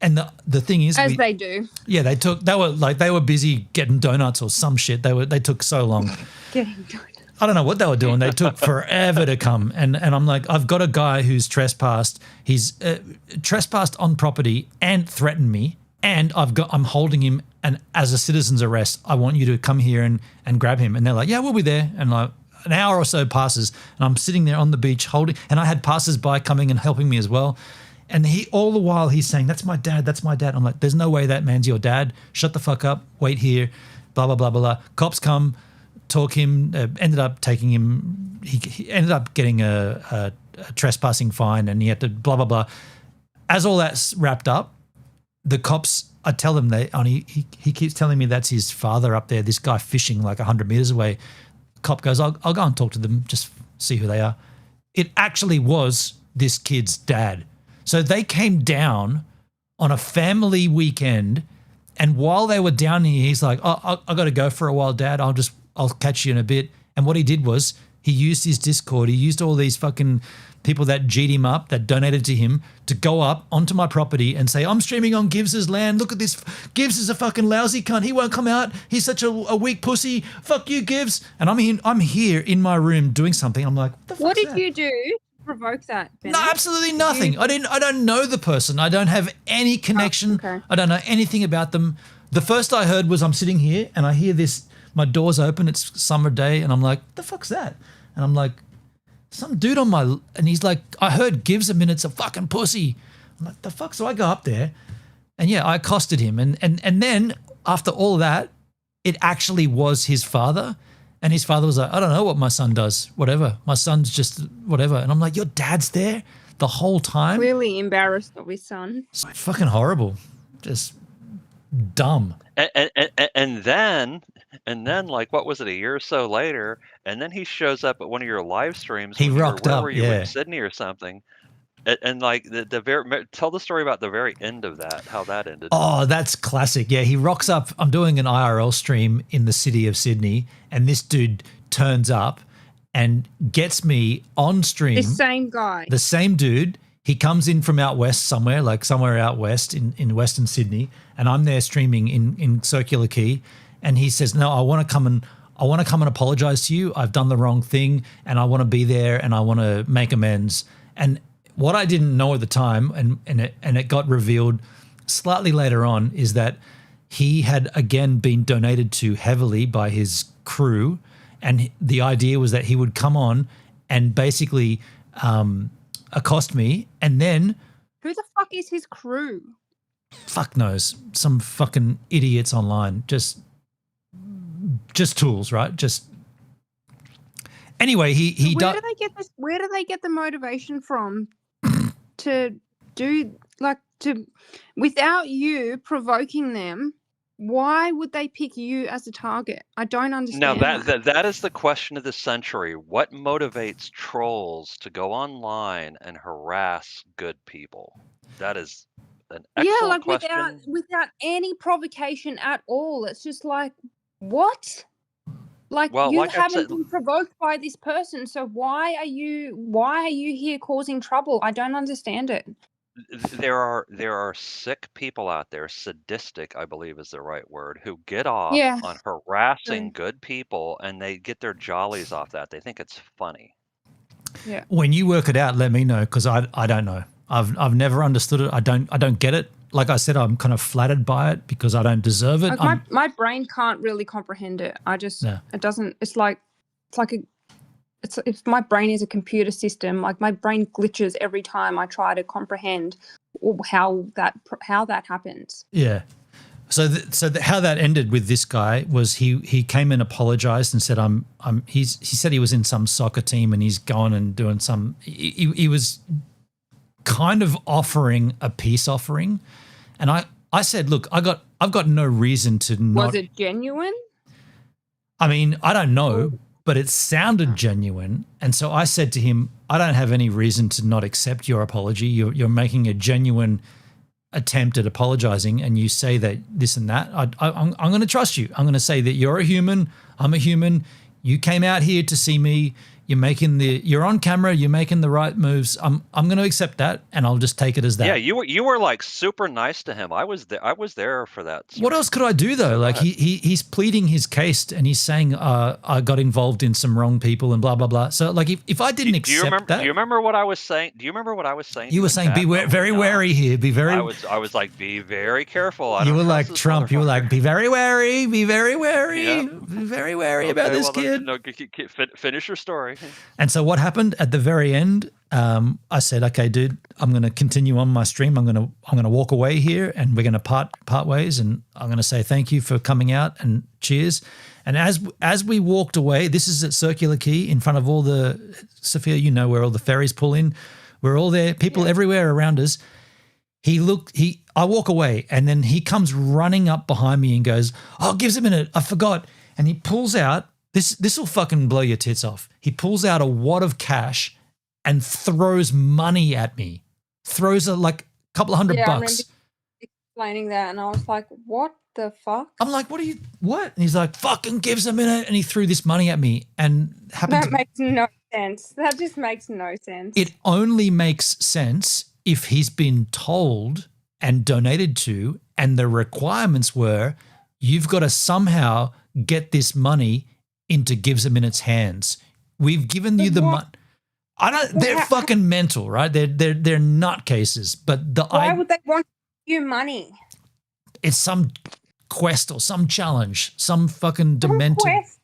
And the thing is, they do. Yeah, they were busy getting donuts or some shit. They took so long. Getting donuts. I don't know what they were doing. They took forever to come. And I'm like, I've got a guy who's trespassed. He's trespassed on property and threatened me. And I'm holding him. And as a citizen's arrest, I want you to come here and grab him. And they're like, yeah, we'll be there. And like an hour or so passes, and I'm sitting there on the beach holding. And I had passers-by coming and helping me as well. And all the while he's saying, that's my dad, that's my dad. I'm like, there's no way that man's your dad. Shut the fuck up. Wait here. Blah, blah, blah, blah, blah. Cops come. Talk him, ended up taking him, he ended up getting a trespassing fine, and he had to blah, blah, blah. As all that's wrapped up, the cops, I tell them he keeps telling me that's his father up there, this guy fishing like 100 meters away. Cop goes, I'll go and talk to them, just see who they are. It actually was this kid's dad. So they came down on a family weekend, and while they were down here, he's like, I got to go for a while, Dad. I'll catch you in a bit. And what he did was he used his Discord. He used all these fucking people that G'd him up, that donated to him, to go up onto my property and say, I'm streaming on Gibbs's land. Look at this. Gibbs is a fucking lousy cunt. He won't come out. He's such a weak pussy. Fuck you, Gibbs. And I'm here in my room doing something. I'm like, what did you do to provoke that, Bennett? No, absolutely nothing. I don't know the person. I don't have any connection. Okay. I don't know anything about them. The first I heard was I'm sitting here and I hear this. My door's open, it's summer day, and I'm like, the fuck's that? And I'm like, some dude and he's like, I heard Gibbs a minute's a fucking pussy. I'm like, the fuck? So I go up there, and yeah, I accosted him. And then after all that, it actually was his father. And his father was like, I don't know what my son does, whatever. My son's just whatever. And I'm like, your dad's there the whole time? Clearly embarrassed of his son. It's fucking horrible. Just dumb. And then, like, what was it, a year or so later, and then he shows up at one of your live streams. He rocked up, were you in Sydney or something? And like tell the story about the very end of that, how that ended. Oh, that's classic. Yeah, he rocks up. I'm doing an IRL stream in the city of Sydney, and this dude turns up and gets me on stream. The same guy. The same dude. He comes in from out west somewhere, like somewhere out west in Western Sydney, and I'm there streaming in Circular Quay, and he says, "No, I want to come and apologize to you. I've done the wrong thing, and I want to be there, and I want to make amends." And what I didn't know at the time, and it got revealed slightly later on, is that he had again been donated to heavily by his crew, and the idea was that he would come on and basically accost me, and then who the fuck is his crew? Fuck knows. Some fucking idiots online. Just tools, right? Just anyway. He Where do they get this? Where do they get the motivation from to do without you provoking them? Why would they pick you as a target? I don't understand. Now that is the question of the century. What motivates trolls to go online and harass good people? That is an excellent question. without any provocation at all. It's just like, what? You haven't been provoked by this person, so why are you here causing trouble? I don't understand it. There are sick people out there, sadistic, I believe is the right word, who get off on harassing good people, and they get their jollies off that. They think it's funny. Yeah. When you work it out, let me know, because I don't know. I've never understood it. I don't get it. Like I said, I'm kind of flattered by it because I don't deserve it. My brain can't really comprehend it. It doesn't. It's if my brain is a computer system, like my brain glitches every time I try to comprehend how that happens. Yeah. So how that ended with this guy was he came and apologized and said he said he was in some soccer team and he's going and doing some he was kind of offering a peace offering, and I said, look, I've got no reason to not. Was it genuine? I mean, I don't know, but it sounded genuine, and so I said to him, I don't have any reason to not accept your apology. You're making a genuine attempt at apologizing, and you say that this and that. I'm going to trust you. I'm going to say that you're a human. I'm a human. You came out here to see me. You're on camera. You're making the right moves. I'm going to accept that, and I'll just take it as that. Yeah, you were like super nice to him. I was there for that. What else could I do though? Like he's pleading his case and he's saying I got involved in some wrong people and blah blah blah. So like if I didn't accept that, do you remember what I was saying? Do you remember what I was saying? You were saying be very wary here. Be very. I was like, be very careful. You were like Trump. You were like, be very wary. Be very wary. Yeah. Be very wary about this kid. No, finish your story. And so what happened at the very end? I said, okay, dude, I'm going to continue on my stream. I'm going to walk away here, and we're going to part ways. And I'm going to say thank you for coming out and cheers. And as we walked away, this is at Circular Quay in front of all the Sophia, you know where all the ferries pull in. We're all there, people everywhere around us. I walk away, and then he comes running up behind me and goes, "Oh, give us a minute, I forgot." And he pulls out this will fucking blow your tits off. He pulls out a wad of cash and throws money at me. Throws like a couple of $100 bucks. I remember explaining that, and I was like, "What the fuck?" I'm like, "What? And he's like, "Fucking gives a minute," and he threw this money at me, and makes no sense. That just makes no sense. It only makes sense if he's been told and donated to, and the requirements were, you've got to somehow get this money into Gives a Minute's hands. We've given you the money. They're fucking mental, right? They're nutcases. But why would they want you money? It's some quest or some challenge, some fucking demented quest.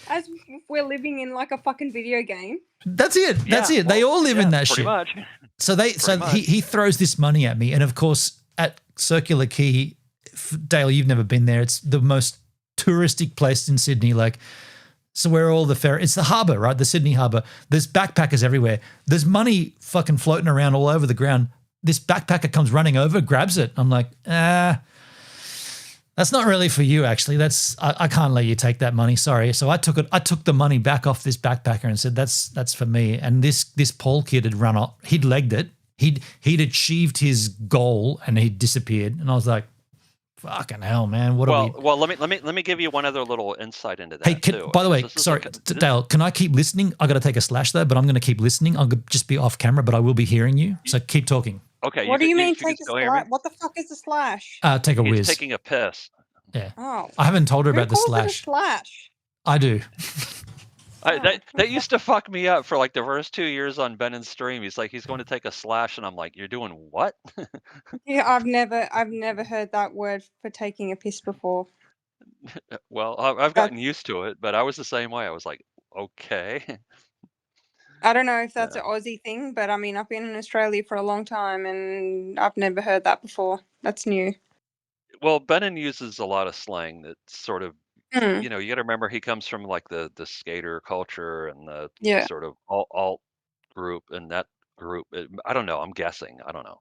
As if we're living in like a fucking video game. That's it. That's it. They all live in that pretty shit. Much. So he throws this money at me, and of course at Circular Quay, Dale, you've never been there. It's the most touristic place in Sydney. Like, so where all the ferry, it's the harbour, right? The Sydney harbour. There's backpackers everywhere. There's money fucking floating around all over the ground. This backpacker comes running over, grabs it. I'm like, that's not really for you, actually. I can't let you take that money. Sorry. So I took it. I took the money back off this backpacker and said, that's for me. And this Paul kid had run off. He'd legged it. He'd achieved his goal and he'd disappeared. And I was like, fucking hell, man! Well, let me give you one other little insight into that. Hey, too. By the way, sorry, Dale, can I keep listening? I got to take a slash though, but I'm going to keep listening. I'll just be off camera, but I will be hearing you. So keep talking. Okay. What do you mean take a slash? What the fuck is a slash? Take a whiz. He's taking a piss. Yeah. Oh. I haven't told her about the slash. Who calls it a slash? I do. That used to fuck me up for like the first 2 years on Ben and stream. He's like, he's going to take a slash, and I'm like, you're doing what? Yeah, I've never heard that word for taking a piss before. Well, I've gotten used to it, but I was the same way. I was like, okay. I don't know if that's an Aussie thing, but I mean, I've been in Australia for a long time, and I've never heard that before. That's new. Well, Benin uses a lot of slang that's sort of, you got to remember he comes from like the skater culture and the sort of alt group, and that group. I don't know. I'm guessing. I don't know.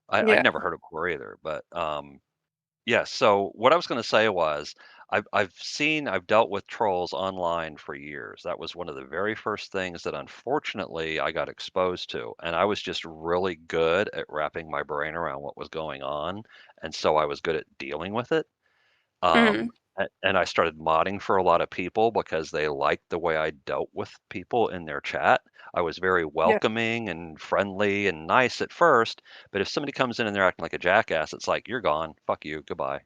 I've never heard of before either. But so what I was going to say was I've dealt with trolls online for years. That was one of the very first things that unfortunately I got exposed to. And I was just really good at wrapping my brain around what was going on. And so I was good at dealing with it. And I started modding for a lot of people because they liked the way I dealt with people in their chat. I was very welcoming and friendly and nice at first, but if somebody comes in and they're acting like a jackass, it's like, you're gone, fuck you, goodbye.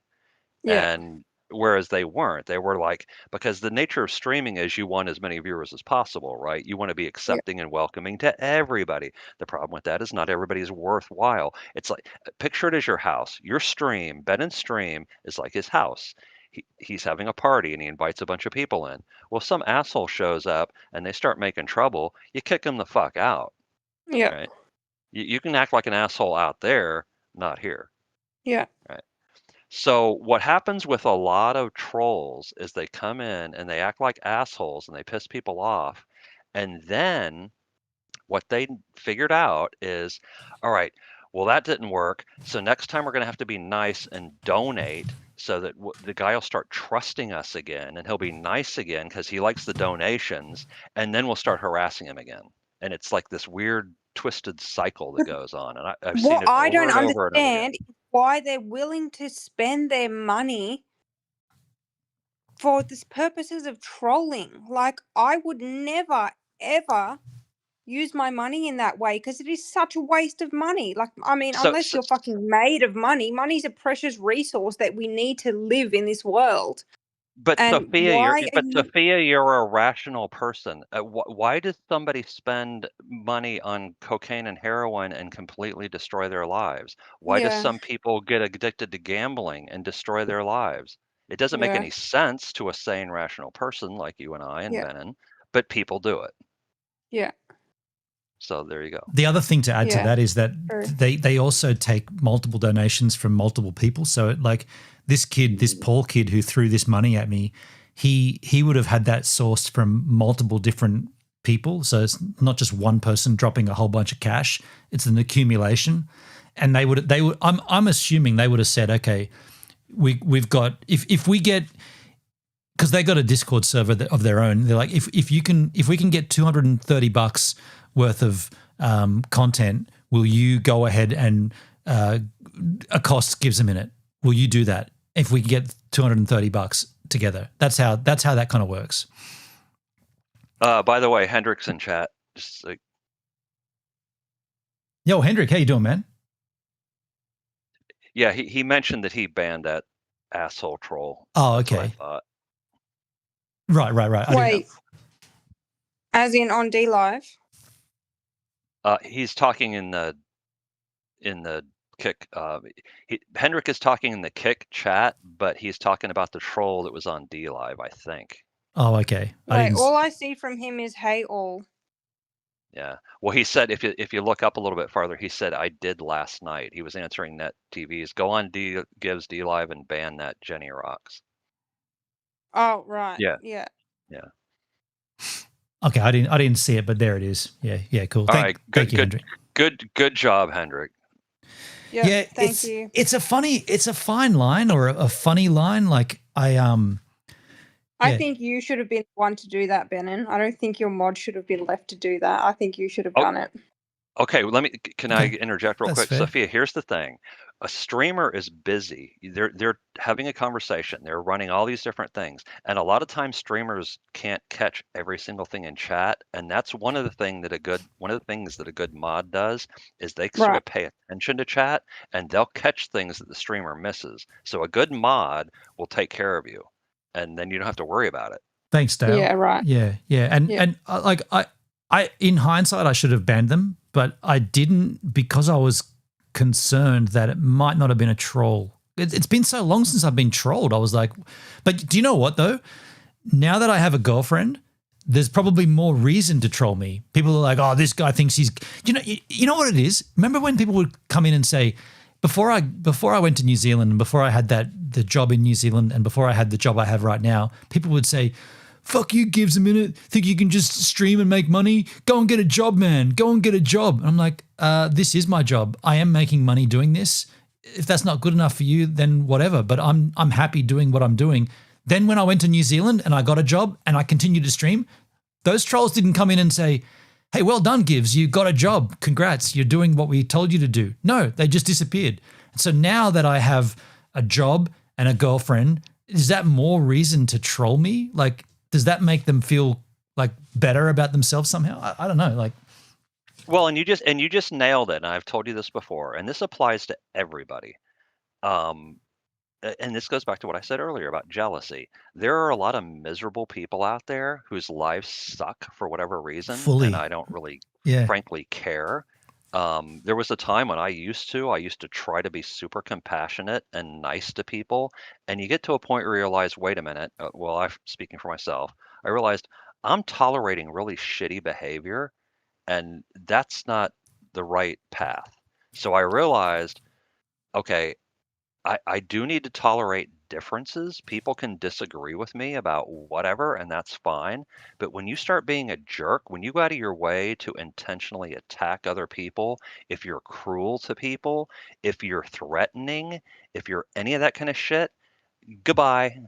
Yeah. And whereas they weren't, they were like, because the nature of streaming is you want as many viewers as possible, right? You want to be accepting and welcoming to everybody. The problem with that is not everybody's worthwhile. It's like, picture it as your house. Your stream, Ben's stream is like his house. He's having a party and he invites a bunch of people in. Well, some asshole shows up and they start making trouble. You kick them the fuck out. Yeah. Right? You can act like an asshole out there, not here. Yeah. Right. So what happens with a lot of trolls is they come in and they act like assholes and they piss people off. And then what they figured out is, all right, well, that didn't work. So next time we're going to have to be nice and donate so that the guy will start trusting us again and he'll be nice again because he likes the donations. And then we'll start harassing him again. And it's like this weird twisted cycle that goes on. And I've seen What it I over don't and over and over again. understand is why they're willing to spend their money for the purposes of trolling. Like, I would never, ever use my money in that way because it is such a waste of money. Like, I mean, So, unless you're fucking made of money, money's a precious resource that we need to live in this world. But And Sophia, why are you? Sophia, you're a rational person. Why does somebody spend money on cocaine and heroin and completely destroy their lives? Why does Yeah, some people get addicted to gambling and destroy their lives? It doesn't make yeah, any sense to a sane, rational person like you and I and yeah, Benin, but people do it. yeah, So there you go. The other thing to add to yeah. that is that True. they also take multiple donations from multiple people. So like this kid, this Paul kid who threw this money at me, he would have had that sourced from multiple different people. So it's not just one person dropping a whole bunch of cash. It's an accumulation. And they would I'm assuming they would have said, okay, we've got if we get, because they got a Discord server of their own. They're like, if we can get $230 worth of content, will you go ahead and a cost gives a minute? Will you do that if we get $230 together? That's how that kind of works. By the way, Hendrick's in chat. Just like, yo, Hendrick, how you doing, man? yeah, he mentioned that he banned that asshole troll. Oh, That's what I okay. thought. Right. Wait, as in on D Live? He's talking in the Kick. Hendrick is talking in the Kick chat, but he's talking about the troll that was on D Live, I think. Oh, okay. Wait, all I see from him is "Hey all." Yeah. Well, he said if you look up a little bit farther, he said I did last night. He was answering Net TV's. Go on Gives D Live and ban that Jenny Rocks. Oh right. Yeah. Yeah. Yeah. Okay, I didn't see it, but there it is. Yeah, cool. Thank you, Hendrick. Good job, Hendrick. Yep, Yeah, thank you. It's a fine line or a funny line. Like I think you should have been the one to do that, Benin. I don't think your mod should have been left to do that. I think you should have done it. Okay, can I interject real quick? fair. Sophia, here's the thing. A streamer is busy. They're having a conversation. They're running all these different things. And a lot of times streamers can't catch every single thing in chat. And that's one of the things that a good mod does is they sort of pay attention to chat and they'll catch things that the streamer misses. So a good mod will take care of you. And then you don't have to worry about it. Thanks, Dale. Yeah, right. Yeah. And like I in hindsight I should have banned them, but I didn't because I was concerned that it might not have been a troll. It's been so long since I've been trolled. I was like, but do you know what though? Now that I have a girlfriend, there's probably more reason to troll me. People are like, oh, this guy thinks he's, you know what it is? Remember when people would come in and say, before I went to New Zealand and before I had the job in New Zealand and before I had the job I have right now, people would say, fuck you, Gives a minute. Think you can just stream and make money? Go and get a job, man. Go and get a job. And I'm like, this is my job. I am making money doing this. If that's not good enough for you, then whatever. But I'm happy doing what I'm doing. Then when I went to New Zealand and I got a job and I continued to stream, those trolls didn't come in and say, hey, well done, Gives. You got a job. Congrats. You're doing what we told you to do. No, they just disappeared. So now that I have a job and a girlfriend, is that more reason to troll me? Like, does that make them feel like better about themselves somehow? I don't know. Like, well, and you just nailed it. And I've told you this before, and this applies to everybody. And this goes back to what I said earlier about jealousy. There are a lot of miserable people out there whose lives suck for whatever reason, and I don't really, frankly, care. There was a time when I used to try to be super compassionate and nice to people, and you get to a point where you realize, wait a minute. Well, I'm speaking for myself. I realized I'm tolerating really shitty behavior, and that's not the right path. So I realized, okay, I do need to tolerate differences. People can disagree with me about whatever, and that's fine. But when you start being a jerk, when you go out of your way to intentionally attack other people, if you're cruel to people, if you're threatening, if you're any of that kind of shit, goodbye.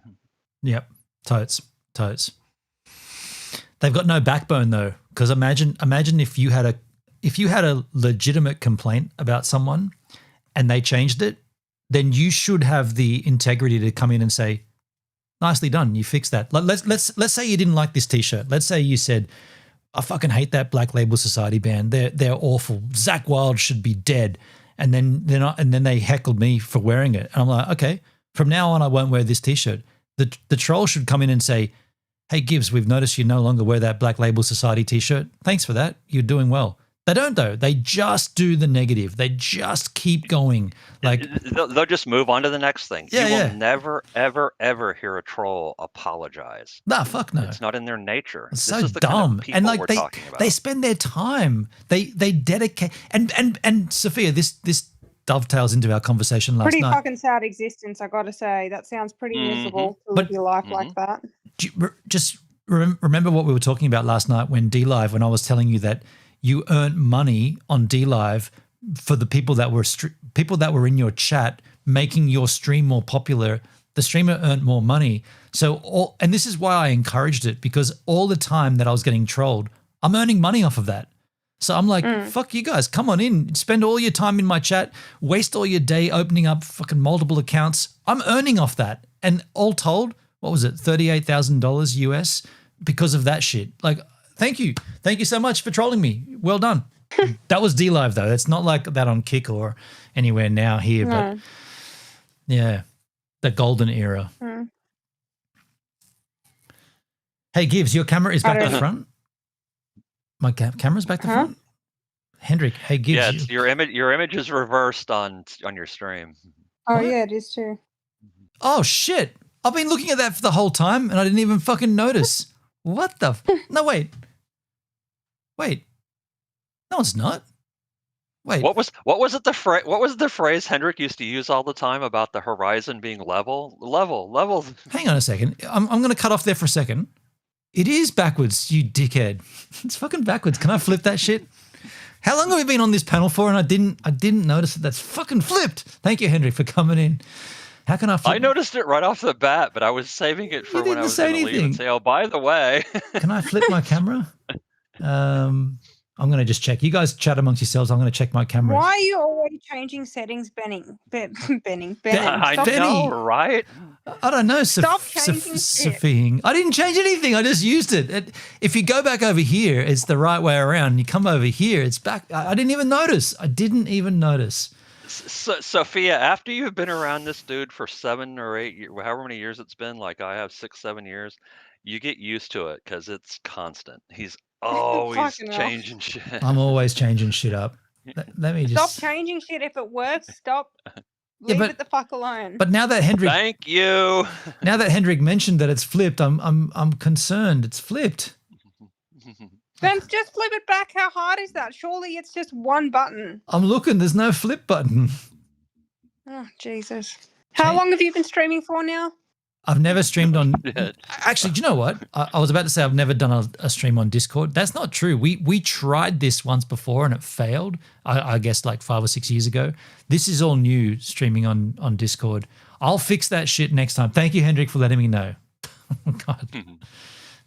Yep. Totes. They've got no backbone though, because imagine if you had a legitimate complaint about someone and they changed it, then you should have the integrity to come in and say, nicely done, you fixed that. Let's say you didn't like this t-shirt. Let's say you said, I fucking hate that Black Label Society band. They're awful. Zach Wilde should be dead. And then they heckled me for wearing it. And I'm like, okay, from now on I won't wear this t-shirt. The troll should come in and say, hey Gibbs, we've noticed you no longer wear that Black Label Society t-shirt. Thanks for that. You're doing well. They don't though. They just do the negative. They just keep going. Like they'll just move on to the next thing. Yeah, you will never, ever, ever hear a troll apologize. Nah, fuck no. It's not in their nature. It's this so is the dumb. Kind of And like we're talking about. they spend their time. They dedicate and Sophia, this dovetails into our conversation last Pretty night. fucking sad existence, I gotta say. That sounds pretty miserable to live your life like that. Just remember what we were talking about last night when I was telling you that you earned money on DLive for the people that were in your chat, making your stream more popular. The streamer earned more money. And this is why I encouraged it, because all the time that I was getting trolled, I'm earning money off of that. So I'm like, fuck you guys, come on in, spend all your time in my chat, waste all your day opening up fucking multiple accounts. I'm earning off that. And all told, what was it, $38,000 US because of that shit. Like, thank you. Thank you so much for trolling me. Well done. That was DLive though. It's not like that on Kick or anywhere now here, but yeah, the golden era. Hey, Gibbs, your camera is back to front. My camera's back to front. Hendrik, hey Gibbs. Yeah, your image is reversed on your stream. Oh yeah, it is too. Oh shit! I've been looking at that for the whole time and I didn't even fucking notice. What the? No, wait. No, it's not. Wait. What was the phrase Hendrik used to use all the time about the horizon being level? Hang on a second. I'm going to cut off there for a second. It is backwards, you dickhead. It's fucking backwards. Can I flip that shit? How long have we been on this panel for and I didn't notice that that's fucking flipped? Thank you, Hendrik, for coming in. How can I flip? I noticed it right off the bat, but I was saving it for when I was going to leave and say, oh, by the way. Can I flip my camera? I'm going to just check. You guys chat amongst yourselves. I'm going to check my camera. Why are you always changing settings, Benning? Benning. I know, right? I don't know. Stop changing Sophia. I didn't change anything. I just used it. If you go back over here, it's the right way around. You come over here, it's back. I didn't even notice. Sophia, after you've been around this dude for 7 or 8 years, however many years it's been, like I have 6-7 years, you get used to it because it's constant. He's always changing shit. I'm always changing shit up. Let me just stop changing shit. If it works, stop. Leave it the fuck alone. But now that Hendrik, thank you. Now that Hendrik mentioned that it's flipped, I'm concerned. It's flipped. Then just flip it back. How hard is that? Surely it's just one button. I'm looking. There's no flip button. Oh Jesus! How long have you been streaming for now? I've never streamed on. Actually, do you know what? I was about to say I've never done a stream on Discord. That's not true. We tried this once before and it failed. I guess like 5 or 6 years ago. This is all new, streaming on Discord. I'll fix that shit next time. Thank you, Hendrik, for letting me know. Oh, God,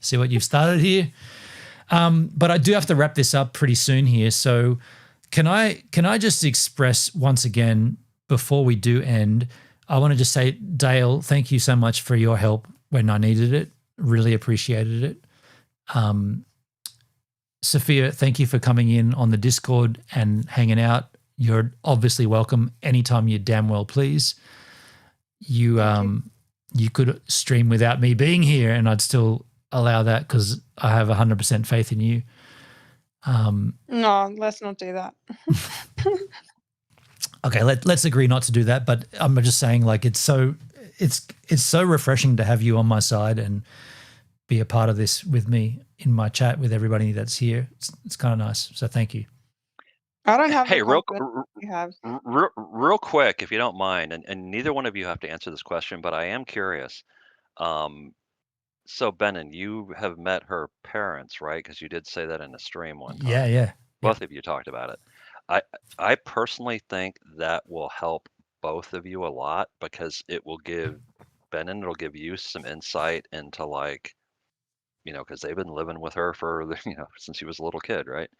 see what you've started here. But I do have to wrap this up pretty soon here. So can I just express once again before we do end? I want to just say, Dale, thank you so much for your help when I needed it. Really appreciated it. Sophia, thank you for coming in on the Discord and hanging out. You're obviously welcome anytime you damn well please. You could stream without me being here and I'd still allow that because I have 100% faith in you. No, let's not do that. Okay, let's agree not to do that. But I'm just saying, like, it's so refreshing to have you on my side and be a part of this with me in my chat with everybody that's here. It's kind of nice. So thank you. I don't have Hey, the confidence you have. real quick, if you don't mind, and neither one of you have to answer this question, but I am curious. So Benin, you have met her parents, right? Because you did say that in a stream one time. Yeah, yeah. Both of you talked about it. I personally think that will help both of you a lot because it will give Benin, it'll give you some insight into like, because they've been living with her for, since he was a little kid, right?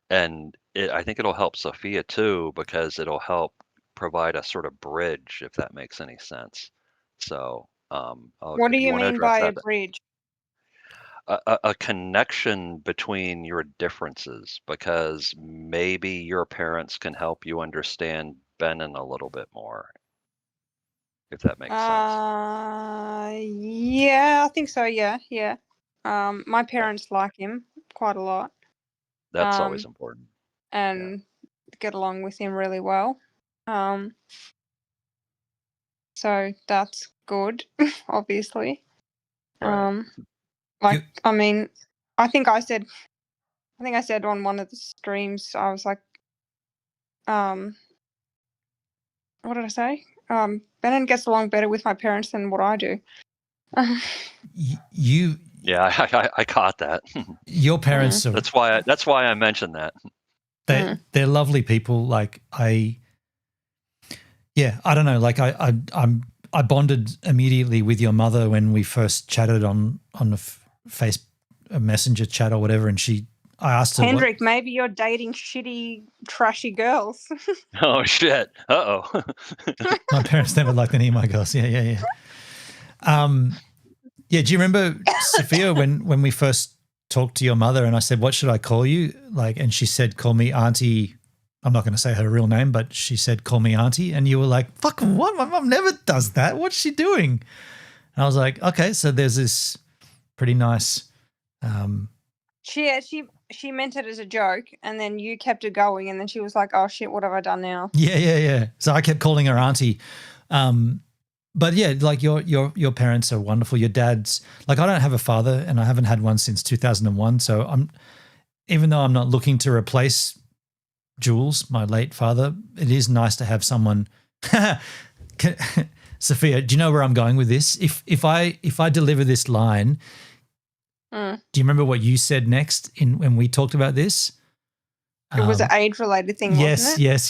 And I think it'll help Sophia too because it'll help provide a sort of bridge, if that makes any sense. So, What do if you you want to mean address by a that, bridge? a connection between your differences because maybe your parents can help you understand Benin a little bit more, if that makes sense. Yeah, I think so. Yeah. My parents like him quite a lot. That's always important. And get along with him really well. So that's good, obviously. Right. I mean, I think I said on one of the streams, I was like, what did I say? Benin gets along better with my parents than what I do. Yeah, I caught that. Your parents are. That's why I mentioned that. They're lovely people. Like I don't know. Like I bonded immediately with your mother when we first chatted on a messenger chat or whatever, and I asked her, Hendrik, maybe you're dating shitty, trashy girls. Oh shit! Uh-oh. My parents never liked any of my girls. Yeah. Yeah. Do you remember Sophia when we first talked to your mother and I said, "What should I call you?" And she said, "Call me Auntie." I'm not going to say her real name, but she said, "Call me Auntie," and you were like, "Fuck what? My mom never does that. What's she doing?" And I was like, "Okay, so there's this pretty nice." She meant it as a joke, and then you kept it going, and then she was like, "Oh shit, what have I done now?" Yeah. So I kept calling her Auntie. But yeah, like your parents are wonderful. Your dad's like, I don't have a father and I haven't had one since 2001. So even though I'm not looking to replace Jules, my late father, it is nice to have someone. Sophia, do you know where I'm going with this? If I deliver this line, do you remember what you said next when we talked about this? It was an age-related thing, wasn't it? Yes.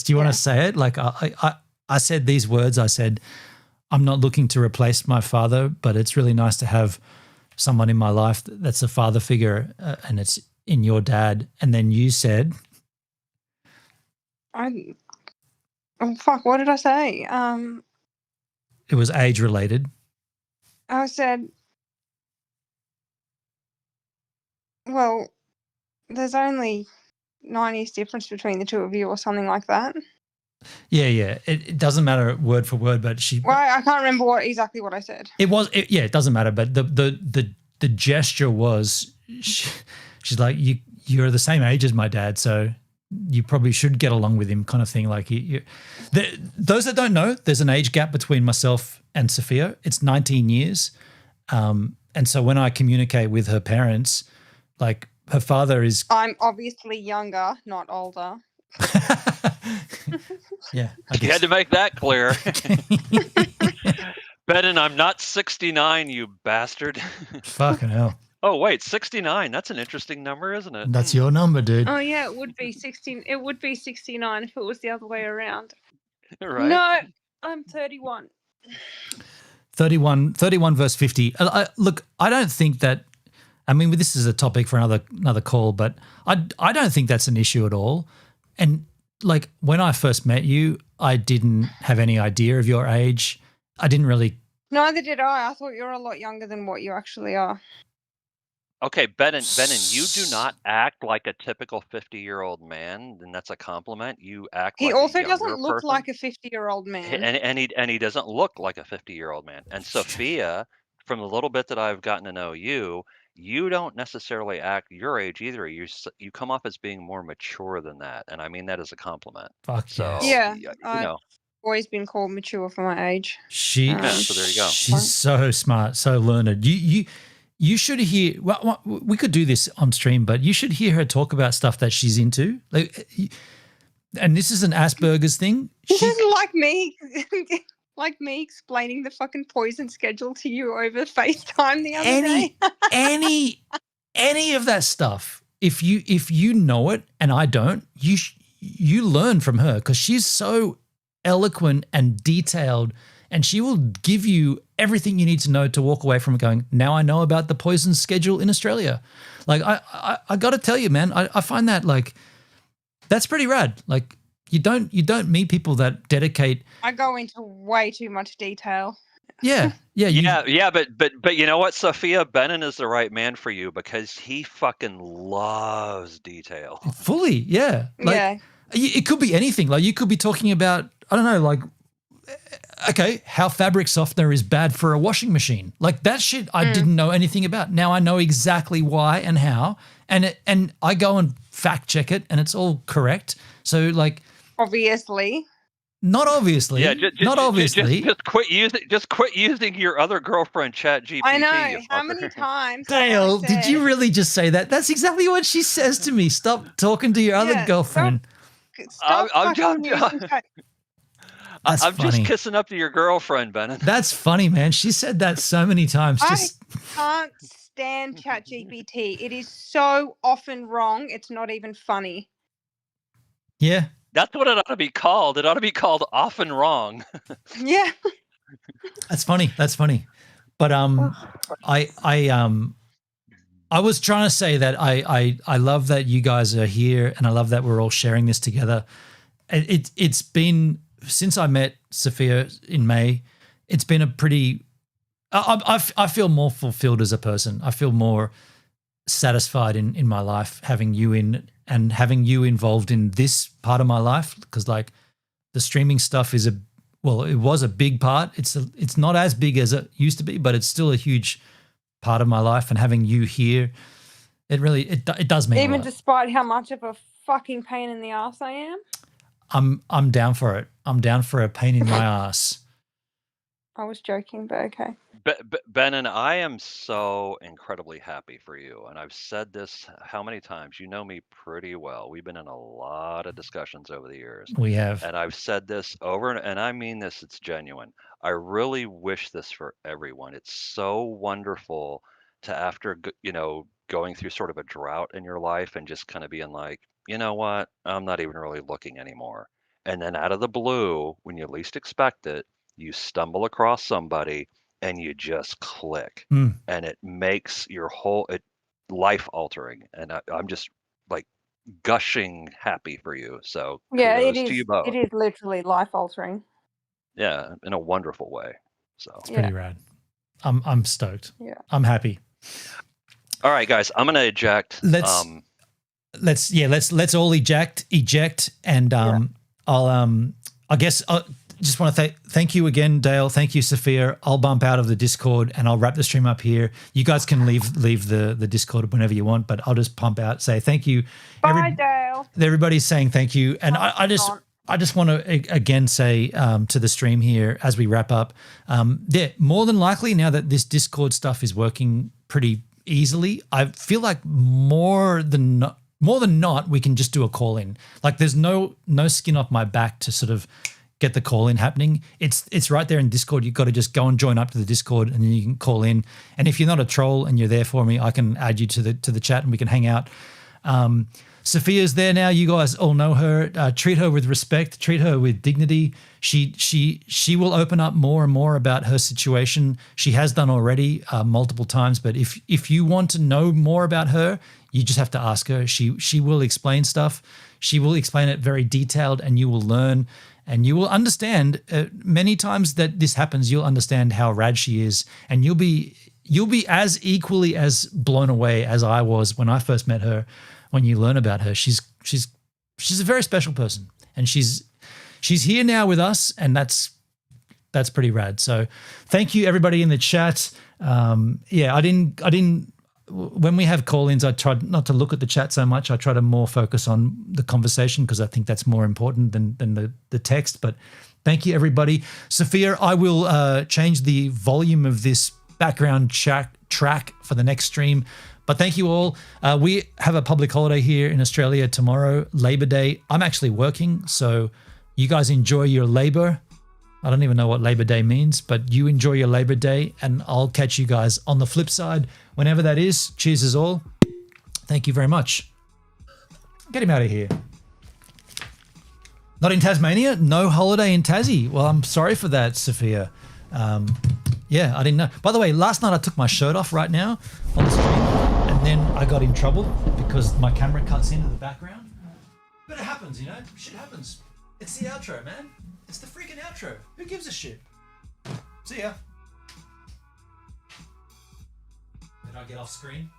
Do you want to say it? Like I said these words. I said, I'm not looking to replace my father, but it's really nice to have someone in my life that's a father figure, and it's in your dad. And then you said, "Oh fuck, what did I say?" It was age-related. I said, "Well, there's only 9 years difference between the two of you," or something like that. Yeah. It doesn't matter word for word, but I can't remember exactly what I said. It doesn't matter, but the gesture was, she's like, you're the same age as my dad, so you probably should get along with him, kind of thing. Like those that don't know, there's an age gap between myself and Sophia. It's 19 years, and so when I communicate with her parents, like her father is. I'm obviously younger, not older. Yeah, you had to make that clear. Benin, I'm not 69, you bastard. Fucking hell. Oh wait, 69. That's an interesting number, isn't it? That's your number, dude. Oh yeah, it would be 16. It would be 69 if it was the other way around. Right? No, I'm 31. 31 verse 50. Look, I don't think that. I mean, this is a topic for another call, but I don't think that's an issue at all. And like when I first met you, I didn't have any idea of your age. I didn't really. Neither did I. I thought you were a lot younger than what you actually are. Okay, Benin, you do not act like a typical 50-year-old man, and that's a compliment. You act He like also a younger doesn't look person. like a 50-year-old man. And he doesn't look like a 50-year-old man. And Sophia, from the little bit that I've gotten to know you, you don't necessarily act your age either. You come off as being more mature than that, and I mean that as a compliment. Fuck so, yeah. I've always been called mature for my age. So there you go. She's so smart, so learned. you should hear. Well, we could do this on stream, but you should hear her talk about stuff that she's into. Like, and this is an Asperger's thing. This is like me, explaining the fucking poison schedule to you over FaceTime the other day. any of that stuff. If you know it and I don't, you learn from her because she's so eloquent and detailed, and she will give you everything you need to know to walk away from it going, now I know about the poison schedule in Australia. Like I got to tell you, man, I find that like that's pretty rad. Like you don't meet people that dedicate. I go into way too much detail. Yeah. But you know what, Sophia? Benin is the right man for you because he fucking loves detail. Fully, yeah. Like, it could be anything. Like you could be talking about, I don't know, like, okay, how fabric softener is bad for a washing machine. Like that shit I didn't know anything about. Now I know exactly why and how, and I go and fact check it and it's all correct. So like, obviously. Not obviously. Yeah, not obviously. Just quit using your other girlfriend ChatGPT. I know. How many times? Dale, did you really just say that? That's exactly what she says to me. Stop talking to your other girlfriend. I'm funny. just kissing up to your girlfriend, Bennett. That's funny, man. She said that so many times. I can't stand ChatGPT. It is so often wrong. It's not even funny. Yeah. That's what it ought to be called. It ought to be called often wrong. Yeah. That's funny. But I was trying to say that I love that you guys are here and I love that we're all sharing this together. It's been since I met Sophia in May, it's been a pretty I feel more fulfilled as a person. I feel more satisfied in my life having you in and having you involved in this part of my life, because like the streaming stuff is it was a big part. It's not as big as it used to be, but it's still a huge part of my life, and having you here, it really it does mean even a lot. Despite how much of a fucking pain in the ass I am. I'm down for it. I'm down for a pain in my ass. I was joking, but okay. Ben, and I am so incredibly happy for you. And I've said this how many times? You know me pretty well. We've been in a lot of discussions over the years. We have. And I've said this over, and I mean this, it's genuine. I really wish this for everyone. It's so wonderful to, after, going through sort of a drought in your life and just kind of being like, you know what? I'm not even really looking anymore. And then out of the blue, when you least expect it, you stumble across somebody and you just click, and it makes your whole life altering. And I'm just like gushing happy for you. So yeah, it to you both. is literally life altering. Yeah, in a wonderful way. So it's pretty rad. I'm stoked. Yeah, I'm happy. All right, guys, I'm gonna eject. Let's all eject, and I guess. Just want to thank you again, Dale. Thank you, Sophia. I'll bump out of the Discord and I'll wrap the stream up here. You guys can leave the Discord whenever you want, but I'll just pump out, say thank you. Bye, Dale. Everybody's saying thank you. And I just want to again say to the stream here as we wrap up, more than likely now that this Discord stuff is working pretty easily, I feel like more than not, we can just do a call in. Like there's no skin off my back to sort of get the call in happening. It's right there in Discord. You've got to just go and join up to the Discord and then you can call in. And if you're not a troll and you're there for me, I can add you to the chat and we can hang out. Sophia's there now. You guys all know her. Treat her with respect. Treat her with dignity. She will open up more and more about her situation. She has done already multiple times. But if you want to know more about her, you just have to ask her. She will explain stuff. She will explain it very detailed, and you will learn. And you will understand many times that this happens. You'll understand how rad she is, and you'll be as equally as blown away as I was when I first met her. When you learn about her, she's a very special person, and she's here now with us, and that's pretty rad. So, thank you everybody in the chat. I didn't. When we have call-ins, I try not to look at the chat so much. I try to more focus on the conversation because I think that's more important than the text. But thank you, everybody. Sophia, I will change the volume of this background track for the next stream. But thank you all. We have a public holiday here in Australia tomorrow, Labor Day. I'm actually working, so you guys enjoy your labor. I don't even know what Labor Day means, but you enjoy your Labor Day, and I'll catch you guys on the flip side whenever that is. Cheers as all. Thank you very much. Get him out of here. Not in Tasmania? No holiday in Tassie. Well, I'm sorry for that, Sophia. Yeah, I didn't know. By the way, last night I took my shirt off right now on the stream, and then I got in trouble because my camera cuts into the background. But it happens, you know? Shit happens. It's the outro, man. It's the freaking outro. Who gives a shit? See ya. Did I get off screen?